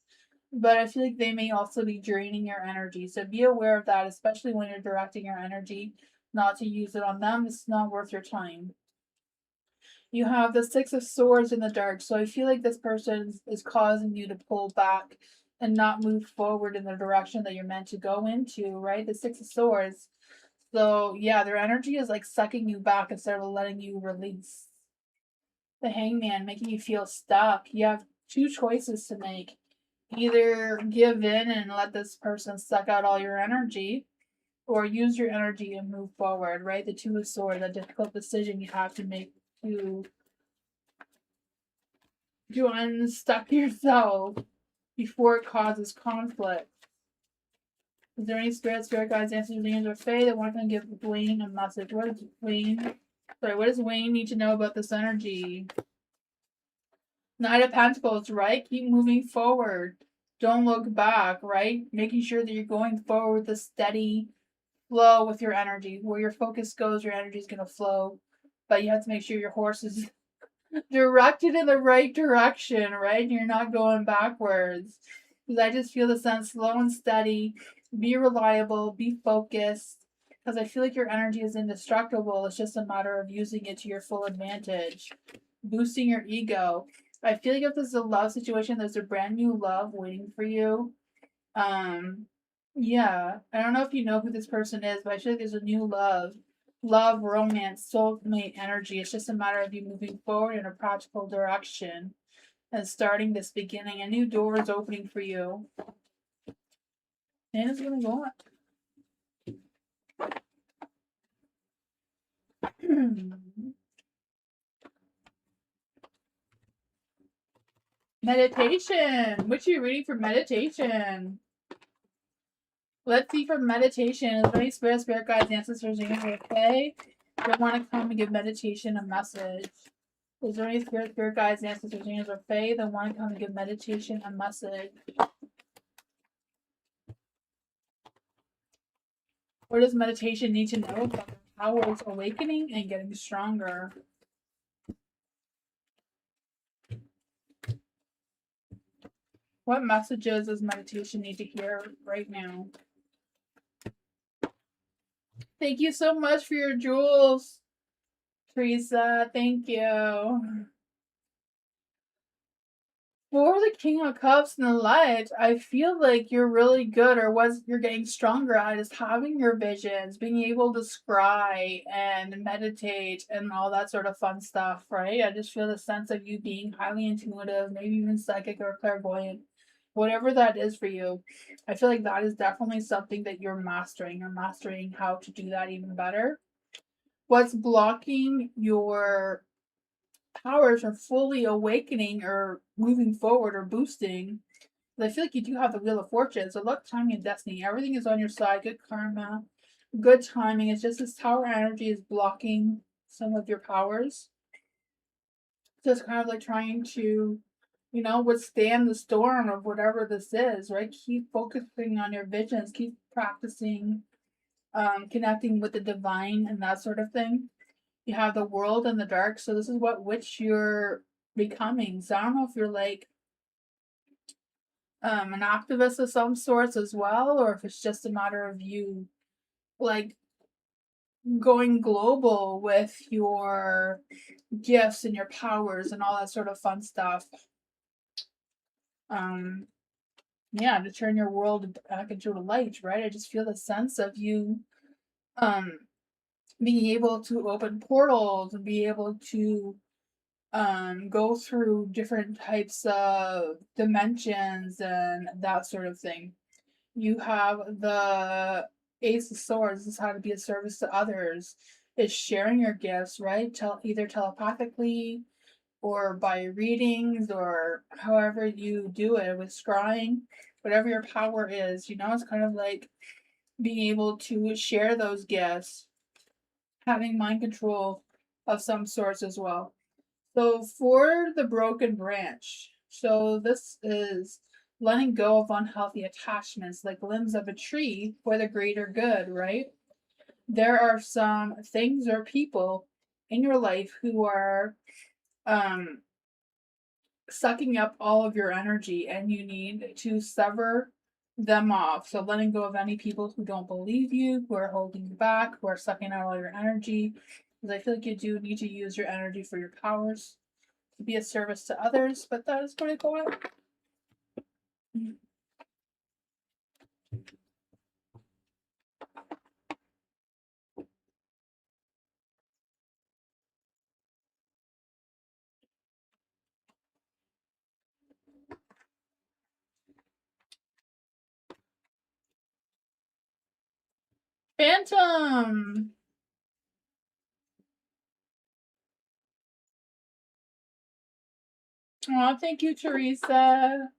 But I feel like they may also be draining your energy. So be aware of that, especially when you're directing your energy, not to use it on them. It's not worth your time. You have the Six of Swords in the dark. So I feel like this person is causing you to pull back and not move forward in the direction that you're meant to go into, right? The Six of Swords. So yeah, their energy is like sucking you back instead of letting you release. The Hangman, making you feel stuck. You have two choices to make. Either give in and let this person suck out all your energy, or use your energy and move forward, right? The Two of Swords, a difficult decision you have to make to unstuck yourself before it causes conflict. Is there any spirit guides, answers, angels, or fae that want to give Wayne a message? What does Wayne need to know about this energy? Knight of Pentacles, right? Keep moving forward. Don't look back, right? Making sure that you're going forward with a steady flow with your energy. Where your focus goes, your energy is going to flow. But you have to make sure your horse is directed in the right direction, right? You're not going backwards. Because I just feel the sense slow and steady. Be reliable. Be focused. Because I feel like your energy is indestructible. It's just a matter of using it to your full advantage. Boosting your ego. I feel like if this is a love situation, there's a brand new love waiting for you. Yeah. I don't know if you know who this person is, but I feel like there's a new love. Love, romance, soulmate energy. It's just a matter of you moving forward in a practical direction and starting this beginning. A new door is opening for you. And it's gonna go on. Meditation. What are you reading for meditation? Let's see for meditation. Is there any spirit guides, ancestors, angels, okay? They want to come and give meditation a message. Is there any spirit guides, ancestors, angels, or fae that want to come and give meditation a message? What does meditation need to know about their powers awakening and getting stronger? What messages does meditation need to hear right now? Thank you so much for your jewels, Teresa. Thank you. For the King of Cups and the Light, I feel like you're really good, or you're getting stronger at is having your visions, being able to scry and meditate and all that sort of fun stuff, right? I just feel the sense of you being highly intuitive, maybe even psychic or clairvoyant, whatever that is for you. I feel like that is definitely something that you're mastering. You're mastering how to do that even better. What's blocking your powers are fully awakening or moving forward or boosting, I feel like you do have the Wheel of Fortune. So luck, timing, and destiny. Everything is on your side. Good karma, good timing. It's just this tower energy is blocking some of your powers. So it's kind of like trying to, withstand the storm of whatever this is, right? Keep focusing on your visions. Keep practicing connecting with the divine and that sort of thing. You have the world and the dark. So this is which you're becoming. So I don't know if you're like an activist of some sorts as well, or if it's just a matter of you like going global with your gifts and your powers and all that sort of fun stuff. Yeah, to turn your world back into a light, right? I just feel the sense of you being able to open portals and be able to go through different types of dimensions and that sort of thing. You have the Ace of Swords. This is how to be a service to others. Is sharing your gifts, right? Either telepathically or by readings or however you do it with scrying, whatever your power is. It's kind of like being able to share those gifts, having mind control of some sorts as well. So for the broken branch, so this is letting go of unhealthy attachments like limbs of a tree for the greater good, right? There are some things or people in your life who are sucking up all of your energy and you need to sever them off. So letting go of any people who don't believe you, who are holding you back, who are sucking out all your energy. Because I feel like you do need to use your energy for your powers to be a service to others, but that is going to go out. Phantom! Oh, thank you, Teresa.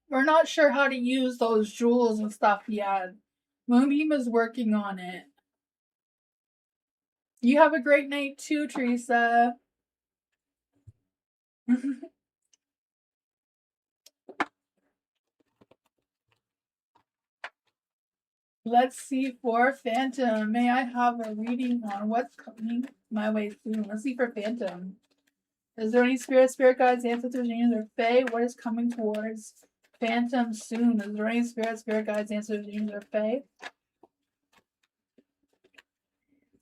We're not sure how to use those jewels and stuff yet. Moonbeam is working on it. You have a great night too, Teresa. Let's see for Phantom. May I have a reading on what's coming my way soon? Let's see for Phantom. Is there any spirit guides, ancestors, angels, or fae? What is coming towards Phantom soon? Is there any spirit guides, ancestors, angels, or fae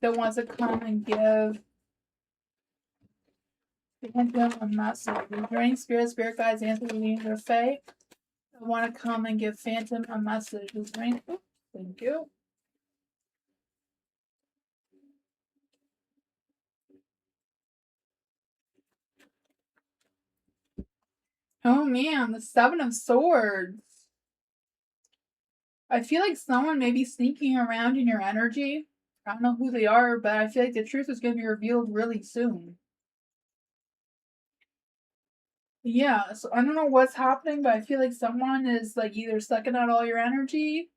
that wants to come and give Phantom a message? Is there any spirit guides, ancestors, angels, or fae that want to come and give Phantom a message? Is there any... Thank you. Oh man, the Seven of Swords. I feel like someone may be sneaking around in your energy. I don't know who they are, but I feel like the truth is going to be revealed really soon. Yeah, so I don't know what's happening, but I feel like someone is like either sucking out all your energy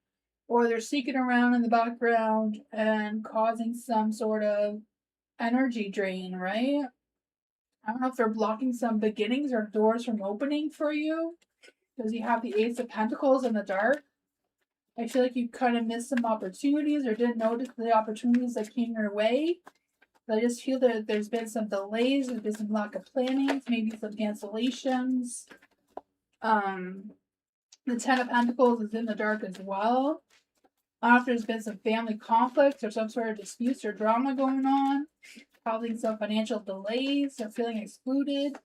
or they're sneaking around in the background and causing some sort of energy drain, right? I don't know if they're blocking some beginnings or doors from opening for you because you have the Ace of Pentacles in the dark. I feel like you kind of missed some opportunities or didn't notice the opportunities that came your way. But I just feel that there's been some delays, there's been some lack of planning, maybe some cancellations. The Ten of Pentacles is in the dark as well. I don't know if there's been some family conflicts or some sort of disputes or drama going on, causing some financial delays or feeling excluded.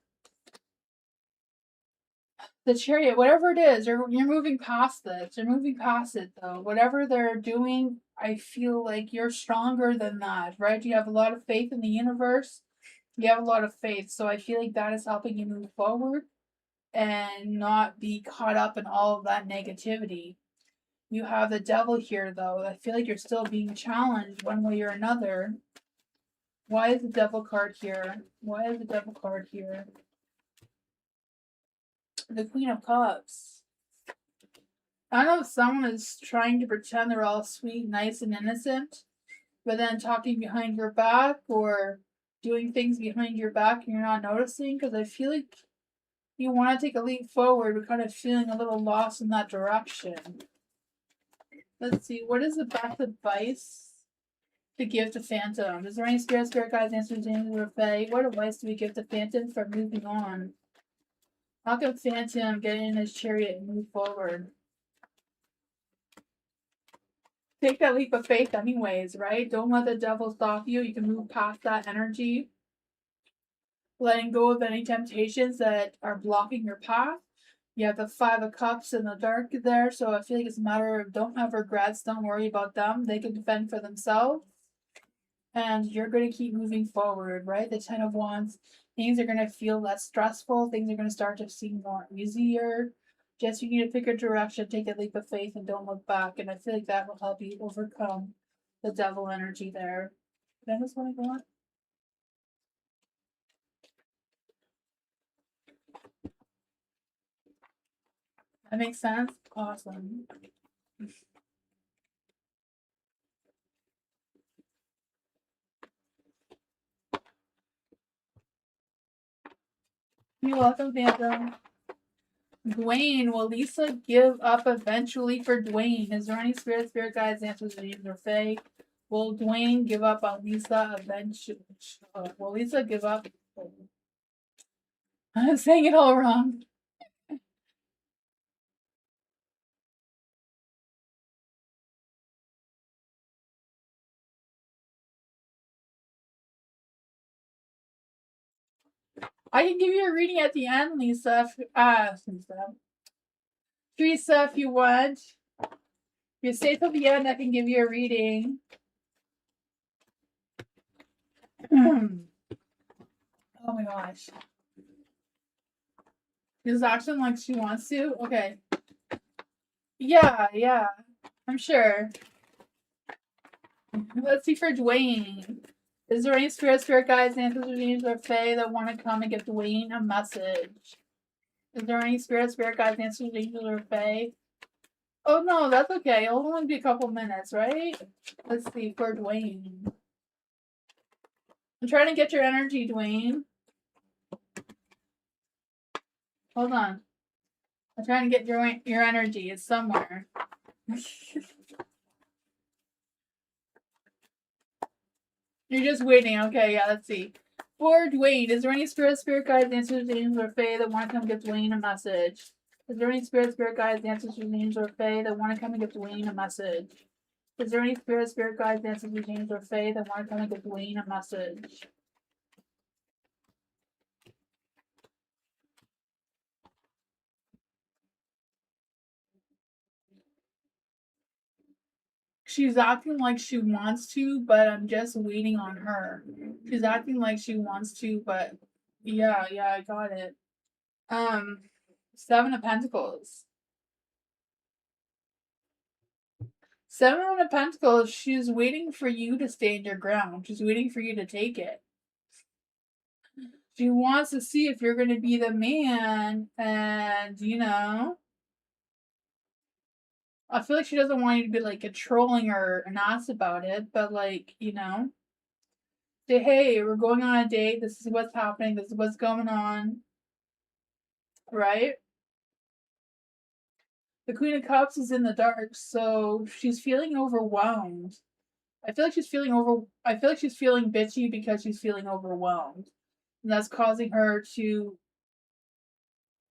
The Chariot, whatever it is, you're moving past this. You're moving past it, though. Whatever they're doing, I feel like you're stronger than that, right? You have a lot of faith in the universe. You have a lot of faith, so I feel like that is helping you move forward and not be caught up in all of that negativity. You have the Devil here, though. I feel like you're still being challenged one way or another. Why is the Devil card here? Why is the Devil card here? The Queen of Cups. I don't know if someone is trying to pretend they're all sweet, nice, and innocent, but then talking behind your back or doing things behind your back and you're not noticing, because I feel like you want to take a leap forward, but kind of feeling a little lost in that direction. Let's see, what is the best advice to give to Phantom? Is there any spirit guides, answers, angels, or fae? What advice do we give to Phantom for moving on? How can Phantom get in his chariot and move forward? Take that leap of faith anyways, right? Don't let the devil stop you. You can move past that energy. Letting go of any temptations that are blocking your path. You have the Five of Cups in the dark there, so I feel like it's a matter of don't have regrets, don't worry about them. They can defend for themselves. And you're going to keep moving forward, right? The Ten of Wands, things are going to feel less stressful. Things are going to start to seem more easier. Just you need to pick a direction, take a leap of faith, and don't look back. And I feel like that will help you overcome the devil energy there. Then this one I go on. That makes sense? Awesome. You're welcome, Phantom. Dwayne, will Lisa give up eventually for Dwayne? Is there any spirit guides, answers, or fae? Will Dwayne give up on Lisa eventually? Will Lisa give up? I'm saying it all wrong. I can give you a reading at the end, Lisa. Teresa, if you want. If you stay till the end, I can give you a reading. Oh my gosh. Is acting like she wants to? Okay. Yeah. I'm sure. Let's see for Dwayne. Is there any spirit guides, ancestors, or fae that want to come and give Dwayne a message? Is there any spirit guides, ancestors, or fae? Oh no, that's okay. It'll only be a couple minutes, right? Let's see, for Dwayne. I'm trying to get your energy, Dwayne. Hold on. I'm trying to get your energy. It's somewhere. You're just waiting. Okay, yeah, let's see. For Dwayne, is there any spirit guides, ancestors, angels, or fae that want to come give Dwayne a message? Is there any spirit guides, ancestors, angels, or fae that want to come and give Dwayne a message? Is there any spirit guides, ancestors, angels, or fae that want to come and give Dwayne a message? She's acting like she wants to, but I'm just waiting on her. She's acting like she wants to, but yeah, I got it. 7 of Pentacles. 7 of Pentacles, she's waiting for you to stand your ground. She's waiting for you to take it. She wants to see if you're going to be the man, and, you know, I feel like she doesn't want you to be, like, controlling her and ask about it, but, like, you know, say, hey, we're going on a date, this is what's happening, this is what's going on, right? The Queen of Cups is in the dark, so she's feeling overwhelmed. I feel like she's feeling bitchy because she's feeling overwhelmed. And that's causing her to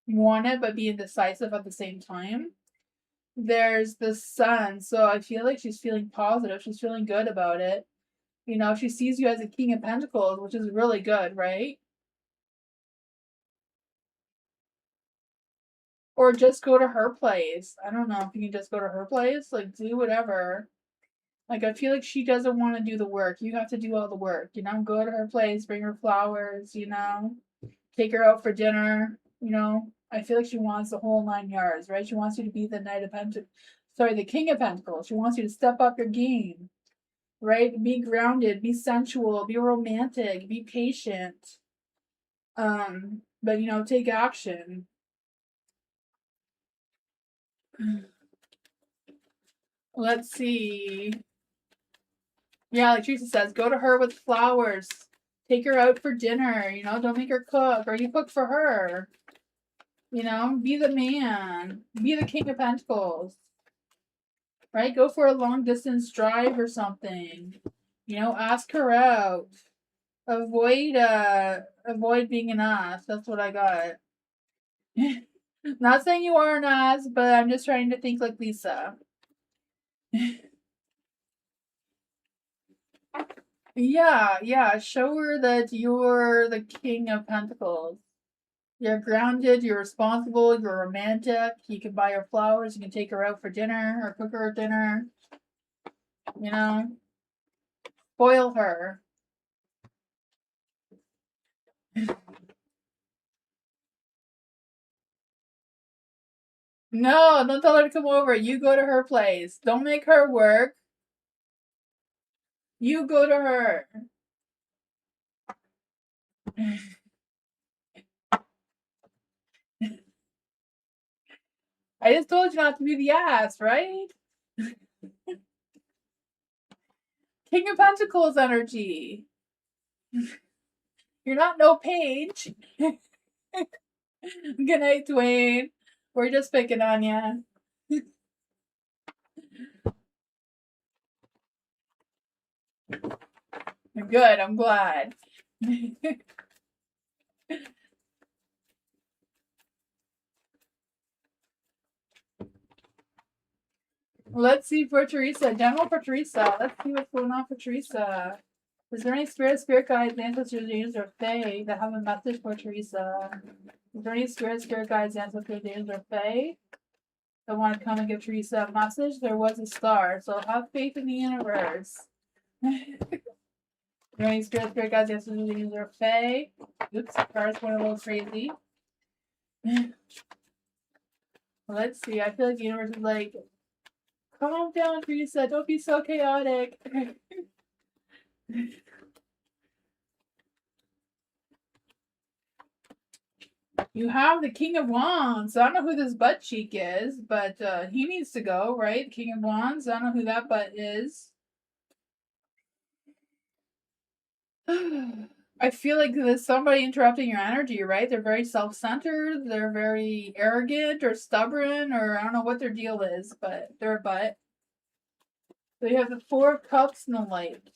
want it but be indecisive at the same time. There's the Sun, so I feel like she's feeling positive. She's feeling good about it. You know, she sees you as a King of Pentacles, which is really good, right? Or just go to her place. I don't know if you can just go to her place. Like, do whatever. Like, I feel like she doesn't want to do the work. You have to do all the work. You know, go to her place, bring her flowers, you know, take her out for dinner, you know. I feel like she wants the whole 9 yards, right? She wants you to be the Knight of Pentacles. Sorry, the King of Pentacles. She wants you to step up your game, right? Be grounded, be sensual, be romantic, be patient. But you know, take action. Let's see. Yeah, like Teresa says, go to her with flowers. Take her out for dinner, you know, don't make her cook, or you cook for her. You know, be the man. Be the King of Pentacles. Right? Go for a long distance drive or something. You know, ask her out. Avoid being an ass. That's what I got. Not saying you are an ass, but I'm just trying to think like Lisa. Yeah. Show her that you're the King of Pentacles. You're grounded, you're responsible, you're romantic. You can buy her flowers, you can take her out for dinner or cook her dinner. You know? Spoil her. No, don't tell her to come over. You go to her place. Don't make her work. You go to her. I just told you not to be the ass, right? King of Pentacles energy. You're not no page. Good night, Dwayne. We're just picking on you. Good, I'm glad. Let's see for Teresa. General for Teresa. Let's see what's going on for Teresa. Is there any spirit guides, ancestors, angels, or fae that have a message for Teresa? Is there any spirit guides, ancestors, angels, or fae that want to come and give Teresa a message? There was a star, so have faith in the universe. Is there any spirit guides, ancestors, angels, or fae? Oops, the cards went a little crazy. Let's see. I feel like the universe is like, calm down, Teresa. Don't be so chaotic. You have the King of Wands. I don't know who this butt cheek is, but he needs to go, right? King of Wands. I don't know who that butt is. I feel like there's somebody interrupting your energy, right? They're very self-centered, they're very arrogant or stubborn, or I don't know what their deal is, but they're a butt. So you have the Four of Cups and the Light.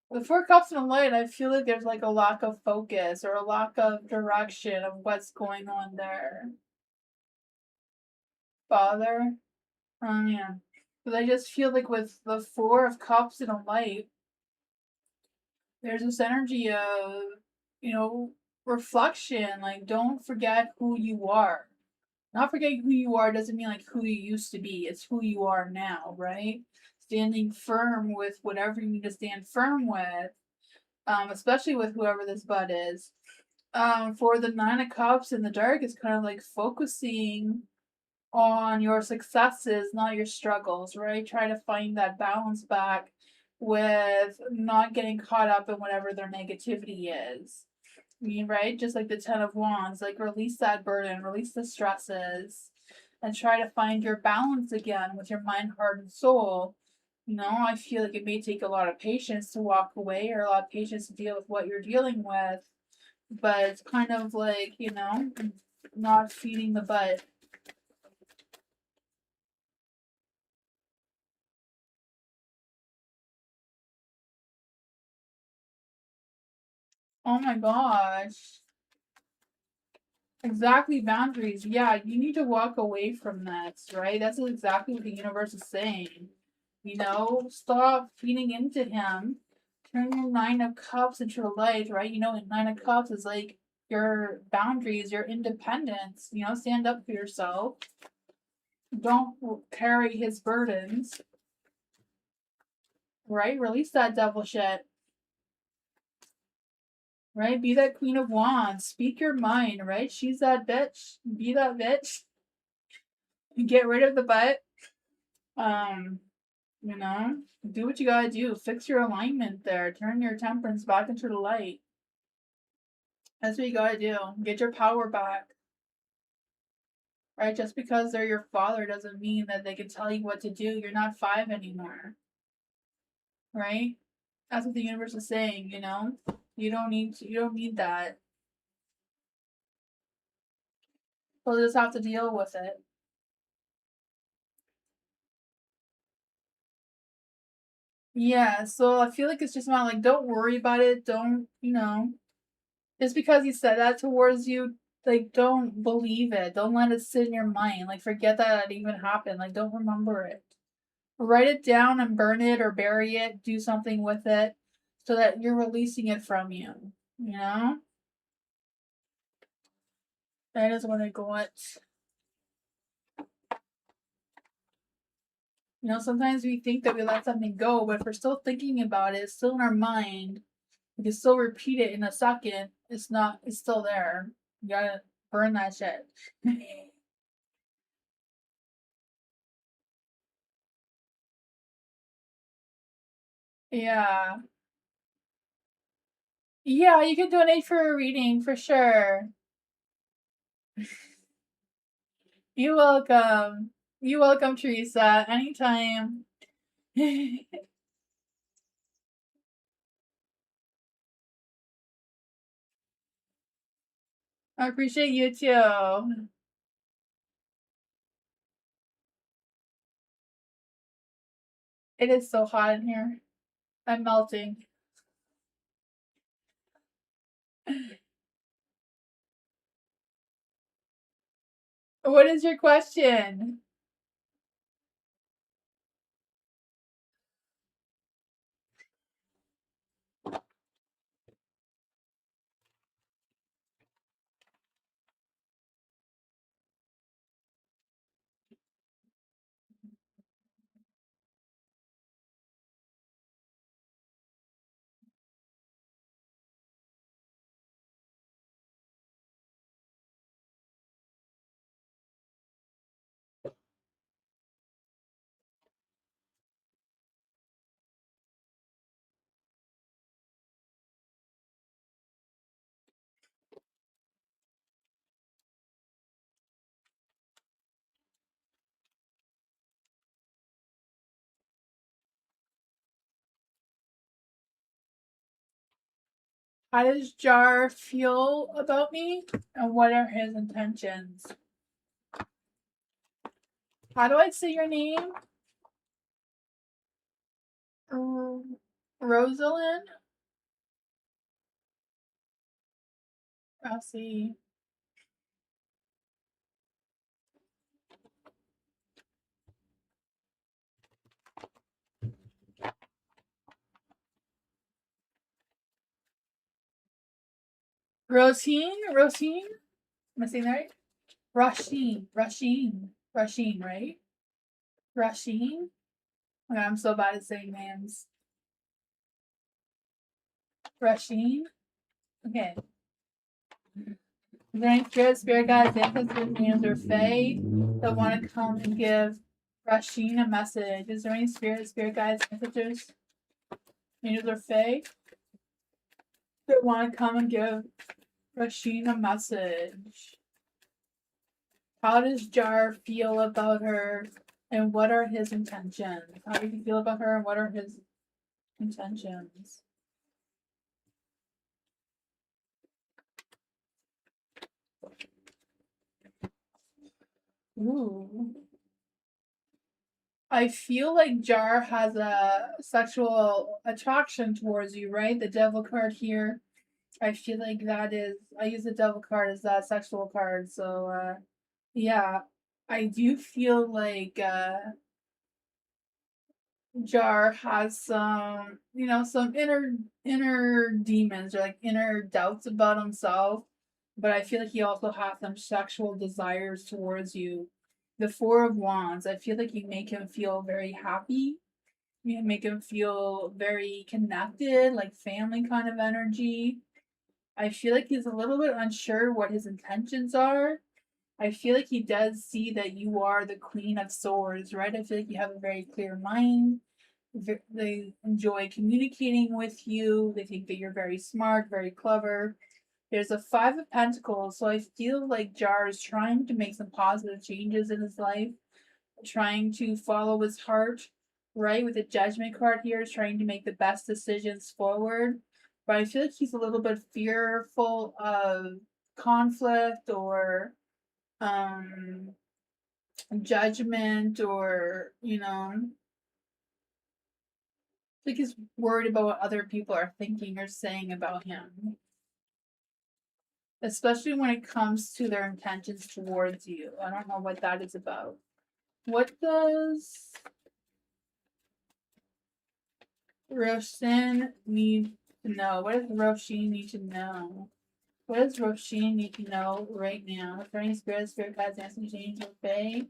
The Four Cups and the Light, I feel like there's like a lack of focus or a lack of direction of what's going on there. Father. Yeah. But I just feel like with the Four of Cups and a Light, there's this energy of, you know, reflection. Like, don't forget who you are. Not forgetting who you are doesn't mean like who you used to be. It's who you are now, right? Standing firm with whatever you need to stand firm with, especially with whoever this bud is. For the Nine of Cups in the dark, it's kind of like focusing on your successes, not your struggles, right? Try to find that balance back with not getting caught up in whatever their negativity is. I mean, right? Just like the Ten of Wands, like release that burden, release the stresses, and try to find your balance again with your mind, heart, and soul. You know, I feel like it may take a lot of patience to walk away or a lot of patience to deal with what you're dealing with, but it's kind of like, you know, not feeding the butt. Oh my gosh. Exactly, boundaries. Yeah, you need to walk away from that, right? That's exactly what the universe is saying. You know, stop feeding into him. Turn your Nine of Cups into a light, right? You know, Nine of Cups is like your boundaries, your independence. You know, stand up for yourself. Don't carry his burdens, right? Release that devil shit, right? Be that Queen of Wands. Speak your mind, right? She's that bitch. Be that bitch. Get rid of the butt. Um, you know, do what you gotta do. Fix your alignment there. Turn your temperance back into the light. That's what you gotta do. Get your power back. Right? Just because they're your father doesn't mean that they can tell you what to do. You're not five anymore. Right? That's what the universe is saying, you know? You don't need that. You'll just have to deal with it. Yeah, so I feel like it's just not like don't worry about it. Don't, you know, just because he said that towards you, like don't believe it. Don't let it sit in your mind. Like forget that it even happened. Like don't remember it. Write it down and burn it or bury it. Do something with it so that you're releasing it from you. You know? That is what I got. You know, sometimes we think that we let something go, but if we're still thinking about it, it's still in our mind. We can still repeat it in a second. It's not, it's still there. You gotta burn that shit. Yeah. Yeah, you can donate for a reading for sure. You're welcome. You're welcome, Teresa. Anytime. I appreciate you too. It is so hot in here. I'm melting. What is your question? How does Jar feel about me? And what are his intentions? How do I say your name? Rosalind? I'll see. Rosine? Am I saying that right? Rasheen, right? Rasheen? Okay, I'm so bad at saying names. Rasheen? Okay. Is there any spirit guides, ancestors, mediums, or fae that want to come and give Rasheen a message? Is there any spirit guides, ancestors, mediums, or fae that want to come and give Rasheen a message? How does Jar feel about her, and what are his intentions? How does he feel about her, and what are his intentions? Ooh. I feel like Jar has a sexual attraction towards you, right? The devil card here. I feel like that is, I use the devil card as that sexual card. So, yeah, I do feel like Jar has some, some inner demons or like inner doubts about himself, but I feel like he also has some sexual desires towards you. The Four of Wands, I feel like you make him feel very happy. You make him feel very connected, like family kind of energy. I feel like he's a little bit unsure what his intentions are. I feel like he does see that you are the Queen of Swords, right? I feel like you have a very clear mind. They enjoy communicating with you. They think that you're very smart, very clever. There's a Five of Pentacles, so I feel like Jar is trying to make some positive changes in his life, trying to follow his heart, right? With the Judgment card here, is trying to make the best decisions forward. But I feel like he's a little bit fearful of conflict or judgment, or like he's worried about what other people are thinking or saying about him, especially when it comes to their intentions towards you. I don't know what that is about. What does Roshin need to know? What does Roshin need to know? What does Roshin need to know right now? Is there any spirit guides, answers, change, or fae?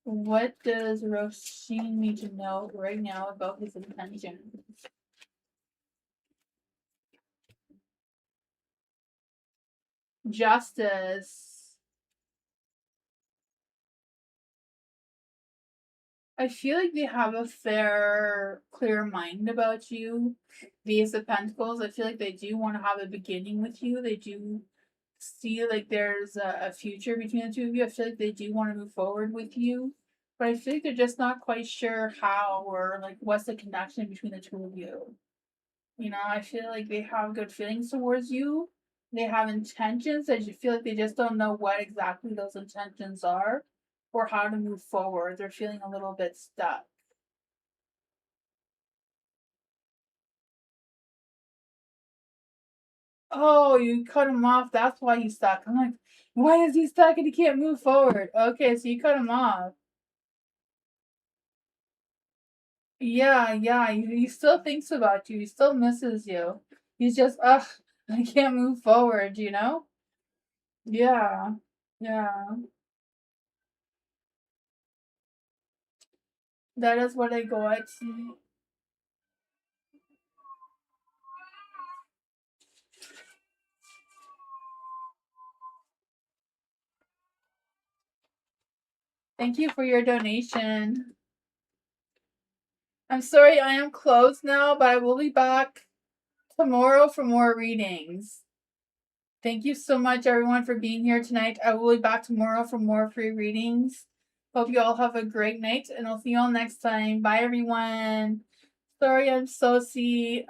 What does Roshin need to know right now about his intentions? Justice. I feel like they have a fair, clear mind about you. The Ace of Pentacles, I feel like they do want to have a beginning with you. They do see like there's a future between the two of you. I feel like they do want to move forward with you. But I feel like they're just not quite sure how, or like what's the connection between the two of you. I feel like they have good feelings towards you. They have intentions. I just feel like they just don't know what exactly those intentions are or how to move forward. They're feeling a little bit stuck. Oh, you cut him off. That's why he's stuck. I'm like, why is he stuck and he can't move forward? Okay, so you cut him off. Yeah. He still thinks about you. He still misses you. He's just, ugh, I can't move forward, you know? Yeah. Yeah. That is what I got. Thank you for your donation. I'm sorry I am closed now, but I will be back tomorrow for more readings. Thank you so much, everyone, for being here tonight. I will be back tomorrow for more free readings. Hope you all have a great night, and I'll see you all next time. Bye, everyone. Sorry I'm so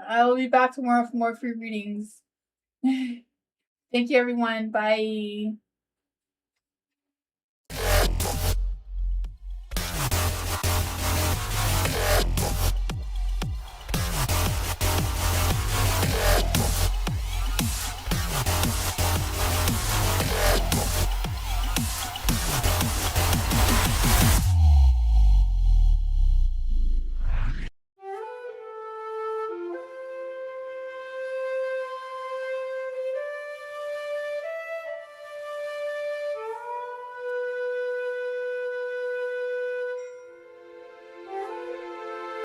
I will be back tomorrow for more free readings. Thank you, everyone. Bye.